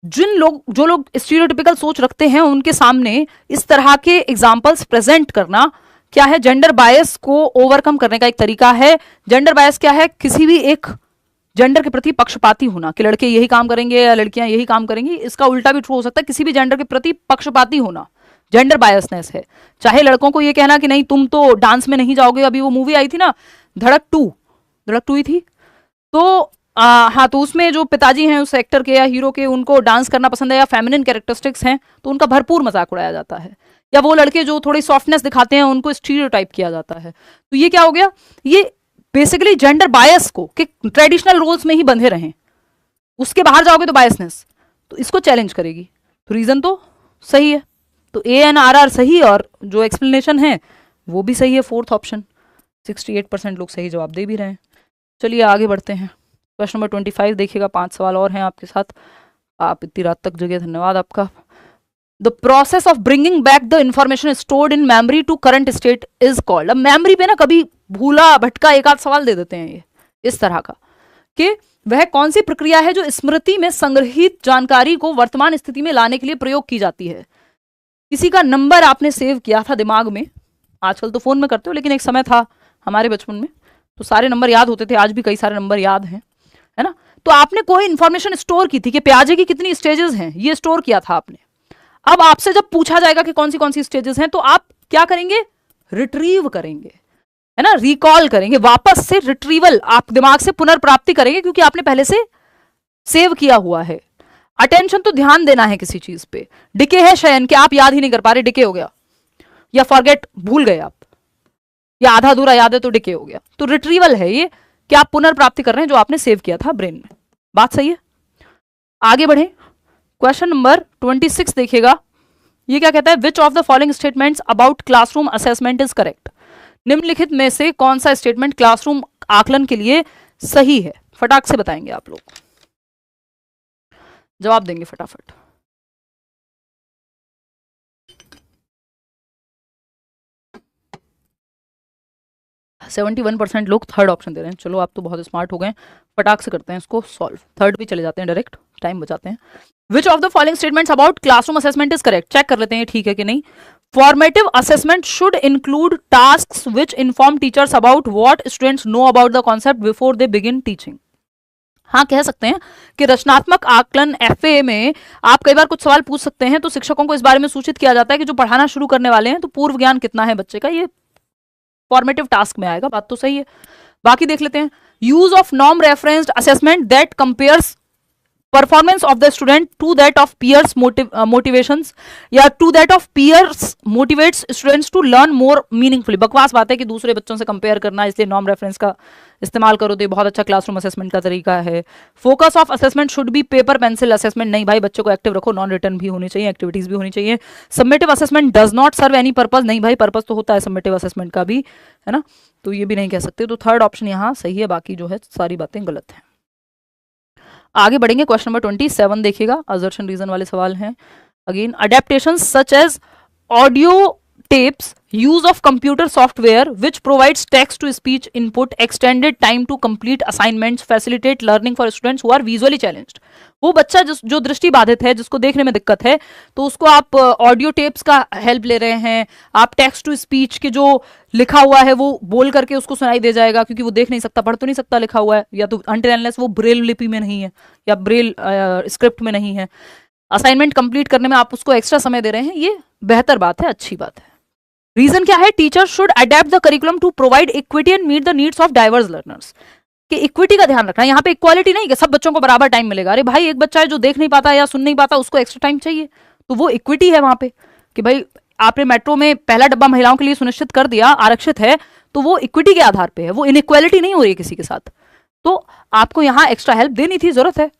जो लोग स्टीरियोटिपिकल सोच रखते हैं उनके सामने इस तरह के एग्जाम्पल्स प्रेजेंट करना क्या है? जेंडर बायस को ओवरकम करने का एक तरीका है। जेंडर बायस क्या है? किसी भी एक जेंडर के प्रति पक्षपाती होना कि लड़के यही काम करेंगे या लड़कियां यही काम करेंगी। इसका उल्टा भी ट्रू हो सकता है, किसी भी जेंडर के प्रति पक्षपाती होना जेंडर बायसनेस है। चाहे लड़कों को ये कहना कि नहीं तुम तो डांस में नहीं जाओगे, अभी वो मूवी आई थी ना धड़क टू ही थी, तो हाँ, तो उसमें जो पिताजी हैं उस एक्टर के या हीरो के, उनको डांस करना पसंद है या फेमिनिन कैरेक्टरिस्टिक्स हैं, तो उनका भरपूर मजाक उड़ाया जाता है। या वो लड़के जो थोड़ी सॉफ्टनेस दिखाते हैं उनको स्टीरियोटाइप किया जाता है। तो ये क्या हो गया? ये बेसिकली जेंडर बायस को कि ट्रेडिशनल रोल्स में ही बंधे रहें, उसके बाहर जाओगे तो बायसनेस, तो इसको चैलेंज करेगी। तो रीजन तो सही है, तो ANRR सही और जो एक्सप्लेनेशन है वो भी सही है। फोर्थ ऑप्शन 68% लोग सही जवाब दे भी रहे हैं। चलिए आगे बढ़ते हैं। क्वेश्चन नंबर 25 देखिएगा, 5 सवाल और हैं आपके साथ। आप इतनी रात तक जगे, धन्यवाद आपका। The process of bringing back the information stored in memory to current state is called. अब मेमोरी पे ना कभी भूला भटका एक आध सवाल दे देते हैं ये इस तरह का कि वह कौन सी प्रक्रिया है जो स्मृति में संग्रहित जानकारी को वर्तमान स्थिति में लाने के लिए प्रयोग की जाती है। किसी का नंबर आपने सेव किया था दिमाग में, आजकल तो फोन में करते हो, लेकिन एक समय था हमारे बचपन में तो सारे नंबर याद होते थे, आज भी कई सारे नंबर याद हैं, है ना। तो आपने कोई इंफॉर्मेशन स्टोर की थी कि प्याजे की कितनी स्टेजेस हैं, ये स्टोर किया था आपने। अब आपसे जब पूछा जाएगा कि कौन सी स्टेजेस हैं, तो आप क्या करेंगे? रिट्रीव करेंगे। है ना, रिकॉल करेंगे, वापस से रिट्रीवल, आप दिमाग से पुनर्प्राप्ति करेंगे क्योंकि आपने पहले से सेव किया हुआ है। अटेंशन तो ध्यान देना है किसी चीज पे। डिके है शयन, कि आप याद ही नहीं कर पा रहे, डिके हो गया, या फॉरगेट, भूल गए आप, या आधा अधूरा याद है तो डिके हो गया। तो रिट्रीवल है ये कि आप पुनर्प्राप्ति कर रहे हैं जो आपने सेव किया था ब्रेन में। बात सही है? आगे बढ़े, क्वेश्चन नंबर 26 देखिएगा। ये क्या कहता है, which of the following statements about classroom assessment is correct. निम्नलिखित में से कौन सा स्टेटमेंट क्लासरूम आकलन के लिए सही है? फटाक से बताएंगे आप लोग, जवाब देंगे फटाफट। सेवेंटी 71% लोग थर्ड ऑप्शन दे रहे हैं। चलो आप तो बहुत स्मार्ट हो गए, फटाक से करते हैं इसको सॉल्व। थर्ड पे चले जाते हैं डायरेक्ट, टाइम बचाते हैं। Which of the following statements about classroom assessment is correct. Check कर लेते हैं ठीक है कि नहीं। Formative assessment should include tasks which inform teachers about what students know about the concept before they begin teaching. हाँ, कह सकते हैं कि रचनात्मक आकलन एफए में आप कई बार कुछ सवाल पूछ सकते हैं, तो शिक्षकों को इस बारे में सूचित किया जाता है कि जो पढ़ाना शुरू करने वाले हैं तो पूर्व ज्ञान कितना है बच्चे का, ये फॉर्मेटिव टास्क में आएगा। बात तो सही है। बाकी देख लेते हैं। Use of norm referenced assessment that compares performance of the student to that of peers motivations, या to that of peers motivates students to learn more meaningfully. बकवास बात है कि दूसरे बच्चों से कंपेयर करना, इसलिए नॉर्म रेफरेंस का इस्तेमाल करो तो ये बहुत अच्छा क्लासरूम असेसमेंट का तरीका है। Focus of assessment should be paper pencil assessment. नहीं भाई, बच्चों को एक्टिव रखो, नॉन रिटर्न भी होनी चाहिए, एक्टिविटीज भी होनी चाहिए। Summative assessment does not serve any purpose. नहीं भाई, पर्पज तो होता है सबमिटिव असेसमेंट का भी, है ना, तो ये भी नहीं कह सकते। तो थर्ड ऑप्शन यहाँ सही है, बाकी जो है सारी बातें गलत हैं। आगे बढ़ेंगे, क्वेश्चन नंबर 27 देखिएगा, असर्शन रीजन वाले सवाल हैं। Again, adaptation such as audio tapes, use of computer software which provides text to speech input, extended time to complete assignments, facilitate learning for students who are visually challenged। वो बच्चा जो दृष्टि बाधित है, जिसको देखने में दिक्कत है, तो उसको आप ऑडियो टेप्स का हेल्प ले रहे हैं, आप टेक्स्ट टू स्पीच के जो लिखा हुआ है वो बोल करके उसको सुनाई दे जाएगा, क्योंकि वो देख नहीं सकता, पढ़ तो नहीं सकता लिखा हुआ है, या तो अनटिल अनलेस वो ब्रेल लिपि में नहीं है या ब्रेल स्क्रिप्ट में नहीं है। असाइनमेंट कंप्लीट करने में आप उसको एक्स्ट्रा समय दे रहे हैं, ये बेहतर बात है, अच्छी बात है। रीजन क्या है, teacher should adapt the curriculum to provide equity and meet the needs of diverse learners. कि इक्विटी का ध्यान रखना, यहाँ पे इक्वालिटी नहीं कि सब बच्चों को बराबर टाइम मिलेगा। अरे भाई, एक बच्चा है जो देख नहीं पाता या सुन नहीं पाता, उसको एक्स्ट्रा टाइम चाहिए, तो वो इक्विटी है वहां पे कि भाई आपने मेट्रो में पहला डब्बा महिलाओं के लिए सुनिश्चित कर दिया, आरक्षित है, तो वो इक्विटी के आधार पे है, वो इनइक्वालिटी नहीं हो रही है किसी के साथ, तो आपको यहाँ एक्स्ट्रा हेल्प देनी थी, जरूरत है।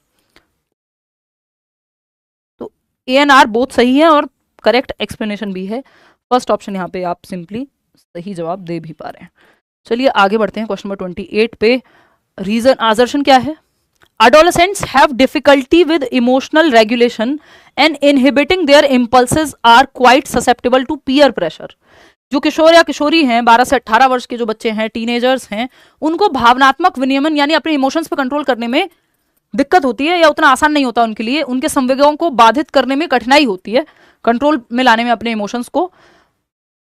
तो ANR बोथ सही है और करेक्ट एक्सप्लेनेशन भी है। फर्स्ट ऑप्शन यहाँ पे आप सिंपली सही जवाब दे भी पा रहे हैं। चलिए आगे बढ़ते हैं, क्वेश्चन नंबर 28 पे। रीजन असर्शन क्या है, adolescents have difficulty with emotional regulation and inhibiting their impulses are quite susceptible to peer pressure। जो किशोर या किशोरी हैं, 12 से 18 वर्ष के जो बच्चे हैं, टीनेजर्स हैं, उनको भावनात्मक विनियमन यानी अपने इमोशंस पे कंट्रोल करने में दिक्कत होती है, या उतना आसान नहीं होता उनके लिए, उनके संवेगों को बाधित करने में कठिनाई होती है, कंट्रोल में लाने में अपने इमोशंस को,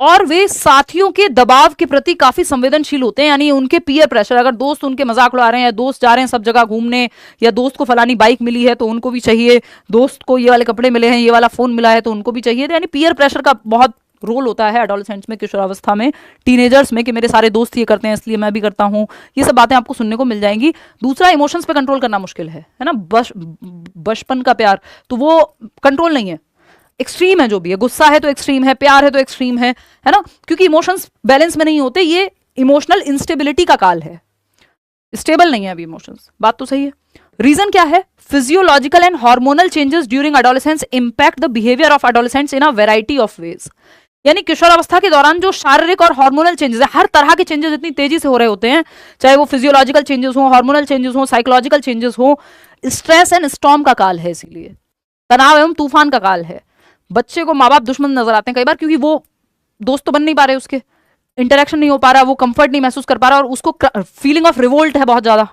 और वे साथियों के दबाव के प्रति काफी संवेदनशील होते हैं, यानी उनके पीयर प्रेशर, अगर दोस्त उनके मजाक उड़ा रहे हैं, दोस्त जा रहे हैं सब जगह घूमने, या दोस्त को फलानी बाइक मिली है तो उनको भी चाहिए, दोस्त को ये वाले कपड़े मिले हैं, ये वाला फोन मिला है तो उनको भी चाहिए, तो यानी पीयर प्रेशर का बहुत रोल होता है एडोलेसेंट्स में, किशोरावस्था में, टीनेजर्स में, कि मेरे सारे दोस्त ये करते हैं इसलिए मैं भी करता हूँ, ये सब बातें आपको सुनने को मिल जाएंगी। दूसरा, इमोशंस पे कंट्रोल करना मुश्किल है ना, बचपन का प्यार तो वो कंट्रोल नहीं है, एक्सट्रीम है, जो भी है, गुस्सा है तो एक्सट्रीम है, प्यार है तो एक्सट्रीम है ना, क्योंकि इमोशंस बैलेंस में नहीं होते, ये इमोशनल इंस्टेबिलिटी का काल है, स्टेबल नहीं है अभी इमोशंस। बात तो सही है। रीजन क्या है, physiological and hormonal changes during adolescence impact the behaviour of adolescents in a variety of ways. यानी किशोरावस्था के दौरान जो शारीरिक और हार्मोनल चेंजेस है, हर तरह के चेंजेस इतनी तेजी से हो रहे होते हैं, चाहे वो फिजियोलॉजिकल चेंजेस हो, हार्मोनल चेंजेस हो, साइकोलॉजिकल चेंजेस हो, स्ट्रेस एंड स्टॉर्म का काल है, इसीलिए तनाव एवं तूफान का काल है। बच्चे को माँ बाप दुश्मन नजर आते हैं कई बार, क्योंकि वो दोस्त तो बन नहीं पा रहे, उसके इंटरेक्शन नहीं हो पा रहा, वो कंफर्ट नहीं महसूस कर पा रहा, और उसको फीलिंग ऑफ रिवोल्ट है, बहुत ज्यादा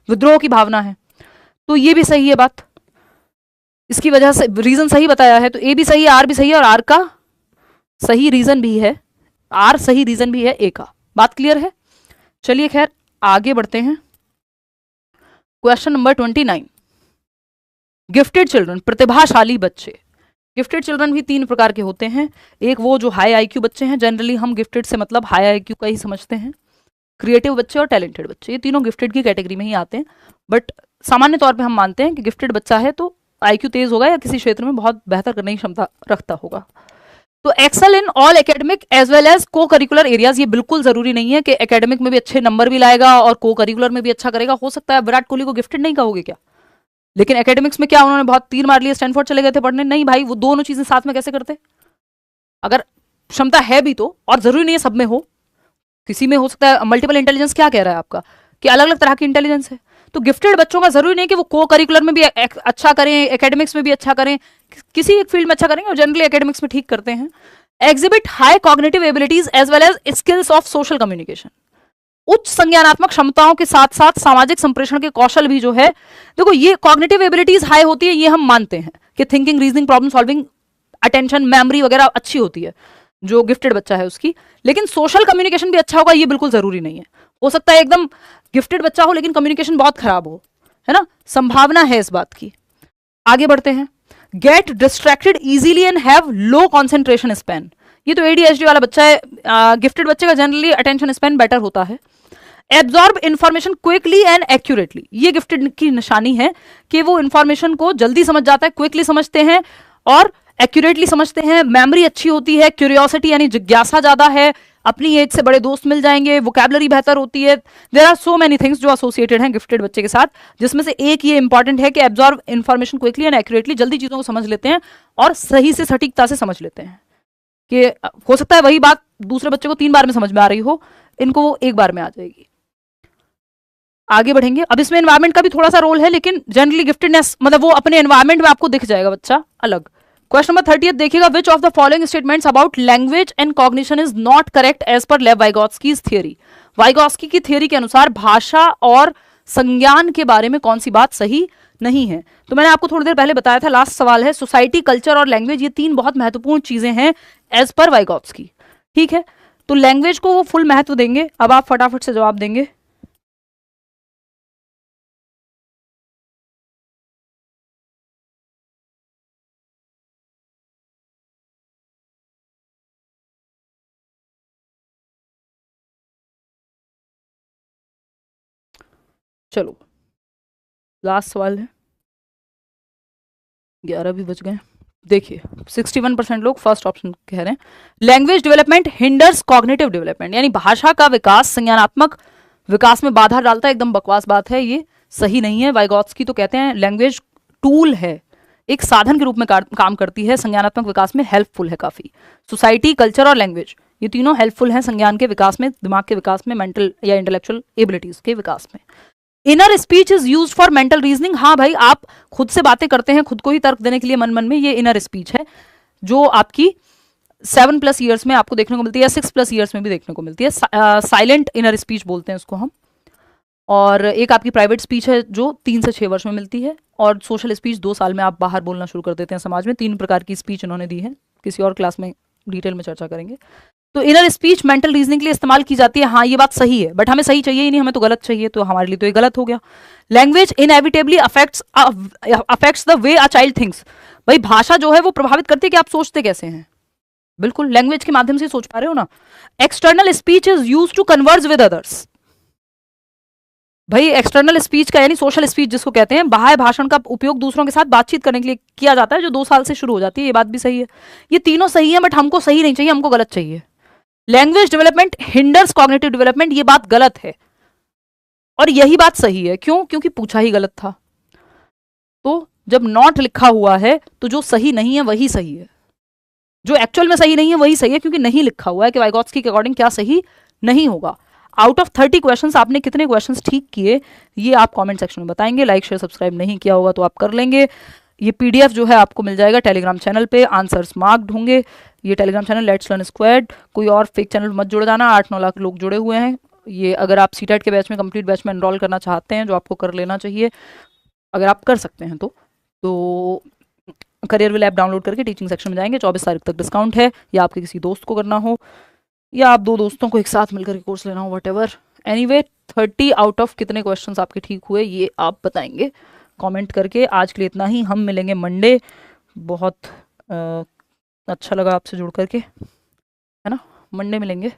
विद्रोह की भावना है। तो ये भी सही है बात, इसकी वजह से रीजन सही बताया है, तो ए भी सही है, आर भी सही है, और आर का सही रीजन भी है, आर सही रीजन भी है ए का। बात क्लियर है। चलिए खैर आगे बढ़ते हैं, क्वेश्चन नंबर 29। गिफ्टेड चिल्ड्रन, प्रतिभाशाली बच्चे। गिफ्टेड चिल्ड्रन भी 3 प्रकार के होते हैं। एक वो जो हाई IQ बच्चे हैं, जनरली हम गिफ्टेड से मतलब हाई IQ का ही समझते हैं, क्रिएटिव बच्चे और टैलेंटेड बच्चे, ये तीनों गिफ्टेड की कैटेगरी में ही आते हैं। बट सामान्य तौर पे हम मानते हैं कि गिफ्टेड बच्चा है तो आईक्यू तेज होगा या किसी क्षेत्र में बहुत बेहतर करने की क्षमता रखता होगा। तो excel in all academic as well as co curricular areas, ये बिल्कुल जरूरी नहीं है कि एकेडमिक में भी अच्छे नंबर भी लाएगा और को करिकुलर में भी अच्छा करेगा। हो सकता है विराट कोहली को गिफ्टेड नहीं कहोगे क्या, लेकिन एकेडमिक्स में क्या उन्होंने बहुत तीर मार लिए, स्टैनफोर्ड चले गए थे पढ़ने? नहीं भाई, वो दोनों चीजें साथ में कैसे करते? अगर क्षमता है भी तो, और जरूरी नहीं है सब में हो, किसी में हो सकता है। मल्टीपल इंटेलिजेंस क्या कह रहा है आपका कि अलग अलग तरह की इंटेलिजेंस है। तो गिफ्टेड बच्चों का जरूरी नहीं कि वो को करिकुलर में भी अच्छा करें, एकेडमिक्स में भी अच्छा करें, किसी एक फील्ड में अच्छा करेंगे, और जनरली एकेडमिक्स में ठीक करते हैं। Exhibit high cognitive abilities as well as skills of social communication, उच्च संज्ञानात्मक क्षमताओं के साथ साथ सामाजिक संप्रेषण के कौशल भी जो है, देखो ये कॉग्निटिव एबिलिटीज हाई होती है, ये हम मानते हैं कि thinking, reasoning, problem solving, attention, memory वगैरह अच्छी होती है जो गिफ्टेड बच्चा है उसकी। लेकिन सोशल कम्युनिकेशन भी अच्छा होगा ये बिल्कुल जरूरी नहीं है। हो सकता है एकदम गिफ्टेड बच्चा हो लेकिन कम्युनिकेशन बहुत खराब हो, है ना, संभावना है इस बात की। आगे बढ़ते हैं। Get distracted easily and have low concentration span, ये तो एडीएचडी वाला बच्चा है। गिफ्टेड बच्चे का जनरली अटेंशन स्पैन बेटर होता है। Absorb information quickly and accurately, ये गिफ्टेड की निशानी है कि वो इंफॉर्मेशन को जल्दी समझ जाता है, क्विकली समझते हैं और एक्यूरेटली समझते हैं। मेमोरी अच्छी होती है, क्यूरियोसिटी यानी जिज्ञासा ज्यादा है, अपनी एज से बड़े दोस्त मिल जाएंगे, वोकैबुलरी बेहतर होती है। There are so many things जो एसोसिएटेड हैं गिफ्टेड बच्चे के साथ, जिसमें से एक ये इंपॉर्टेंट है कि absorb information quickly and accurately, जल्दी चीजों को समझ लेते हैं और सही से सटीकता से समझ लेते हैं। कि हो सकता है वही बात दूसरे बच्चे को 3 बार में समझ में आ रही हो, इनको वो 1 बार में आ जाएगी। आगे बढ़ेंगे। अब इसमें एनवायरमेंट का भी थोड़ा सा रोल है, लेकिन जनरली गिफ्टेडनेस मतलब वो अपने एनवायरमेंट में आपको दिख जाएगा बच्चा अलग। क्वेश्चन नंबर 30 देखिएगा, which of the following statements about language and cognition is not correct as per Lev Vygotskys theory. Vygotsky की थियरी के अनुसार भाषा और संज्ञान के बारे में कौन सी बात सही नहीं है? तो मैंने आपको थोड़ी देर पहले बताया था, लास्ट सवाल है, सोसाइटी, कल्चर और लैंग्वेज ये 3 बहुत महत्वपूर्ण चीजें हैं एज पर वाइगोत्स्की। ठीक है, तो लैंग्वेज को वो फुल महत्व देंगे। अब आप फटाफट से जवाब देंगे। चलो लास्ट सवाल है, 11 भी बज गए। देखिए 61% लोग फर्स्ट ऑप्शन कह रहे हैं। Language development hinders cognitive development, यानी भाषा का विकास संज्ञानात्मक विकास में बाधा डालता है। एकदम बकवास बात है, ये सही नहीं है। वाइगोत्स्की तो कहते हैं लैंग्वेज टूल है, एक साधन के रूप में काम करती है, संज्ञानात्मक विकास में हेल्पफुल है काफी। सोसाइटी, कल्चर और लैंग्वेज ये तीनों हेल्पफुल हैं संज्ञान के विकास में, दिमाग के विकास में, मेंटल या इंटेलेक्चुअल एबिलिटीज के विकास में। Inner speech is use for mental reasoning, हाँ भाई आप खुद से बातें करते हैं, खुद को ही तर्क देने के लिए मन मन में, ये इनर स्पीच है जो आपकी 7+ ईयर्स में आपको देखने को मिलती है, 6+ ईयर्स में भी देखने को मिलती है। साइलेंट इनर स्पीच बोलते हैं उसको हम। और एक आपकी प्राइवेट स्पीच है जो 3 से 6 वर्ष में मिलती है, और सोशल स्पीच 2 साल में आप बाहर बोलना शुरू कर देते हैं समाज में। 3 प्रकार की स्पीच इन्होंने दी है, किसी और क्लास में डिटेल में चर्चा करेंगे। तो इनर स्पीच मेंटल रीजनिंग के लिए इस्तेमाल की जाती है, हाँ ये बात सही है, बट हमें सही चाहिए ही नहीं, हमें तो गलत चाहिए, तो हमारे लिए तो ये गलत हो गया। Language inevitably affects the way a child thinks, भाई भाषा जो है वो प्रभावित करती है कि आप सोचते कैसे हैं। बिल्कुल लैंग्वेज के माध्यम से सोच पा रहे हो ना। External speech is use to converse with others, भाई एक्सटर्नल स्पीच का यानी सोशल स्पीच जिसको कहते हैं, बाह्य भाषण का उपयोग दूसरों के साथ बातचीत करने के लिए किया जाता है, जो 2 साल से शुरू हो जाती है। ये बात भी सही है, ये तीनों सही है, बट हमको सही नहीं चाहिए, हमको गलत चाहिए। Language development hinders cognitive development, ये बात गलत है और यही बात सही है। क्यों? क्योंकि पूछा ही गलत था। तो जब नॉट लिखा हुआ है तो जो सही नहीं है वही सही है, जो एक्चुअल में सही नहीं है वही सही है, क्योंकि नहीं लिखा हुआ है कि वाइगोत्स्की के अकॉर्डिंग क्या सही नहीं होगा। आउट ऑफ 30 क्वेश्चंस आपने कितने क्वेश्चंस ठीक किए ये आप कमेंट सेक्शन में बताएंगे। लाइक शेयर सब्सक्राइब नहीं किया होगा तो आप कर लेंगे। ये पीडीएफ जो है आपको मिल जाएगा टेलीग्राम चैनल पे, आंसर्स मार्क्ड होंगे। ये Telegram channel let's learn squad, कोई और फेक चैनल मत जुड़ जाना, 8-9 लाख लोग जुड़े हुए हैं। ये अगर आप सीटेट के बैच में, कंप्लीट बैच में एनरोल करना चाहते हैं, जो आपको कर लेना चाहिए अगर आप कर सकते हैं तो करियर विल ऐप डाउनलोड करके टीचिंग सेक्शन में जाएंगे। 24 तारीख तक डिस्काउंट है, या आपके किसी दोस्त को करना हो या आप 2 दोस्तों को एक साथ मिलकर कोर्स लेना हो, what ever. Anyway 30 out of कितने क्वेश्चंस आपके ठीक हुए ये आप बताएंगे कमेंट करके। आज के लिए इतना ही, हम मिलेंगे मंडे। बहुत अच्छा लगा आपसे जुड़ करके, है ना, मंडे मिलेंगे।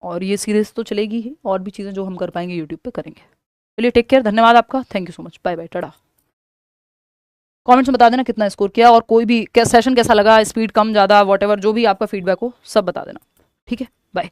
और ये सीरीज तो चलेगी ही, और भी चीज़ें जो हम कर पाएंगे यूट्यूब पे करेंगे। चलिए टेक केयर, धन्यवाद आपका, thank you so much, bye bye, tata. Comments में बता देना कितना स्कोर किया, और कोई भी सेशन कैसा लगा, स्पीड कम ज़्यादा, वॉट एवर जो भी आपका फीडबैक हो सब बता देना, ठीक है, बाय।